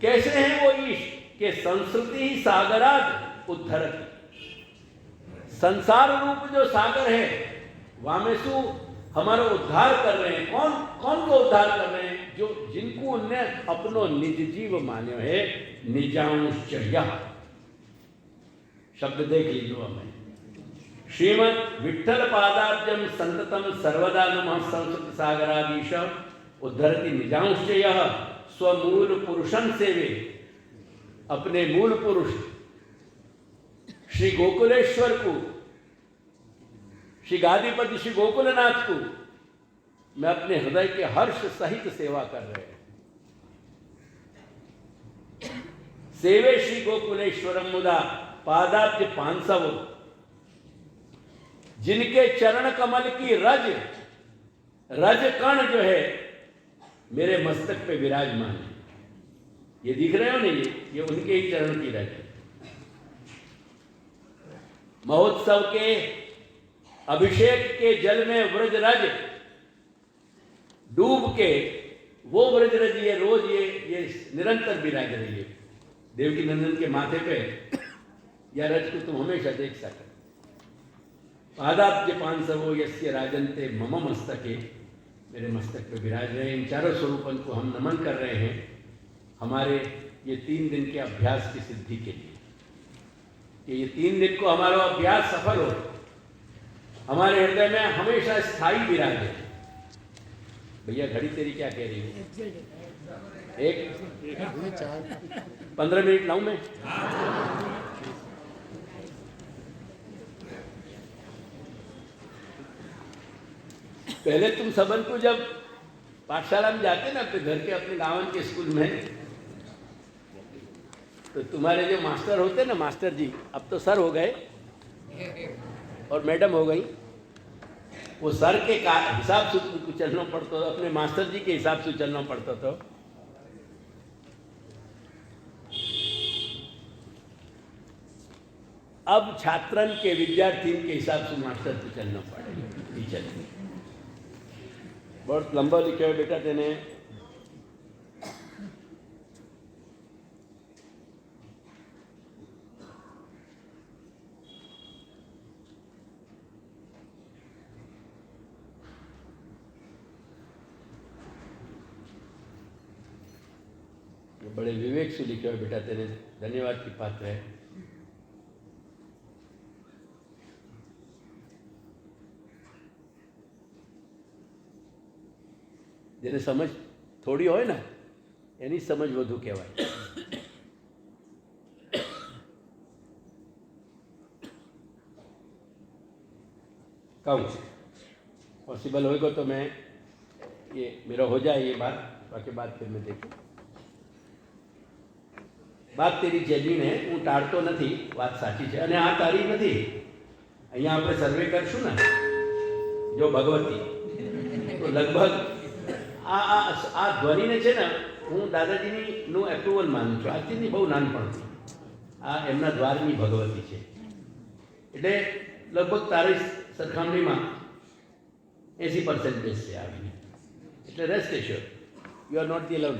S1: कैसे हैं वो ईश के संस्कृति ही सागराद उद्धरति, संसार रूप जो सागर है वामेशु हमारा उद्धार कर रहे हैं। कौन को उद्धार कर रहे हैं? जो जिनको उनने अपनो निज जीव मान्यो है, निजांश्चर्या शब्द देख लीजिए हमें। श्रीमद विठ्ठल पादाब्जम संततम सर्वदा नमः संस्कृत सागराधीश उद्धरति निजांश्चय स्वमूल पुरुषन सेवे, अपने मूल पुरुष श्री गोकुलेश्वर को, श्री गादीपति श्री गोकुलनाथ को मैं अपने हृदय के हर्ष सहित सेवा कर रहे हैं। सेवे श्री गोकुलेश्वरम मुदा पादाब्ज पांसव, जिनके चरण कमल की रज कण जो है मेरे मस्तक पे विराजमान है। ये दिख रहे हो ना, ये उनके ही चरण की रज है। महोत्सव के अभिषेक के जल में व्रज रज डूब के वो व्रज रज ये रोज ये निरंतर विराज रही है देवकी नंदन के माथे पे। यह रज को तुम हमेशा देख सके। पादाब्ज पांसवो यस्य राजन्ते मम मस्तके, मेरे मस्तक पे विराज रहे। इन चारों स्वरूपन को हम नमन कर रहे हैं हमारे ये 3 दिन के अभ्यास की सिद्धि के लिए, कि ये 3 दिन को हमारा अभ्यास सफल हो, हमारे हृदय में हमेशा स्थायी विराजे। भैया घड़ी तेरी क्या कह रही है? 15 मिनट लाऊं मैं? पहले तुम सबन को जब पाठशाला में जाते ना अपने घर के अपने गाँव के स्कूल में, तो तुम्हारे जो मास्टर होते ना, मास्टर जी अब तो सर हो गए और मैडम हो गई, वो सर के हिसाब से तुमको चलना पड़ता था, अपने मास्टर जी के हिसाब से चलना पड़ता था। अब छात्रन के विद्यार्थी के हिसाब से मास्टर को चलना पड़ेगा, टीचर। बहुत लंबा लिखे हो बेटा तेने। बड़े विवेक से लिखे हो बेटा तेरे, धन्यवाद की पात्र है। જેને સમજ થોડી હોય ને એની સમજ વધુ કહેવાય। कहूँ पॉसिबल होएगा तो मैं ये मेरा हो जाए ये बात, बाकी बात फिर मैं देखूँ। बात तेरी जेन्युइन है, હું ટાળતો નથી, વાત સાચી છે। અને આ તારી નથી, અહીંયા આપણે સર્વે કરશું ને જો ભગવતી, તો લગભગ આ ધ્વનિને છે ને હું દાદાજીનું એપ્રુવલ માનું છું। આજથી બહુ નાનપણથી આ એમના દ્વારની ભગવતી છે, એટલે લગભગ તારી સરખામણીમાં 80% છે આવી। એટલે rest assure, you are not the alone.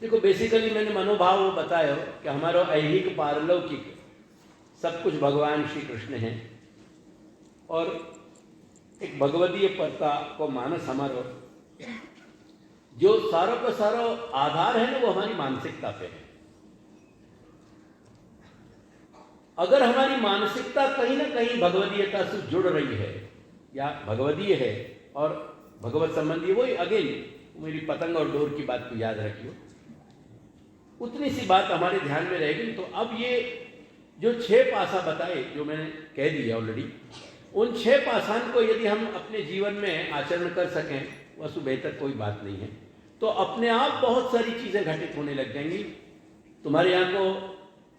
S1: देखो बेसिकली मैंने मनोभाव वो बताया कि हमारा ऐहिक पारलौकिक सब कुछ भगवान श्री कृष्ण है, और एक भगवदीय परता को मानस हमारो जो सारों का सारो आधार है ना, वो हमारी मानसिकता पे है। अगर हमारी मानसिकता कहीं ना कहीं भगवदीयता से जुड़ रही है या भगवदीय है और भगवत संबंधी, वही अगेन मेरी पतंग और डोर की बात को याद रखियो, उतनी सी बात हमारे ध्यान में रहेगी। तो अब ये जो 6 पासा बताए, जो मैंने कह दिया ऑलरेडी, उन 6 पासान को यदि हम अपने जीवन में आचरण कर सकें, वस्तु बेहतर कोई बात नहीं है। तो अपने आप बहुत सारी चीज़ें घटित होने लग जाएंगी। तुम्हारे यहाँ को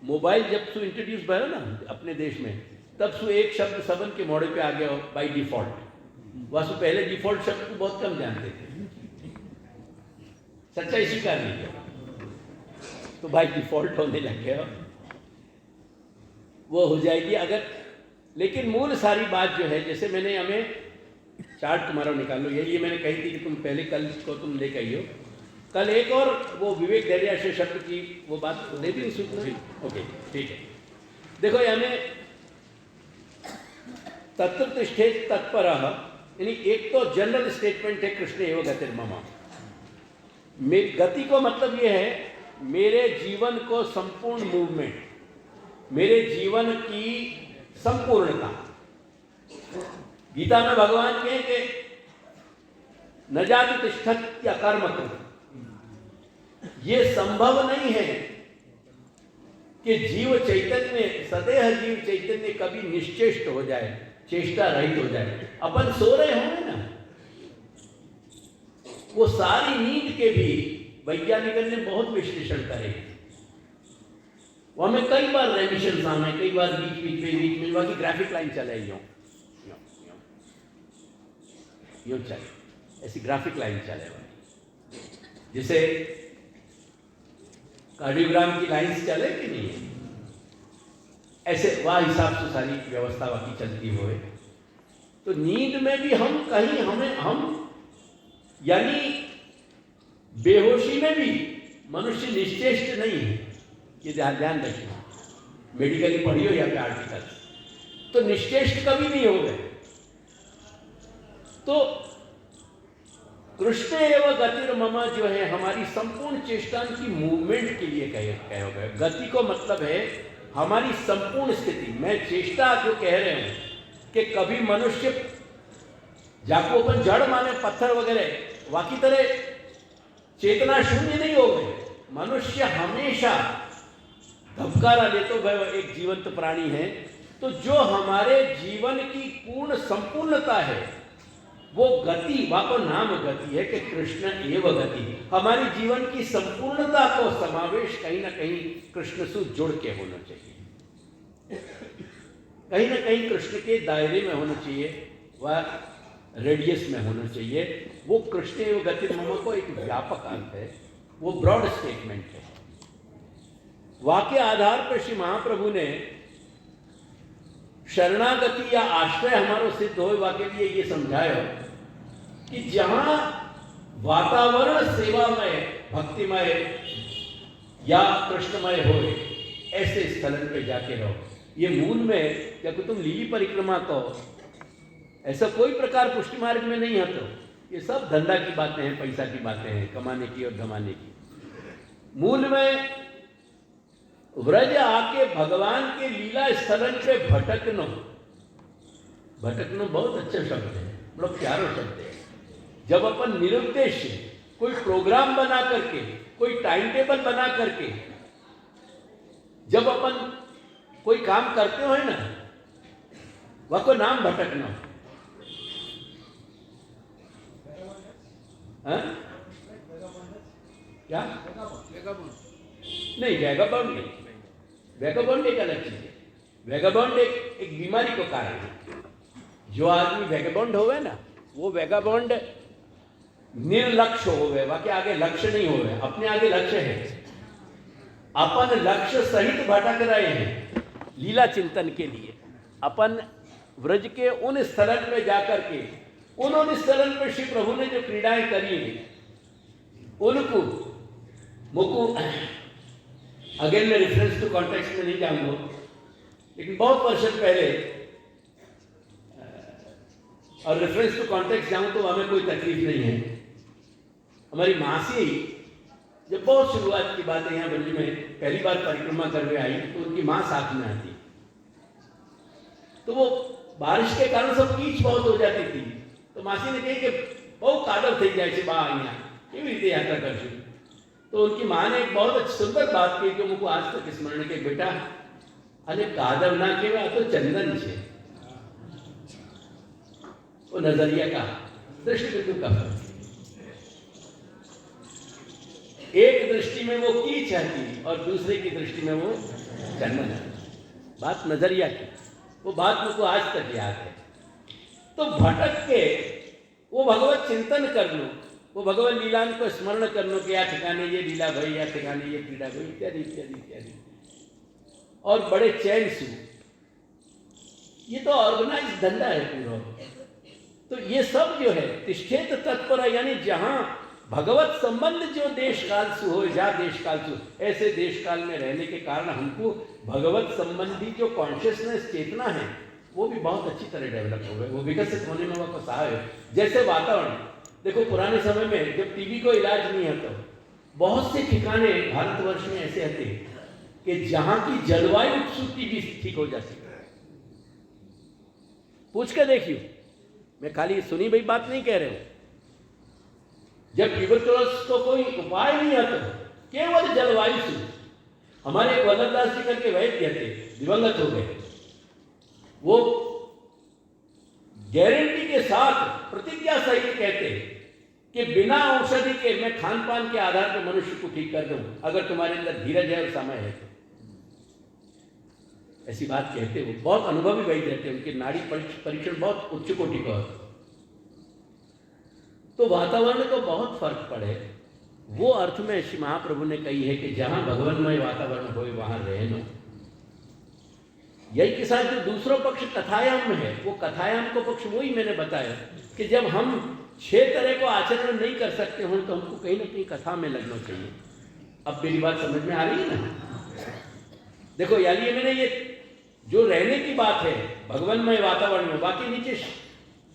S1: मोबाइल जब से इंट्रोड्यूस भयो ना अपने देश में, तब से एक शब्द सबन के मोड़े पे आ गया बाई डिफॉल्ट। वस्तु पहले डिफॉल्ट शब्द को बहुत कम जानते थे, सच्चाई स्वीकार नहीं किया, तो भाई डिफॉल्ट होने लग गया, वो हो जाएगी अगर। लेकिन मूल सारी बात जो है, जैसे मैंने हमें चार्ट तुम्हारा निकाल लो, यही मैंने कही थी कि तुम पहले कल को तुम ले कही हो, कल एक और वो विवेक धैर्याश्रय शब्द की वो बात दे दी सूचना। ओके ठीक है, देखो हमें तत्र तिष्ठेत तत्परः, यानी एक तो जनरल स्टेटमेंट है कृष्ण एव गतिर्मम। गति को मतलब ये है मेरे जीवन को संपूर्ण मूवमेंट, मेरे जीवन की संपूर्णता। गीता में भगवान कहे कि न जाति तिष्ठत् या कर्म कृत, ये संभव नहीं है कि जीव चैतन्य, सदेह जीव चैतन्य कभी निश्चेष्ट हो जाए, चेष्टा रहित हो जाए। अपन सो रहे होंगे ना, वो सारी नींद के भी वैज्ञानिकों ने बहुत विश्लेषण करे। वो हमें कई बार रेमिशन सामने, कई बार बीच में बाकी ग्राफिक लाइन चले यूं चले, ऐसी ग्राफिक लाइन चले, जिसे कार्डियोग्राम की लाइंस चले कि नहीं है, ऐसे वह हिसाब से सारी व्यवस्था बाकी चलती हुए। तो नींद में भी हम कहीं हम यानी बेहोशी में भी मनुष्य निश्चेष्ट नहीं है, ये ध्यान रखिए। मेडिकली पढ़ी हो या फिर आर्टिकल, तो निश्चेष्ट कभी नहीं हो गए। तो कृष्ण एवं गतिर्मम जो है हमारी संपूर्ण चेष्टा की मूवमेंट के लिए कहे हो गए। गति को मतलब है हमारी संपूर्ण स्थिति। मैं चेष्टा जो कह रहे हैं कि कभी मनुष्य जाको अपन जड़ माने पत्थर वगैरह, बाकी तरह चेतना शून्य नहीं हो गए। मनुष्य हमेशा धबकारा ले तो वह एक जीवंत प्राणी है। तो जो हमारे जीवन की पूर्ण संपूर्णता है वो गति, वहां पर नाम गति है कि कृष्ण एवं गति। हमारी जीवन की संपूर्णता को समावेश कहीं ना कहीं कृष्ण से जुड़ के होना चाहिए, कहीं ना कहीं कृष्ण के दायरे में होना चाहिए, वह रेडियस में होना चाहिए। वो कृष्ण एवं गति मम को एक व्यापक अर्थ है, वो ब्रॉड स्टेटमेंट है। वाक्य आधार पर श्री महाप्रभु ने शरणागति या आश्रय हमारो सिद्ध होगा के लिए ये समझाया कि जहां वातावरण सेवामय, भक्तिमय या कृष्णमय हो, ऐसे स्थलन पे जाके रहो। ये मूल में जब तुम लीली परिक्रमा कहो, ऐसा कोई प्रकार पुष्टि मार्ग में नहीं है। तो ये सब धंधा की बातें हैं, पैसा की बातें हैं, कमाने की और धमाने की। मूल में व्रज आके भगवान के लीला स्थलन पे भटकनो बहुत अच्छा शब्द है, बड़ा प्यारा शब्द है। जब अपन निरुद्देश्य कोई प्रोग्राम बना करके, कोई टाइम टेबल बना करके जब अपन कोई काम करते हो ना, वह को नाम भटकना। क्या नहीं, वैगाबॉन्ड नहीं, वैगाबॉन्ड एक अलग चीज है। वैगाबॉन्ड एक बीमारी को कारण है। जो आदमी वैगाबॉन्ड होवे ना, वो वैगाबॉन्ड निर्लक्ष्य होवे, बाकी आगे लक्ष्य नहीं होवे। अपने आगे लक्ष्य है, अपन लक्ष्य सहित भटक रहे हैं लीला चिंतन के लिए। अपन व्रज के उन स्थलन में जाकर के, उन स्थलन पर श्री प्रभु ने जो क्रीड़ाएं करी हैं उनको मुकु अगेन मैं रेफरेंस टू कॉन्टेक्स्ट में नहीं जाऊंगा, लेकिन बहुत वर्ष पहले, और रेफरेंस टू कॉन्टेक्स्ट जाऊं तो हमें कोई तकलीफ नहीं है। हमारी मासी जब बहुत शुरुआत की बात है, यहाँ बल्ली में पहली बार परिक्रमा करके आई तो उनकी माँ साथ में आती, तो वो बारिश के कारण सब कीच बहुत हो जाती थी। तो मासी ने कही कि बहुत कादर थी जाए बा अँ केवी रीते यात्रा करशु। तो उनकी माँ ने एक बहुत अच्छी सुंदर बात की जो मुझको आज तक स्मरण के, बेटा अरे कादव ना केवा तो चंदन छे। वो नजरिया का दृष्टि बिंदु का फर्क। एक दृष्टि में वो कीच आती और दूसरे की दृष्टि में वो चंदन आती। बात नजरिया की, वो बात मुझको आज तक याद है। तो भटक के वो भगवत चिंतन कर लो, वो भगवत लीला को स्मरण कर लो कि या ठिकाने ये लीला भई, या ठिकाने ये क्रीड़ा भई, इत्यादि इत्यादि इत्यादि, और बड़े चैन से। ये तो ऑर्गेनाइज धंधा है पूरा। तो ये सब जो है तिष्ठेत तत्पर, यानी जहां भगवत संबंध जो देश काल से हो, जा देश काल से, ऐसे देश काल में रहने के कारण हमको भगवत संबंधी जो कॉन्शियसनेस, चेतना है, वो भी बहुत अच्छी तरह डेवलप हो गए, वो विकसित होने में वह सहाय। जैसे वातावरण देखो, पुराने समय में जब टीबी को इलाज नहीं होता, बहुत से ठिकाने भारतवर्ष में ऐसे थे कि जहां की जलवायु टीबी भी ठीक हो जाती है। पूछ के देखिए, मैं खाली सुनी भाई बात नहीं कह रहे हूं। जब ट्यूबरकुलोसिस को कोई उपाय नहीं आता, केवल जलवायु से। हमारे एक वल्लभदास जी करके वैद्य थे, दिवंगत हो गए। वो गारंटी के साथ प्रतिज्ञा सहित कहते कि बिना औषधि के मैं खान पान के आधार पर मनुष्य को ठीक कर दूं, अगर तुम्हारे अंदर धीरज है और समय है तो। ऐसी बात कहते वो बहुत अनुभवी वैद्य रहते, उनके नाड़ी परीक्षण बहुत उच्च कोटि का होता। तो वातावरण को बहुत फर्क पड़े, वो अर्थ में श्री महाप्रभु ने कही है कि जहां भगवानमय वातावरण हो वहां रहना। यही के साथ जो दूसरा पक्ष कथायाम में है, वो कथायाम को पक्ष वही मैंने बताया कि जब हम 6 तरह को आचरण नहीं कर सकते हो तो हमको कहीं ना कहीं कथा में लगना चाहिए। अब मेरी बात समझ में आ रही है ना? देखो यार, ये मैंने ये जो रहने की बात है भगवानमय वातावरण में, बाकी नीचे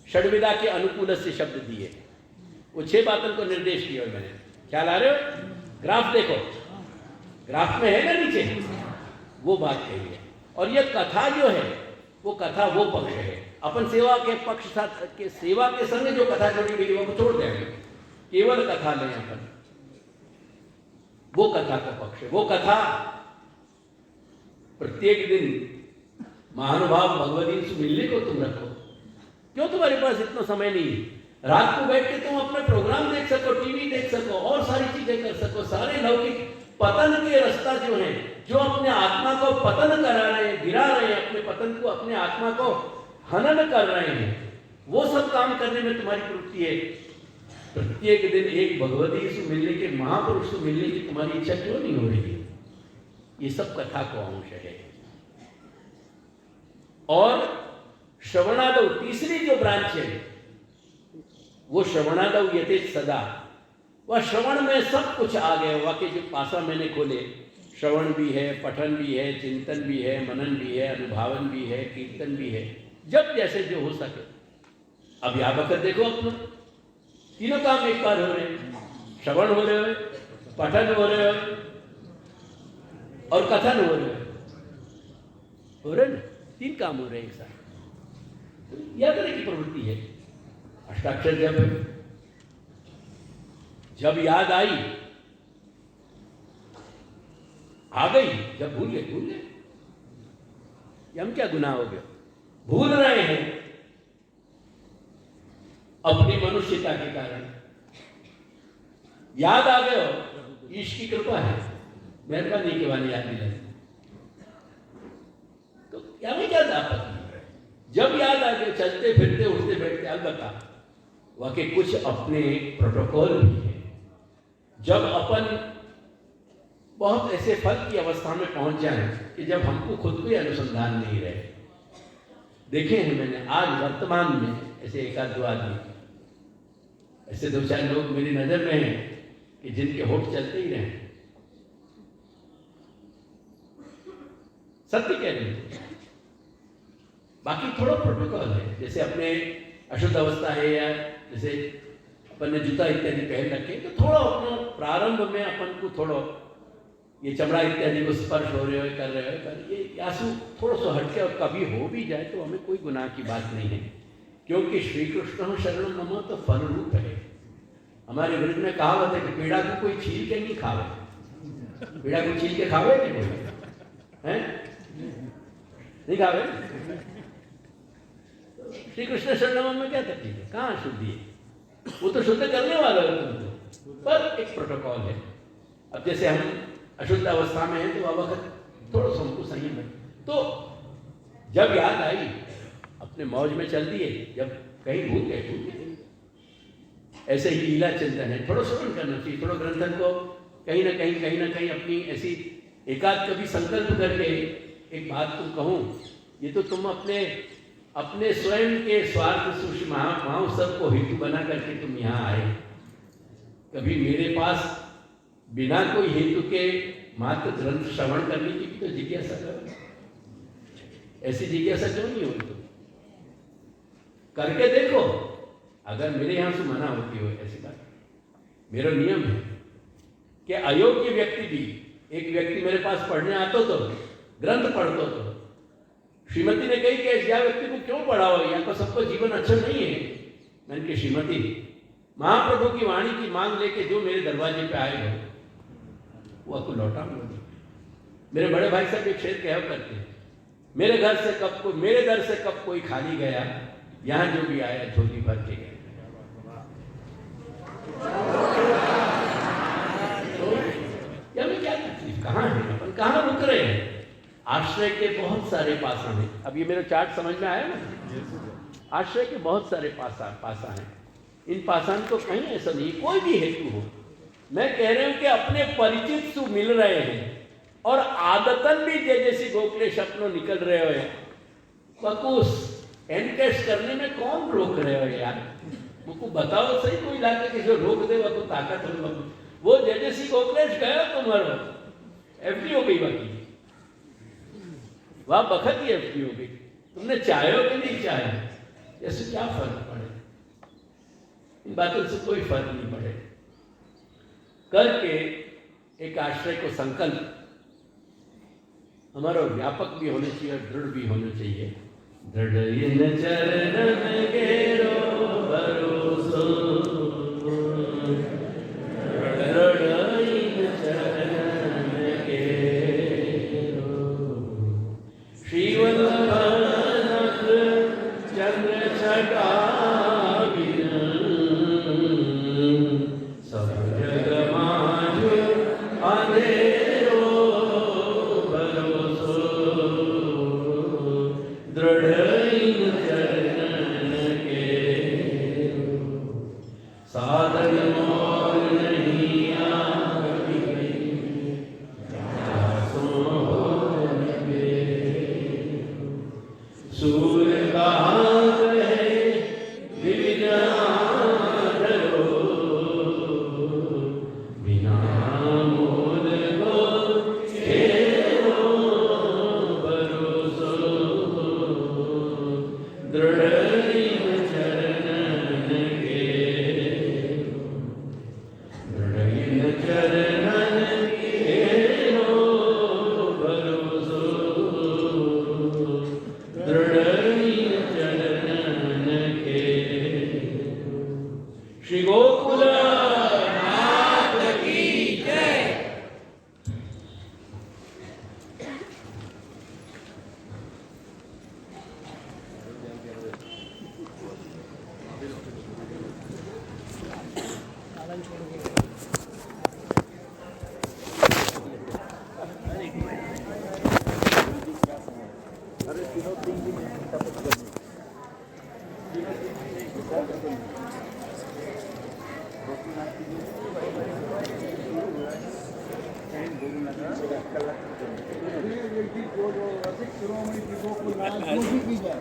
S1: षड्विदा के अनुकूल से शब्द दिए, वो 6 बातों को निर्देश किया मैंने। ख्याल आ रहे हो? ग्राफ देखो, ग्राफ में है ना नीचे, वो बात कही है। और ये कथा जो है वो कथा वो पक्ष है। अपन सेवा के पक्ष साथ के सेवा के संग जो कथा जोड़ी गई वो छोड़ देंगे, केवल कथा लें अपन, वो कथा का पक्ष है। वो कथा प्रत्येक दिन महानुभाव भगवती से मिलने को तुम रखो। क्यों तुम्हारे पास इतना समय नहीं है? रात को बैठ के तुम अपने प्रोग्राम देख सको, टीवी देख सको और सारी चीजें कर सको। सारे लौकिक पतन के रास्ता जो है, जो अपने आत्मा को पतन करा रहे हैं, गिरा रहे हैं, अपने पतन को, अपने आत्मा को हनन कर रहे हैं, वो सब काम करने में तुम्हारी प्रवृत्ति है। प्रत्येक दिन एक भगवती से मिलने के, महापुरुष से मिलने की तुम्हारी इच्छा क्यों नहीं हो रही है? ये सब कथा को अंश है। और श्रवणादौ, तीसरी जो ब्रांच है वो श्रवणादौ यथे सदा, वह श्रवण में सब कुछ आ गया। वाकई जो पासा मैंने खोले, श्रवण भी है, पठन भी है, चिंतन भी है, मनन भी है, अनुभावन भी है, कीर्तन भी है, जब जैसे जो हो सके। अब यहाँ वक्त देखो, अपना तीनों काम एक बार हो रहे हैं। श्रवण हो रहे हो, पठन हो रहे हो और कथन हो रहे ना, 3 काम हो रहे हैं एक साथ। याद रखने की प्रवृत्ति है। अष्टाक्षर जब याद आई आ गई, जब भूल गए। हम क्या गुनाह हो गया? भूल रहे हैं अपनी मनुष्यता के कारण। याद आ गए हो, ईश की कृपा है, मेहरबानी के वाली याद दिलाई। तो क्या में क्या आपत्ति? जब याद आ गए, चलते फिरते उठते बैठते, अलबत्ता वाकई कुछ अपने प्रोटोकॉल भी है। जब अपन बहुत ऐसे फल की अवस्था में पहुंच जाए कि जब हमको खुद भी अनुसंधान नहीं रहे। देखे हैं मैंने आज वर्तमान में ऐसे 1-2 आदमी, ऐसे 2-4 लोग मेरी नजर में हैं कि जिनके होठ चलते ही रहे। सत्य कह रहे हैं। बाकी थोड़ा प्रोटोकॉल है, जैसे अपने अशुद्ध अवस्था है या जैसे अपन ने जूता इत्यादि पहन रखे, तो थोड़ा अपना प्रारंभ में अपन को थोड़ा ये चमड़ा इत्यादि को स्पर्श हो रहे हो, कर रहे हो, ये आंसू थोड़ा सा हटके और कभी हो भी जाए तो हमें कोई गुनाह की बात नहीं है, क्योंकि श्री कृष्ण शरणम नमः तो फल रूप है। हमारे वृद्ध में कहावत है कि पेड़ा को कोई छील के नहीं खावे। पेड़ा को छील के खावे नहीं कोई है, नहीं खावे। श्री कृष्ण शरणम में क्या तकलीफ है? कहाँ शुद्धि है? वो तो शुद्ध करने वाला है तुमको, पर एक प्रोटोकॉल है। अब जैसे हम अशुद्ध अवस्था में है तो वह वक्त थोड़ा सा हमको संयम है। तो जब याद आई अपने मौज में चल दिए, जब कहीं भूल गए। ऐसे ही लीला चिंतन है, थोड़ा श्रवण करना चाहिए, थोड़ा ग्रंथन को कहीं ना कहीं अपनी ऐसी एकाध कभी संकल्प करके एक बात तुम कहूँ, ये तो तुम अपने स्वयं के स्वार्थ सुषि महोत्सव को हेतु बना करके तुम यहाँ आए। कभी मेरे पास बिना कोई हेतु के मात्र ग्रंथ श्रवण करने की भी तो जिज्ञासा करो। ऐसी जिज्ञासा क्यों नहीं होती? तुम करके देखो, अगर मेरे यहाँ से मना होती हो ऐसी बात। मेरा नियम है कि अयोग्य व्यक्ति भी, एक व्यक्ति मेरे पास पढ़ने आता तो ग्रंथ पढ़ता तो श्रीमती ने कही कि इस व्यक्ति को क्यों पढ़ाओ, यहाँ पर सबको जीवन अच्छा नहीं है। मैंने कहा श्रीमती, महाप्रभु की वाणी की मांग लेके जो मेरे दरवाजे पे आए हो वो आपको लौटा। मेरे बड़े भाई साहब एक शेर कहा करते हैं, मेरे दर से कब कोई खाली गया यहाँ जो भी आया झोली भर के गए। तो या में क्या तकलीफ, कहाँ है अपन, कहाँ रुक रहे हैं? आश्रय के बहुत सारे पासा हैं। अब ये मेरा चार्ट समझ में आया ना? आश्रय के बहुत सारे पासा हैं। इन पासान को कहीं ऐसा नहीं, कोई भी हेतु हो, मैं कह रहा हूं कि अपने परिचित सु मिल रहे हैं और आदतन भी जैसी गोखले अपनों निकल रहे हो है, बकुस एनकेश करने में कौन रोक रहे हो यार? मुझको बताओ सही, कोई लाके कि जो रोक दे वो ताकत हो। वो जैसी गोखलेश गया तुम्हारा एफडी हो गई, बाकी वह बखत ही एफडी हो गई। तुमने चाहे हो कि नहीं चाहे, ऐसे क्या फर्क पड़े? इन बातों से कोई फर्क नहीं पड़े। करके एक आश्रय को संकल्प हमारा व्यापक भी होना चाहिए और दृढ़ भी होना चाहिए। दृढ़ इन चरणन केरो भरोसो, दृढ़ इन चरणन केरो, श्री वल्लभ चंद्र छटा सब जग मांझो अंधेरो भरोसो, दृढ़ इन चरणन केरो, साधन मोल नहीं आवी, सूर कहाँ गए विविधा धरो, बिना मोल को खेलो भरोसो, दृढ़ इन चरणन केरो, दृढ़ इन चरणन केरो भरोसो, दृढ़ इन चरणन केरो। श्री गोकुल नाथ की जय।
S2: शिरोमणि श्री गोकुलनाथ जी की जय।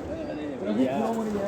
S2: प्रभु शिरोमणि है।